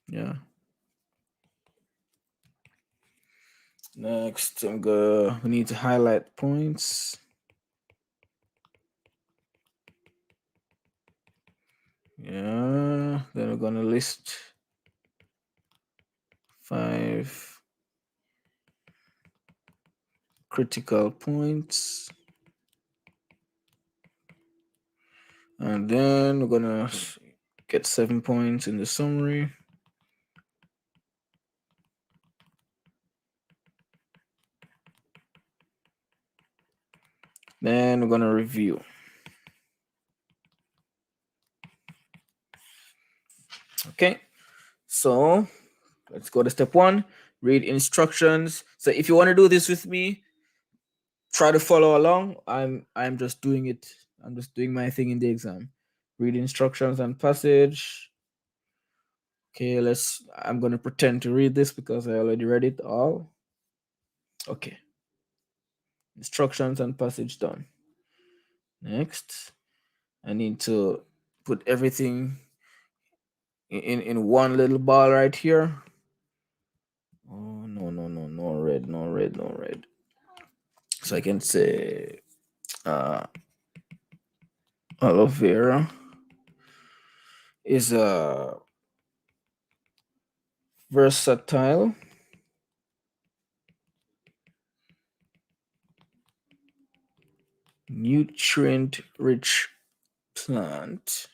Yeah. Next, we need to highlight points. Yeah, then we're gonna list 5 critical points. And then we're gonna get 7 points in the summary. Then we're gonna review. Okay, so let's go to step 1. Read instructions. So if you want to do this with me, try to follow along. I'm just doing it. I'm just doing my thing in the exam. Read instructions and passage. Okay, I'm gonna pretend to read this because I already read it all. Okay. Instructions and passage done. Next, I need to put everything in one little ball right here. Oh, no red, no red, no red. So I can say aloe vera is a versatile nutrient rich plant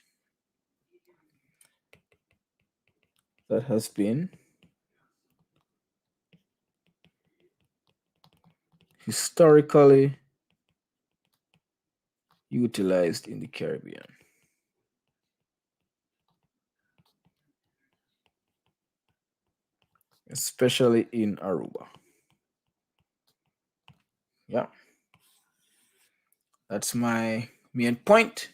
that has been historically utilized in the Caribbean. Especially in Aruba. Yeah. That's my main point.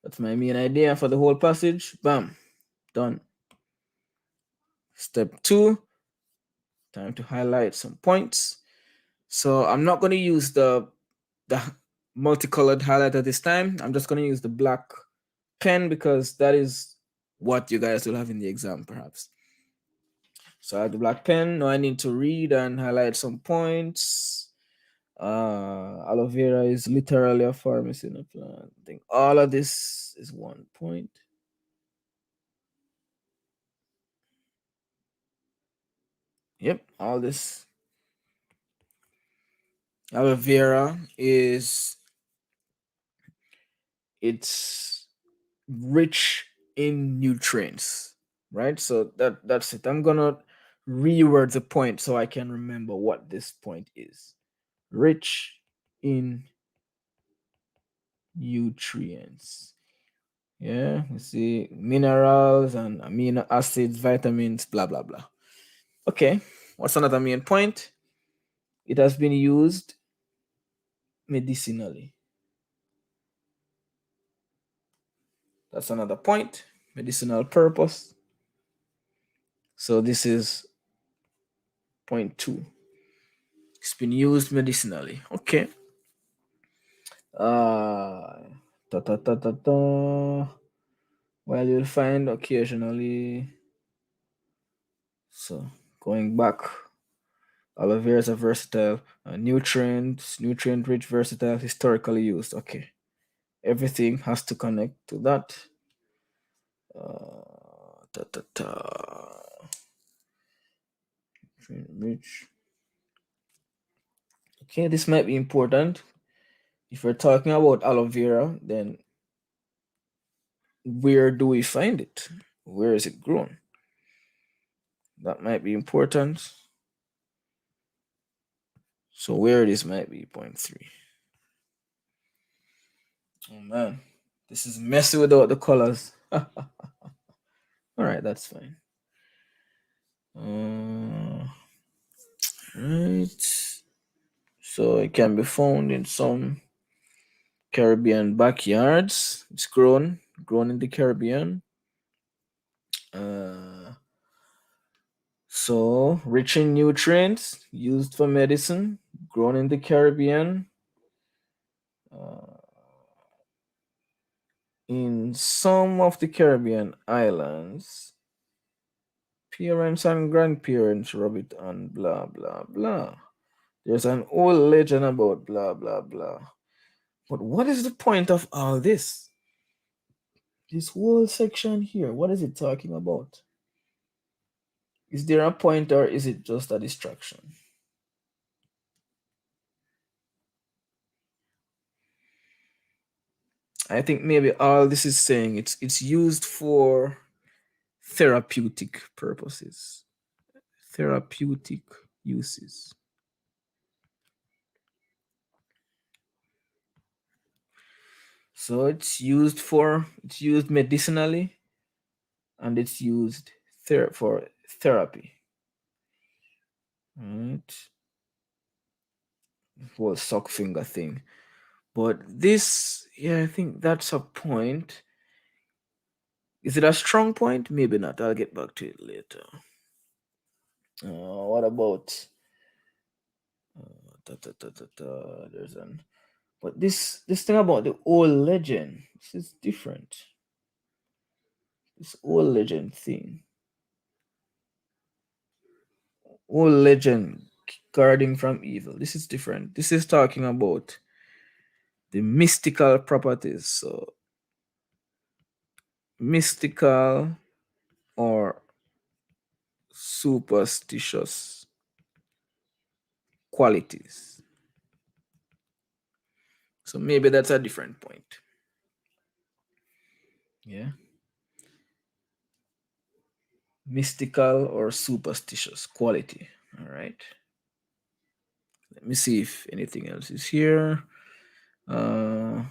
That's my main idea for the whole passage. Bam. Done. Step 2. Time to highlight some points. So I'm not going to use the multicolored highlighter this time. I'm just going to use the black pen because that is what you guys will have in the exam perhaps. So I have the black pen. Now I need to read and highlight some points. Aloe vera is literally a pharmacy in a plant. I think all of this is 1 point. Yep, all this. Aloe vera it's rich in nutrients, right? So that's it. I'm gonna reword the point so I can remember what this point is. Rich in nutrients. Yeah, you see minerals and amino acids, vitamins, blah blah blah. Okay, what's another main point? It has been used medicinally. That's another point. Medicinal purpose. So this is point 2. It's been used medicinally. Okay. Ta ta ta ta ta. Well, you'll find occasionally. So going back, aloe vera is a versatile nutrient rich, versatile, historically used. Okay. Everything has to connect to that. Ta ta ta. Rich. Okay, this might be important. If we're talking about aloe vera, then where do we find it? Where is it grown? That might be important. So where this might be point 3. Oh man, this is messy without the colors. All right, that's fine. Right. So it can be found in some Caribbean backyards. It's grown in the Caribbean. Uh, so rich in nutrients, used for medicine, grown in the Caribbean. Uh, in some of the Caribbean islands, parents and grandparents rub it on blah blah blah. There's an old legend about blah blah blah. But what is the point of all this? This whole section here, what is it talking about? Is there a point or is it just a distraction? I think maybe all this is saying it's used for therapeutic purposes, therapeutic uses. So it's used medicinally and it's used for therapy. Right? Whole sock finger thing. But this, yeah, I think that's a point. Is it a strong point? Maybe not. I'll get back to it later. What about there's an but this thing about the old legend, this is different. This old legend thing. Old legend guarding from evil. This is different. This is talking about the mystical properties. So mystical or superstitious qualities. So maybe that's a different point. Yeah. Mystical or superstitious quality. All right. Let me see if anything else is here. So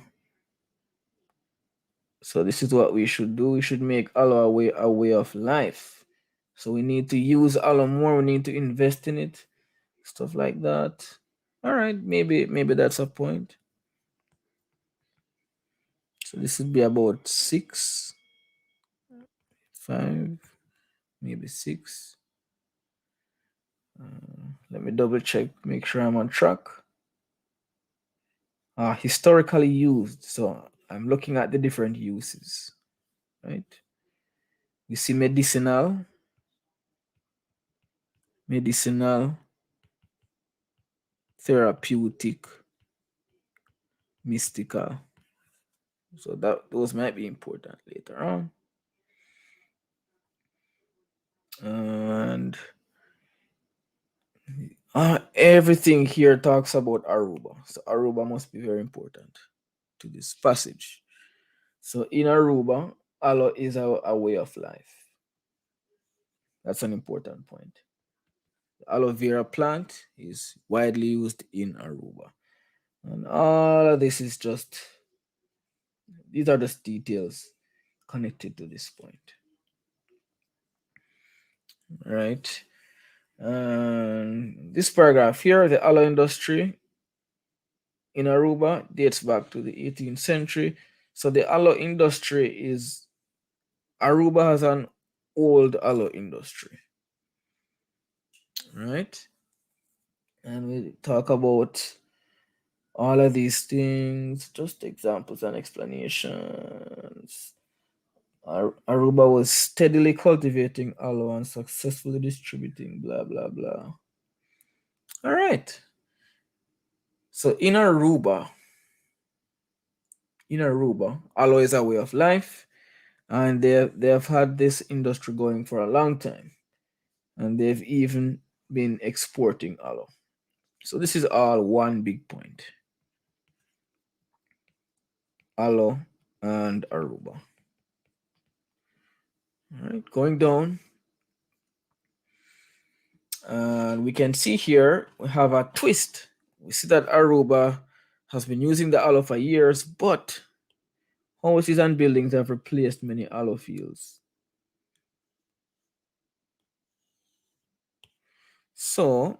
this is what we should do. We should make aloe a way of life. So we need to use aloe more. We need to invest in it, stuff like that. All right, maybe that's a point. So this would be about 6, 5, maybe 6. Let me double check, make sure I'm on track. Historically used. So I'm looking at the different uses, right? We see medicinal, therapeutic, mystical. So that those might be important later on. And everything here talks about Aruba. So Aruba must be very important to this passage. So in Aruba, aloe is a way of life. That's an important point. The aloe vera plant is widely used in Aruba. And all of this is just, these are just details connected to this point. Right? And this paragraph here, the aloe industry in Aruba dates back to the 18th century. So the aloe industry is, Aruba has an old aloe industry, right? And we talk about all of these things, just examples and explanations. Aruba was steadily cultivating aloe and successfully distributing blah blah blah. All right. So in Aruba, aloe is a way of life, and they have had this industry going for a long time, and they've even been exporting aloe. So this is all one big point. Aloe and Aruba. All right, going down, and we can see here we have a twist. We see that Aruba has been using the aloe for years, but houses and buildings have replaced many aloe fields. So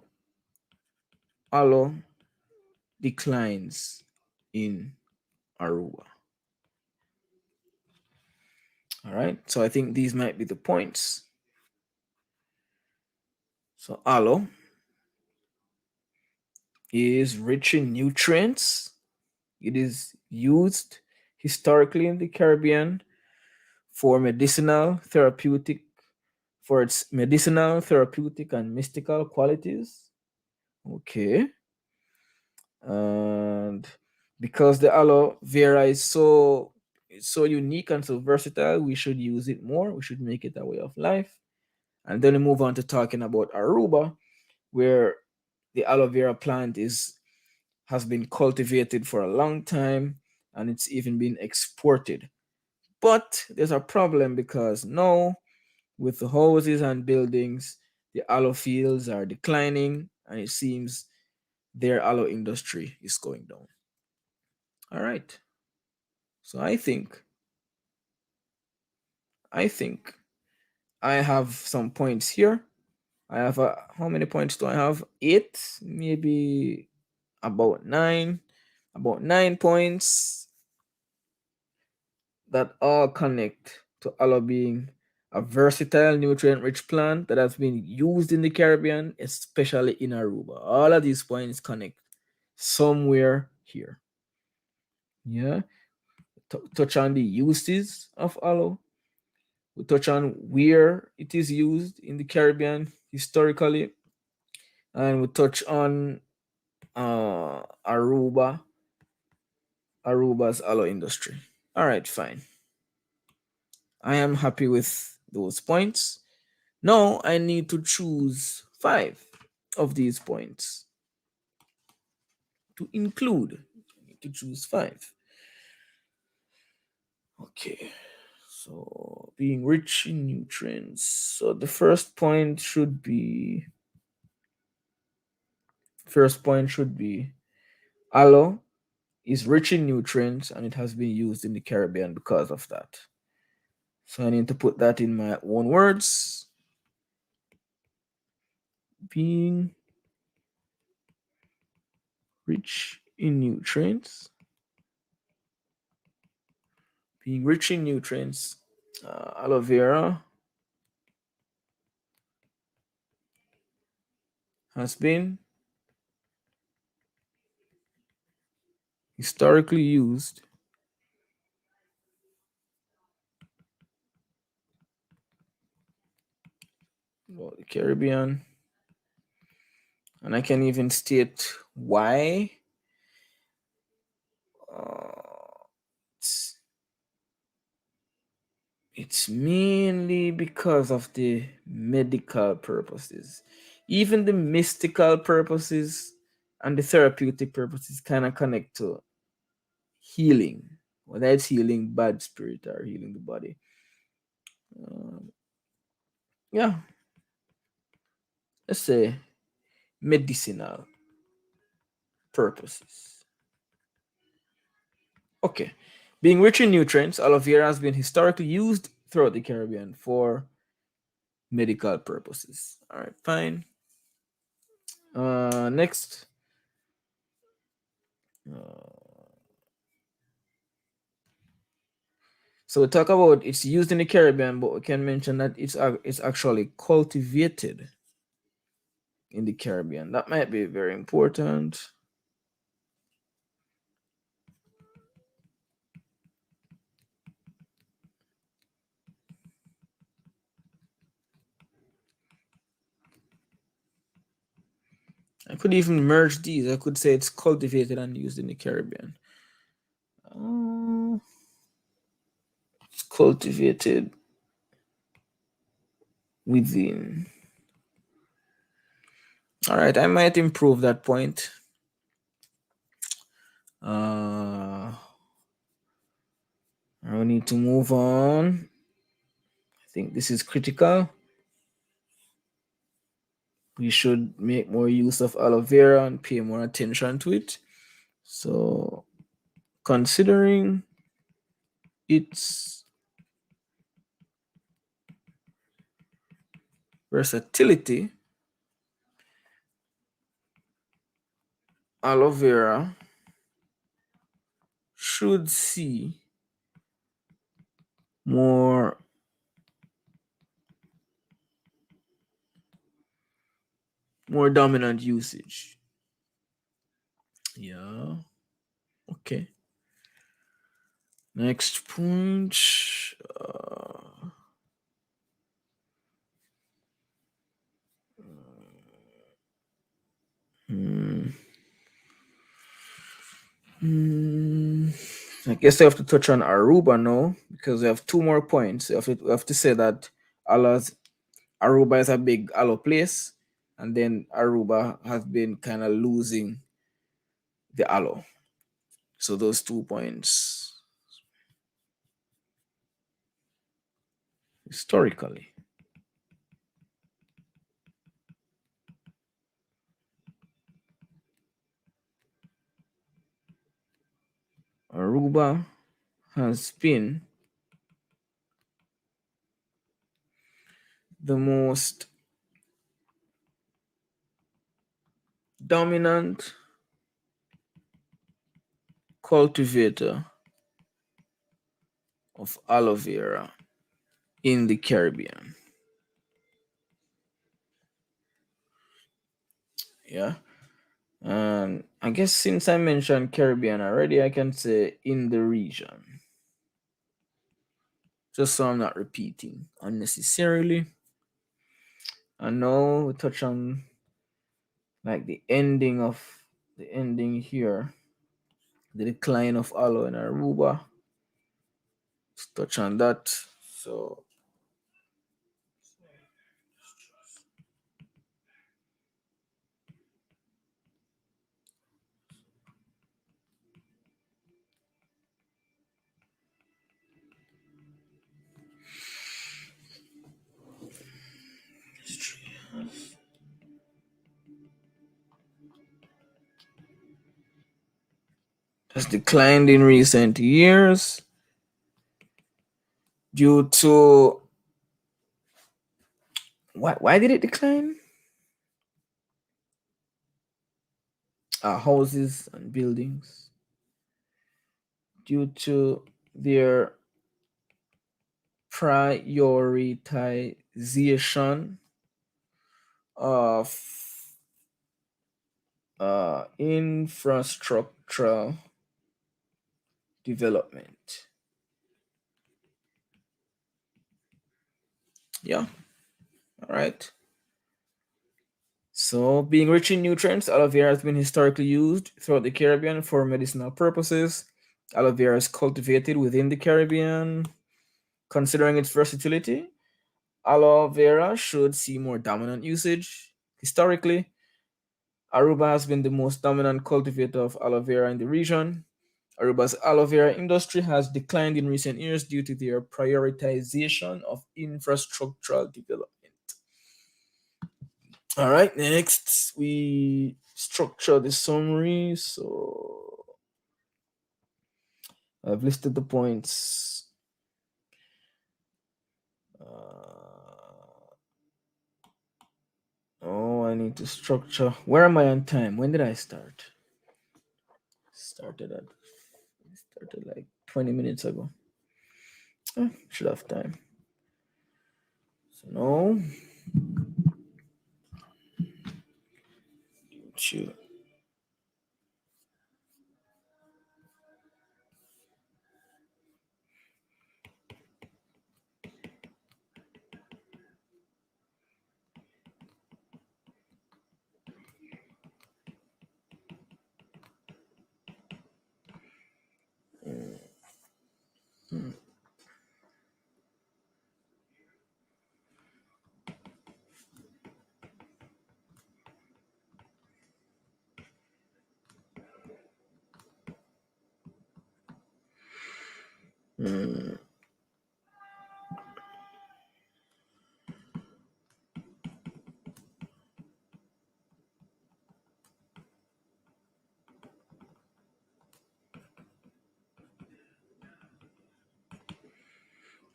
aloe declines in Aruba. All right, so I think these might be the points. So aloe is rich in nutrients. It is used historically in the Caribbean for medicinal, therapeutic, for its medicinal, therapeutic, and mystical qualities. Okay. And because the aloe vera is so it's so unique and so versatile, we should use it more. We should make it a way of life. And then we move on to talking about Aruba, where the aloe vera plant is has been cultivated for a long time and it's even been exported. But there's a problem because now with the houses and buildings, the aloe fields are declining and it seems their aloe industry is going down. All right. So I think I have some points here. I have how many points do I have? 8, maybe about 9, about 9 points that all connect to aloe being a versatile nutrient-rich plant that has been used in the Caribbean, especially in Aruba. All of these points connect somewhere here. Yeah, touch on the uses of aloe. We touch on where it is used in the Caribbean historically, and we touch on Aruba's aloe industry. All right, fine. I am happy with those points. Now I need to choose 5 of these points to include. I need to choose 5. Okay. So being rich in nutrients. So the first point should be aloe is rich in nutrients and it has been used in the Caribbean because of that. So I need to put that in my own words. Being rich in nutrients. Being rich in nutrients. Aloe vera has been historically used in the Caribbean, and I can even state why. Uh, it's, it's mainly because of the medical purposes. Even the mystical purposes and the therapeutic purposes kind of connect to healing, whether it's healing bad spirit or healing the body. Um, yeah, let's say medicinal purposes. Okay. Being rich in nutrients, aloe vera has been historically used throughout the Caribbean for medical purposes. All right, fine. Next. Uh, so we talk about it's used in the Caribbean, but we can mention that it's actually cultivated in the Caribbean. That might be very important. I could even merge these. I could say it's cultivated and used in the Caribbean. It's cultivated within All right, I might improve that point. Uh, I need to move on. I think this is critical. We should make more use of aloe vera and pay more attention to it. So, considering its versatility, aloe vera should see more dominant usage. Yeah. Okay. Next point. Uh, hmm, hmm, I guess I have to touch on Aruba now because we have two more points. We have to say that Allah's Aruba is a big aloe place, and then Aruba has been kind of losing the aloe. So those 2 points historically. Aruba has been the most dominant cultivator of aloe vera in the Caribbean. Yeah. And I guess since I mentioned Caribbean already, I can say in the region. Just so I'm not repeating unnecessarily. And now we touch on like the ending here, the decline of aloe in Aruba. Let's touch on that. So has declined in recent years due to why did it decline? Houses and buildings due to their prioritization of infrastructural development. Yeah, all right. So, being rich in nutrients, aloe vera has been historically used throughout the Caribbean for medicinal purposes. Aloe vera is cultivated within the Caribbean. Considering its versatility, aloe vera should see more dominant usage. Historically, Aruba has been the most dominant cultivator of aloe vera in the region. Aruba's aloe vera industry has declined in recent years due to their prioritization of infrastructural development. All right, next we structure the summary. So I've listed the points. Oh, I need to structure. Where am I on time? When did I start? Started at started like 20 minutes ago. Should have time. So no. Shoot. Mm.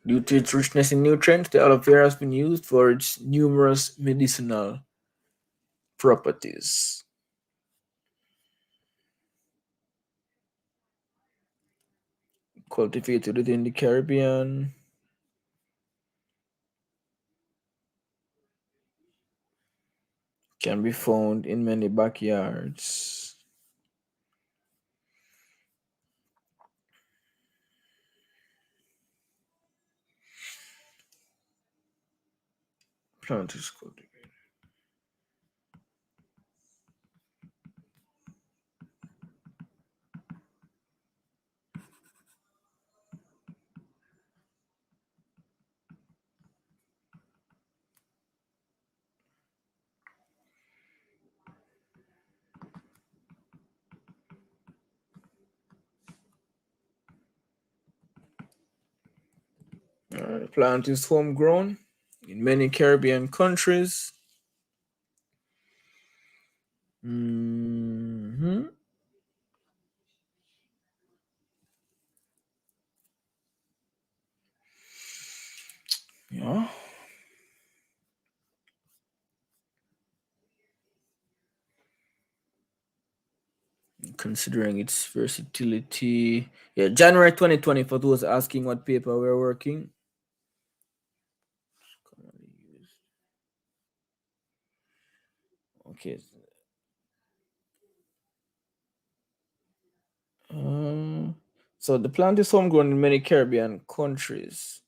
Due to its richness in nutrients, the aloe vera has been used for its numerous medicinal properties. Cultivated within the Caribbean, can be found in many backyards. Plant is cultivated. The plant is homegrown in many Caribbean countries. Mhm. Yeah. Considering its versatility. Yeah, January 2020, for those asking what paper we're working. Commonly used. Okay. So the plant is homegrown in many Caribbean countries.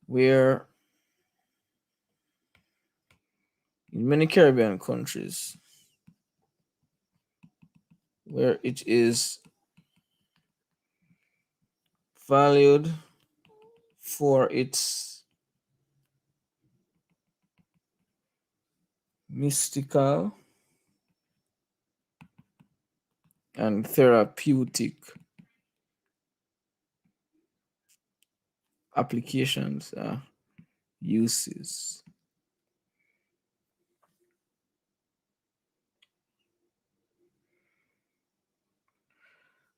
Where in many Caribbean countries where it is valued for its mystical and therapeutic applications, uses.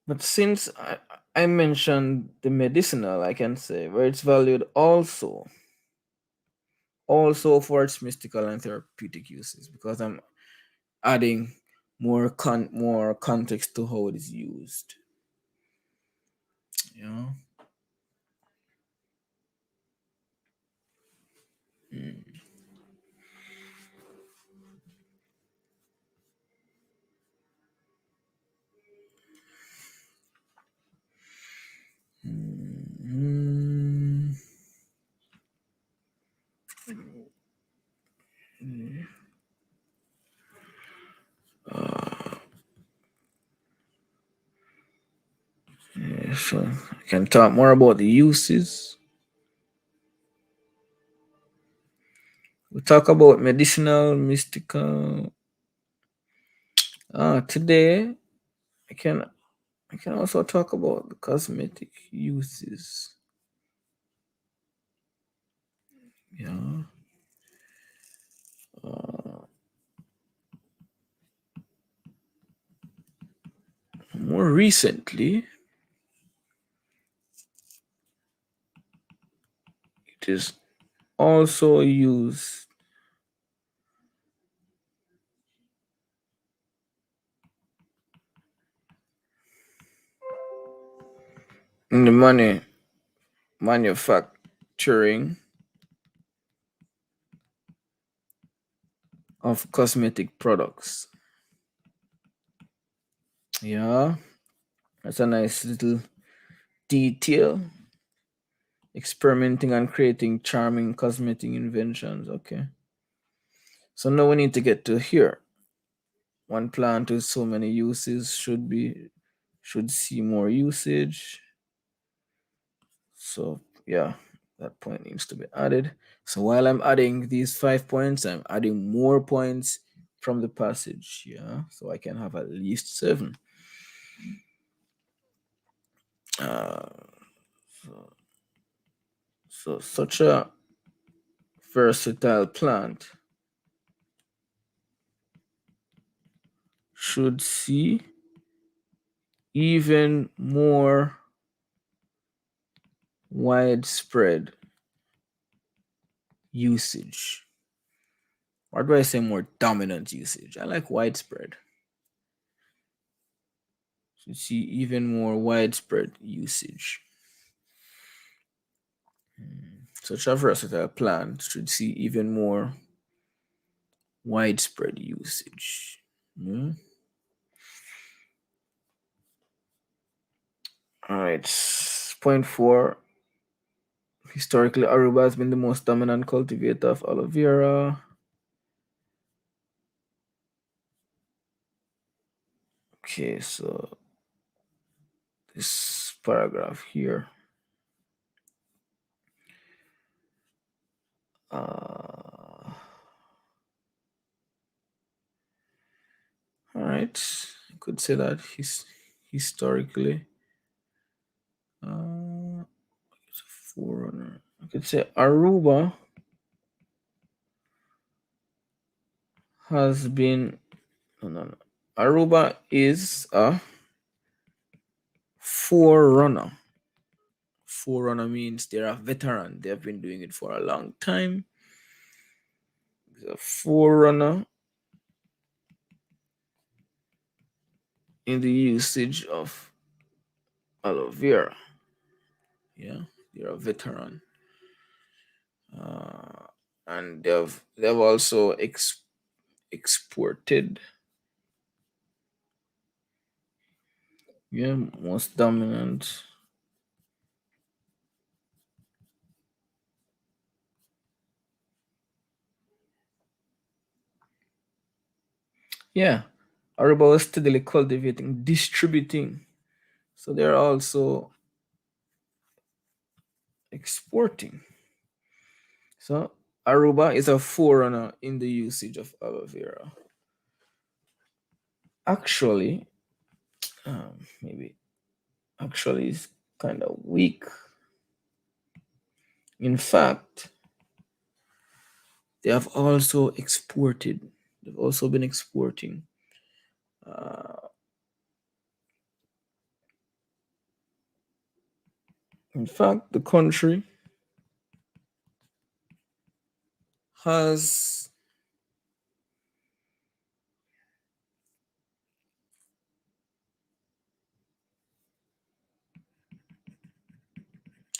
But since I mentioned the medicinal, I can say where it's valued also for its mystical and therapeutic uses, because I'm adding more context to how it is used. You know. Mm. Mm. Mm. Uh, yeah, so I can talk more about the uses. We talk about medicinal, mystical. Today I can I can also talk about the cosmetic uses. Yeah. Uh, More recently, it is also used in the money manufacturing of cosmetic products. Yeah, that's a nice little detail. Experimenting and creating charming cosmetic inventions. Okay. So now we need to get to here. One plant with so many uses should see more usage. So yeah, that point needs to be added. So while I'm adding these 5 points, I'm adding more points from the passage. Yeah, so I can have at least 7. Uh, so, so such a versatile plant should see even more widespread usage. Or do I say more dominant usage? I like widespread. Should see even more widespread usage. Such a versatile plant should see even more widespread usage. Hmm? All right. Point 4. Historically, Aruba has been the most dominant cultivator of aloe vera. Okay, so this paragraph here. All right, I could say that historically, it's a forerunner. I could say Aruba has been no. Aruba is a forerunner. Forerunner means they're a veteran. They have been doing it for a long time. A forerunner in the usage of aloe vera. Yeah, they're a veteran, and they've also exported. Yeah, most dominant. Yeah, Aruba was steadily cultivating, distributing. So they're also exporting. So Aruba is a forerunner in the usage of aloe vera. Actually, maybe actually is kind of weak. In fact, they have also exported. They've also been exporting. Uh, in fact, the country has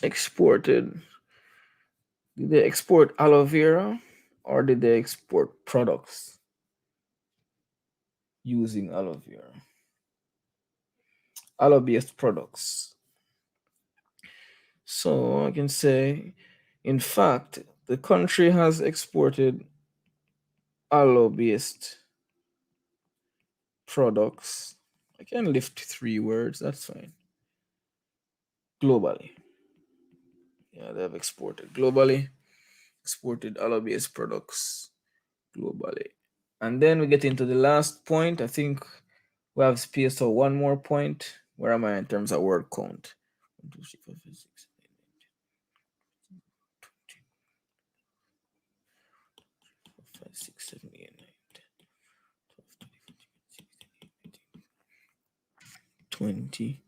exported. Did they export aloe vera or did they export products using aloe vera? Aloe based products. So I can say, in fact, the country has exported aloe based products. I can lift 3 words, that's fine. Globally. Yeah, they have exported globally, exported aloe based products globally. And then we get into the last point. I think we have space for one more point. Where am I in terms of word count? 1, 2, 3, 4, 5, 6, 7, 8, 5, 6, 7, 8, 9, 10, 20,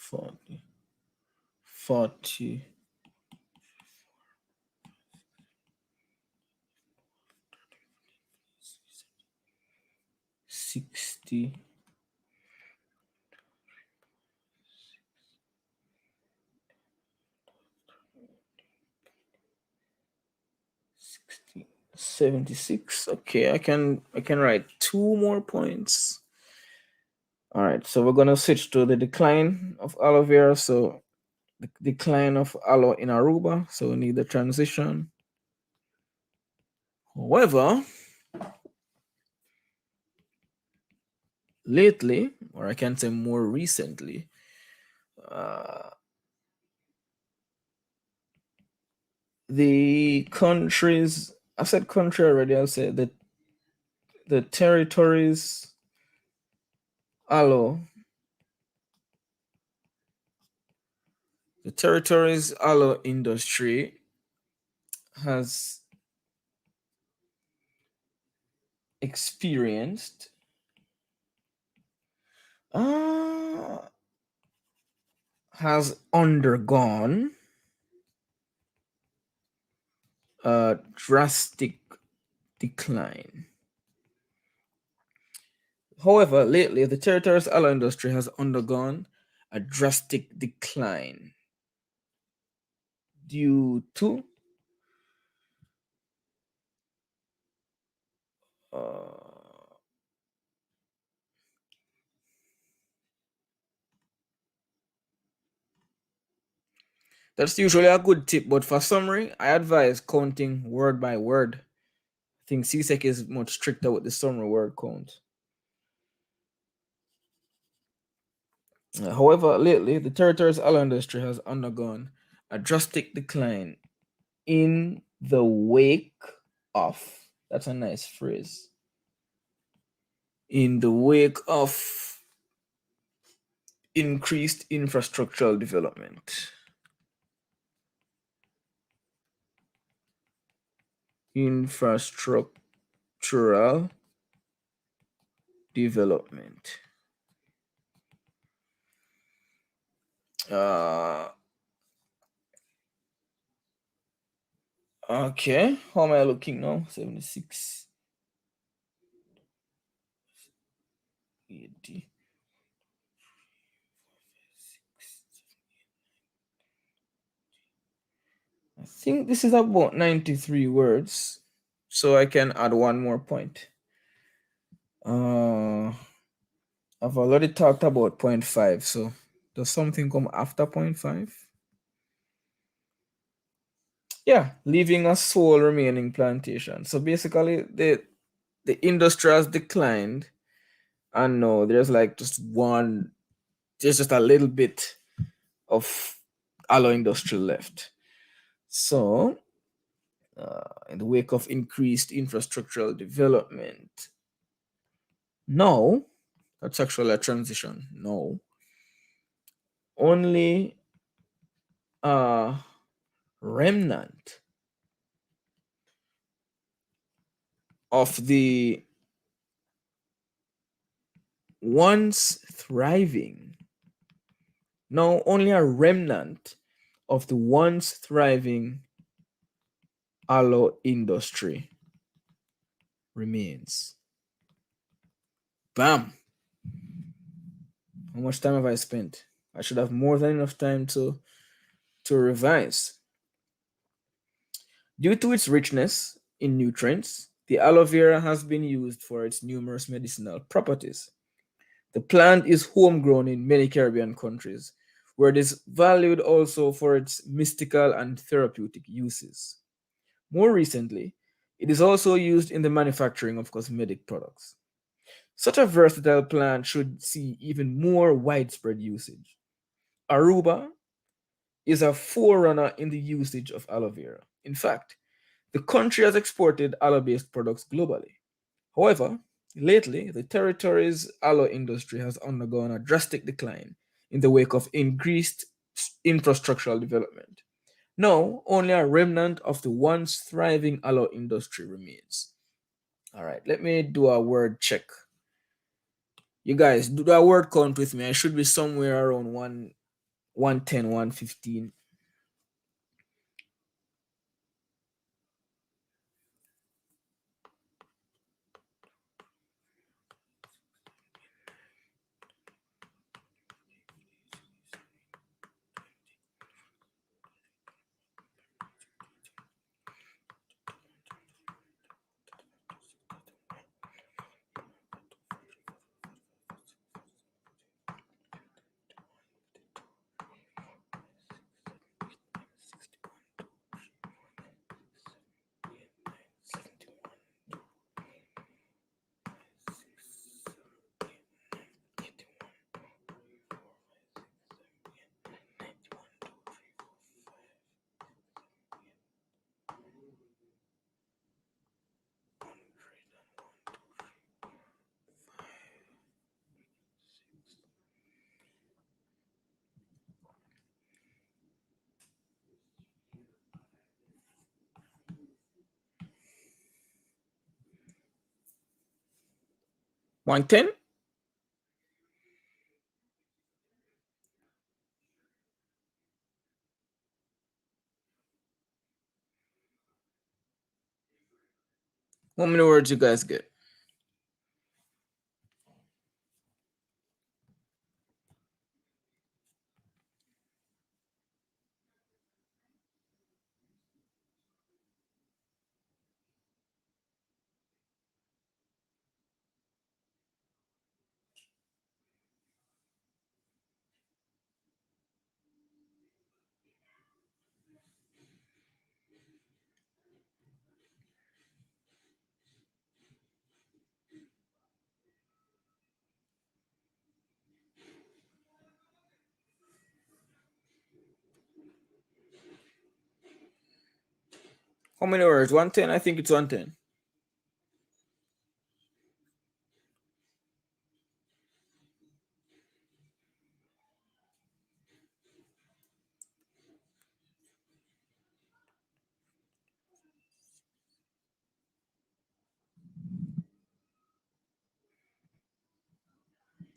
40, 40, 60, 60, 76. Okay, I can write 2 more points. All right, so we're gonna switch to the decline of aloe vera. So the decline of aloe in Aruba. So we need the transition. However, lately, or I can say more recently, Uh, the countries, I said country already, I'll say the territories, aloe, the territories aloe industry has experienced uh, has undergone a drastic decline. However, lately the territory's aloe industry has undergone a drastic decline due to uh, that's usually a good tip, but for summary, I advise counting word by word. I think CSEC is much stricter with the summary word count. However, lately the territory's aloe industry has undergone a drastic decline in the wake of, that's a nice phrase, in the wake of increased infrastructural development. Infrastructural development. Uh, okay, how am I looking now? 76, 80. I think this is about 93 words, so I can add one more point. I've already talked about point 5, so does something come after point 5? Yeah, leaving a sole remaining plantation. So basically, the industry has declined, and no, there's like just one, there's just a little bit of aloe industry left. So, in the wake of increased infrastructural development, now that's actually a transition. No, only a remnant of the once thriving, no, only a remnant of the once thriving aloe industry remains. Bam! How much time have I spent? I should have more than enough time to revise. Due to its richness in nutrients, the aloe vera has been used for its numerous medicinal properties. The plant is homegrown in many Caribbean countries, where it is valued also for its mystical and therapeutic uses. More recently, it is also used in the manufacturing of cosmetic products. Such a versatile plant should see even more widespread usage. Aruba is a forerunner in the usage of aloe vera. In fact, the country has exported aloe based products globally. However, lately, the territory's aloe industry has undergone a drastic decline in the wake of increased infrastructural development. Now, only a remnant of the once thriving aloe industry remains. All right, let me do a word check. You guys, do a word count with me. I should be somewhere around 110, 115. 110? How many words you guys get? How many words? 110? I think it's 110.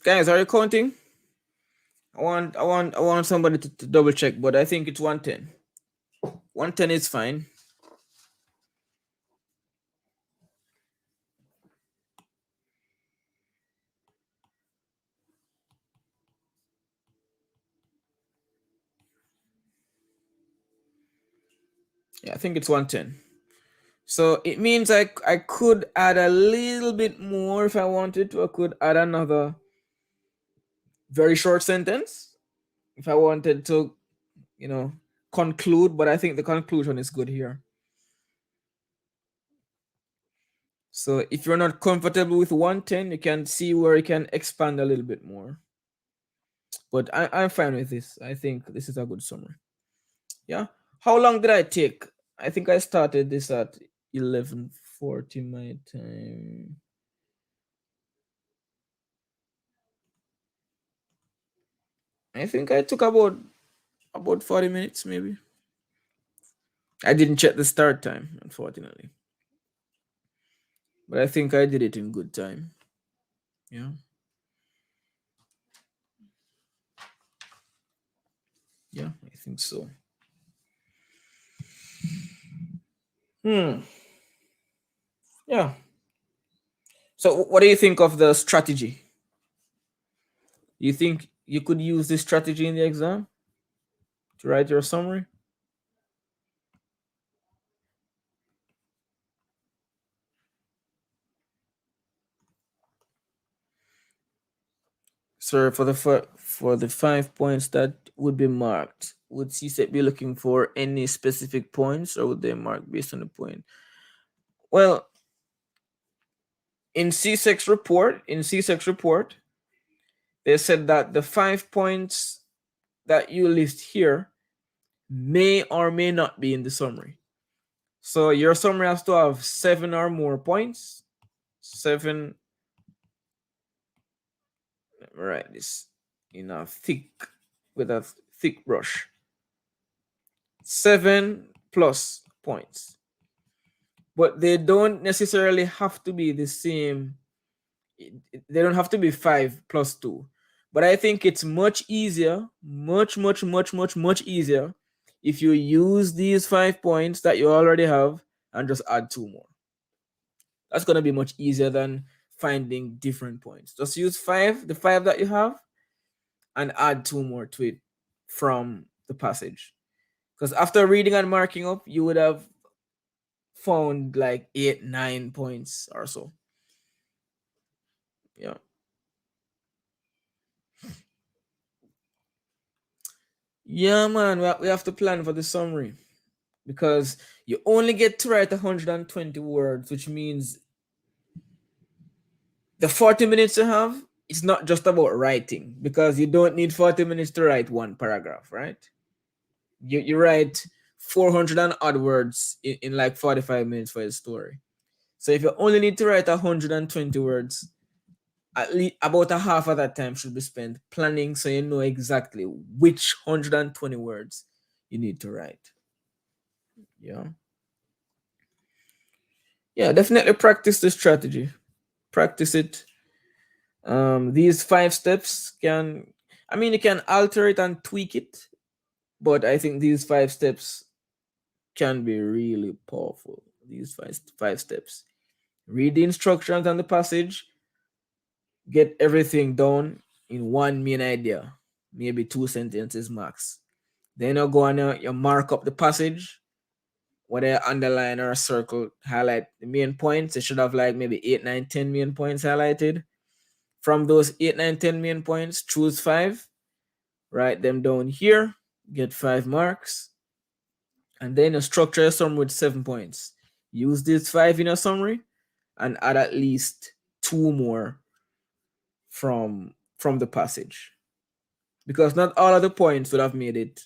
Guys, are you counting? I want somebody to double check, but I think it's 110. 110 is fine. Yeah, I think it's 110. So it means I could add a little bit more if I wanted to. I could add another very short sentence if I wanted to, you know, conclude, but I think the conclusion is good here. So if you're not comfortable with 110, you can see where you can expand a little bit more. But I'm fine with this. I think this is a good summary. Yeah. How long did I take? I think I started this at 11:40 my time. I think I took about 40 minutes maybe. I didn't check the start time, unfortunately. But I think I did it in good time. Yeah. Yeah, I think so. Hmm. Yeah. So what do you think of the strategy? You think you could use this strategy in the exam to write your summary? So for the 5 points that would be marked, would CSEC be looking for any specific points, or would they mark based on the point? Well, in CSEC's report, they said that the 5 points that you list here may or may not be in the summary. So your summary has to have 7 or more points. 7. Let me write this in a thick with a thick brush. 7 plus points. But they don't necessarily have to be the same. They don't have to be 5 plus 2. But I think it's much easier, much easier if you use these 5 points that you already have and just add 2 more. That's going to be much easier than finding different points. Just use the 5 that you have, and add 2 more to it from the passage. Because after reading and marking up, you would have found like 8, 9 points or so. Yeah. Yeah, man. We have to plan for the summary because you only get to write 120 words, which means the 40 minutes you have, it's not just about writing because you don't need 40 minutes to write one paragraph, right? You write 400 and odd words in like 45 minutes for a story. So if you only need to write 120 words, at least about a half of that time should be spent planning so you know exactly which 120 words you need to write. Yeah. Yeah, definitely practice the strategy. Practice it. These 5 steps can, I mean, you can alter it and tweak it, but I think these 5 steps can be really powerful. These five steps: read the instructions on the passage, get everything down in one main idea, maybe 2 sentences max. Then you go on, you mark up the passage, whether you underline or circle, highlight the main points. You should have like maybe 8, 9, 10 main points highlighted. From those 8, 9, 10 main points, choose 5, write them down here, get 5 marks, and then you structure a summary with 7 points. Use these 5 in a summary and add at least 2 more from the passage, because not all of the points would have made it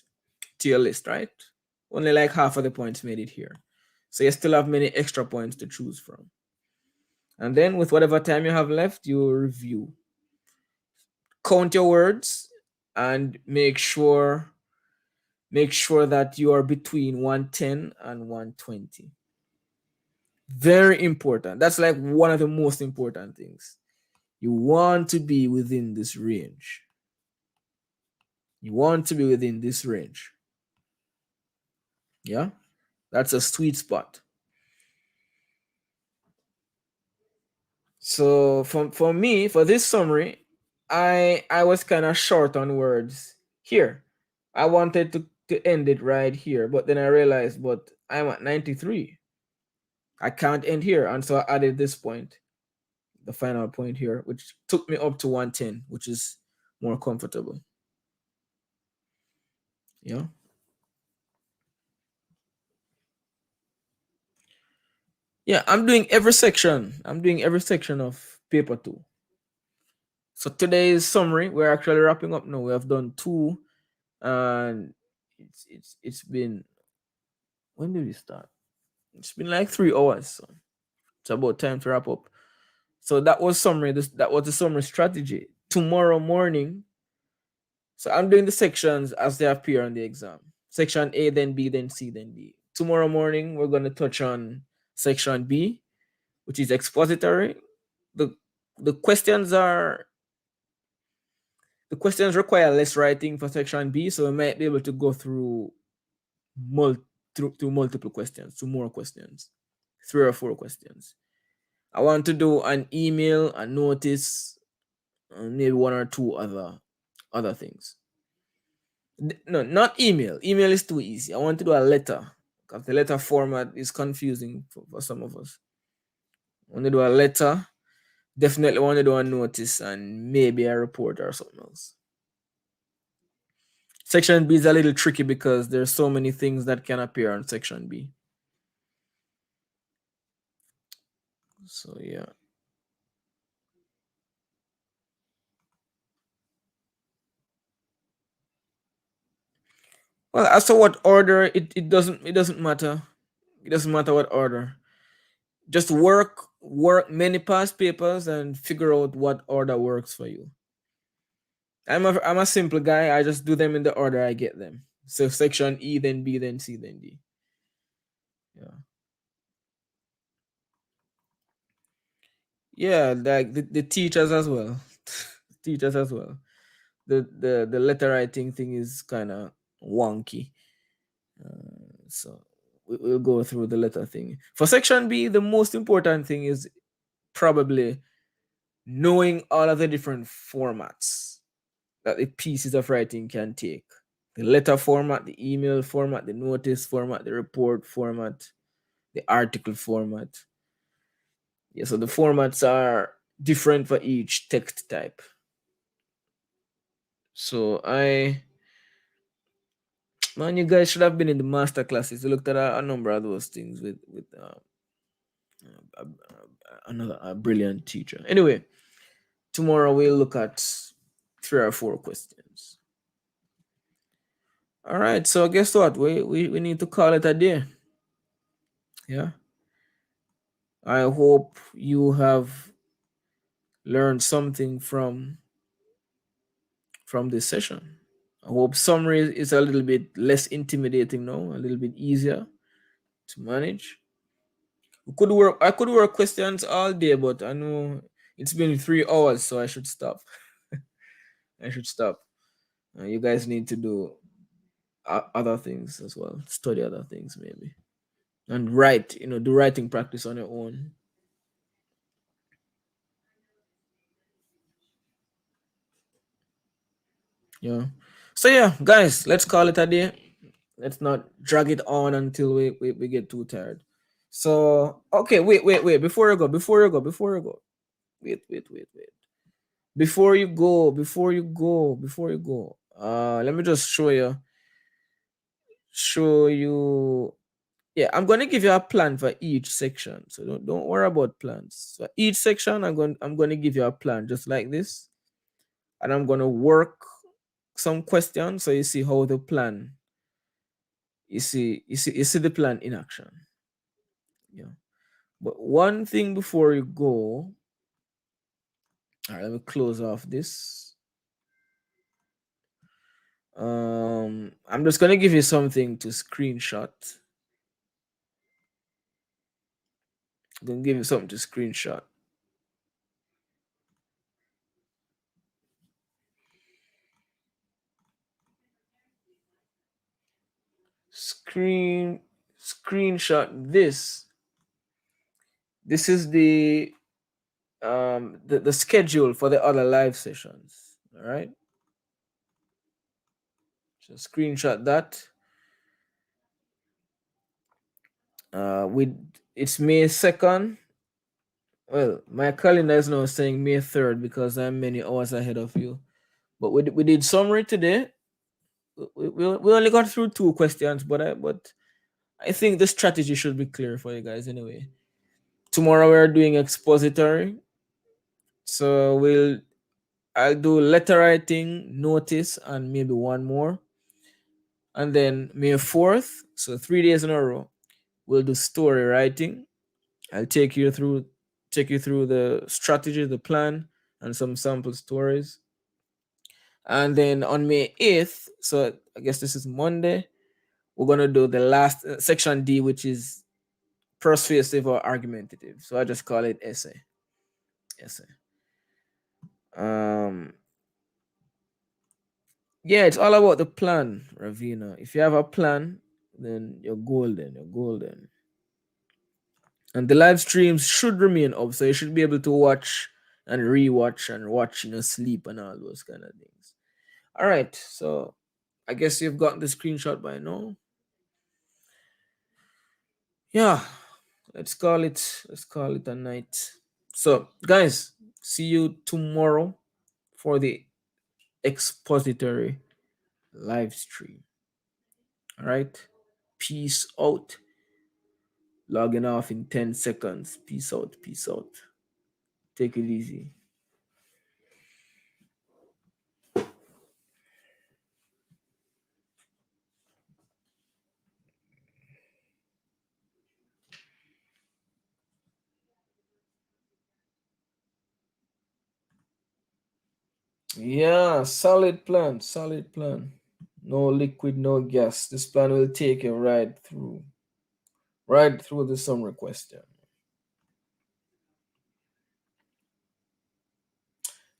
to your list, right? Only like half of the points made it here, so you still have many extra points to choose from. And then with whatever time you have left, you review, count your words, and make sure that you are between 110 and 120. Very important. That's like one of the most important things. You want to be within this range. You want to be within this range. Yeah, that's a sweet spot. So for me, for this summary, I was kind of short on words here. I wanted to end it right here, but then I realized, but I'm at 93. I can't end here, and so I added this point, the final point here, which took me up to 110, which is more comfortable. Yeah. Yeah, I'm doing every section. I'm doing every section of paper 2. So today's summary, we're actually wrapping up now. We have done 2, and it's been, when did we start? It's been like 3 hours. So it's about time to wrap up. So that was summary. That was the summary strategy. Tomorrow morning, so I'm doing the sections as they appear on the exam. Section A, then B, then C, then D. Tomorrow morning, we're going to touch on section B, which is expository. The the questions are the questions require less writing for section B, so we might be able to go through through multiple questions, to more questions, 3 or 4 questions. I want to do an email, a notice, and maybe 1 or 2 other things. No, not email. Email is too easy. I want to do a letter, because the letter format is confusing for some of us. I want to do a letter. Definitely want to do a notice and maybe a report or something else. Section B is a little tricky because there's so many things that can appear on section B. So yeah. Well, as to what order, it doesn't matter. It doesn't matter what order. Just work many past papers and figure out what order works for you. I'm a simple guy. I just do them in the order I get them. So section E, then B, then C, then D. Yeah. Yeah, like the teachers as well. Teachers as well. The letter writing thing is kind of wonky. So we'll go through the letter thing. For section B, the most important thing is probably knowing all of the different formats that the pieces of writing can take. The letter format, the email format, the notice format, the report format, the article format. Yeah, so the formats are different for each text type. So man, you guys should have been in the master classes. You looked at a number of those things with another brilliant teacher. Anyway, tomorrow we'll look at 3 or 4 questions. All right, so guess what? We need to call it a day. Yeah. I hope you have learned something from this session. I hope summary is a little bit less intimidating now, a little bit easier to manage. I could work questions all day, but I know It's been 3 hours, so I should stop. I should stop. You guys need to do other things as well. Study other things maybe, and write. Do writing practice on your own. Yeah. So yeah, guys, let's call it a day. Let's not drag it on until we get too tired. So okay, wait. Before you go. Wait. Before you go. Let me just show you. Yeah, I'm gonna give you a plan for each section. So don't worry about plans. So each section, I'm gonna give you a plan just like this, and I'm gonna work some questions so you see how the plan. You see the plan in action. Yeah. But one thing before you go. All right, let me close off this. I'm just gonna give you something to screenshot. I'm gonna give you something to screenshot. Screenshot this. This is the schedule for the other live sessions. All right. So screenshot that. With it's May 2nd. Well, my calendar is now saying May 3rd because I'm many hours ahead of you. But we did summary today. We only got through 2 questions, but I think the strategy should be clear for you guys anyway. Tomorrow we're doing expository. So I'll do letter writing, notice, and maybe one more. And then May 4th, so 3 days in a row, we'll do story writing. I'll take you through the strategy, the plan, and some sample stories. And then on May 8th, so I guess this is Monday, we're gonna do the last section D, which is persuasive or argumentative. So I just call it essay. Essay. Um yeah, it's all about the plan, Ravina. If you have a plan, then you're golden. You're golden. And the live streams should remain up, so you should be able to watch and rewatch and watch in your sleep and all those kind of things. All right, so I guess you've gotten the screenshot by now. Yeah, let's call it a night. So guys, see you tomorrow for the expository live stream. All right, peace out. Logging off in 10 seconds. Peace out. Peace out. Take it easy. Yeah, solid plan. Solid plan. No liquid, no gas. This plan will take you right through the summary question.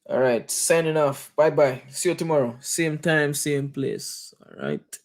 All right, signing off. Bye bye. See you tomorrow. Same time, same place. All right.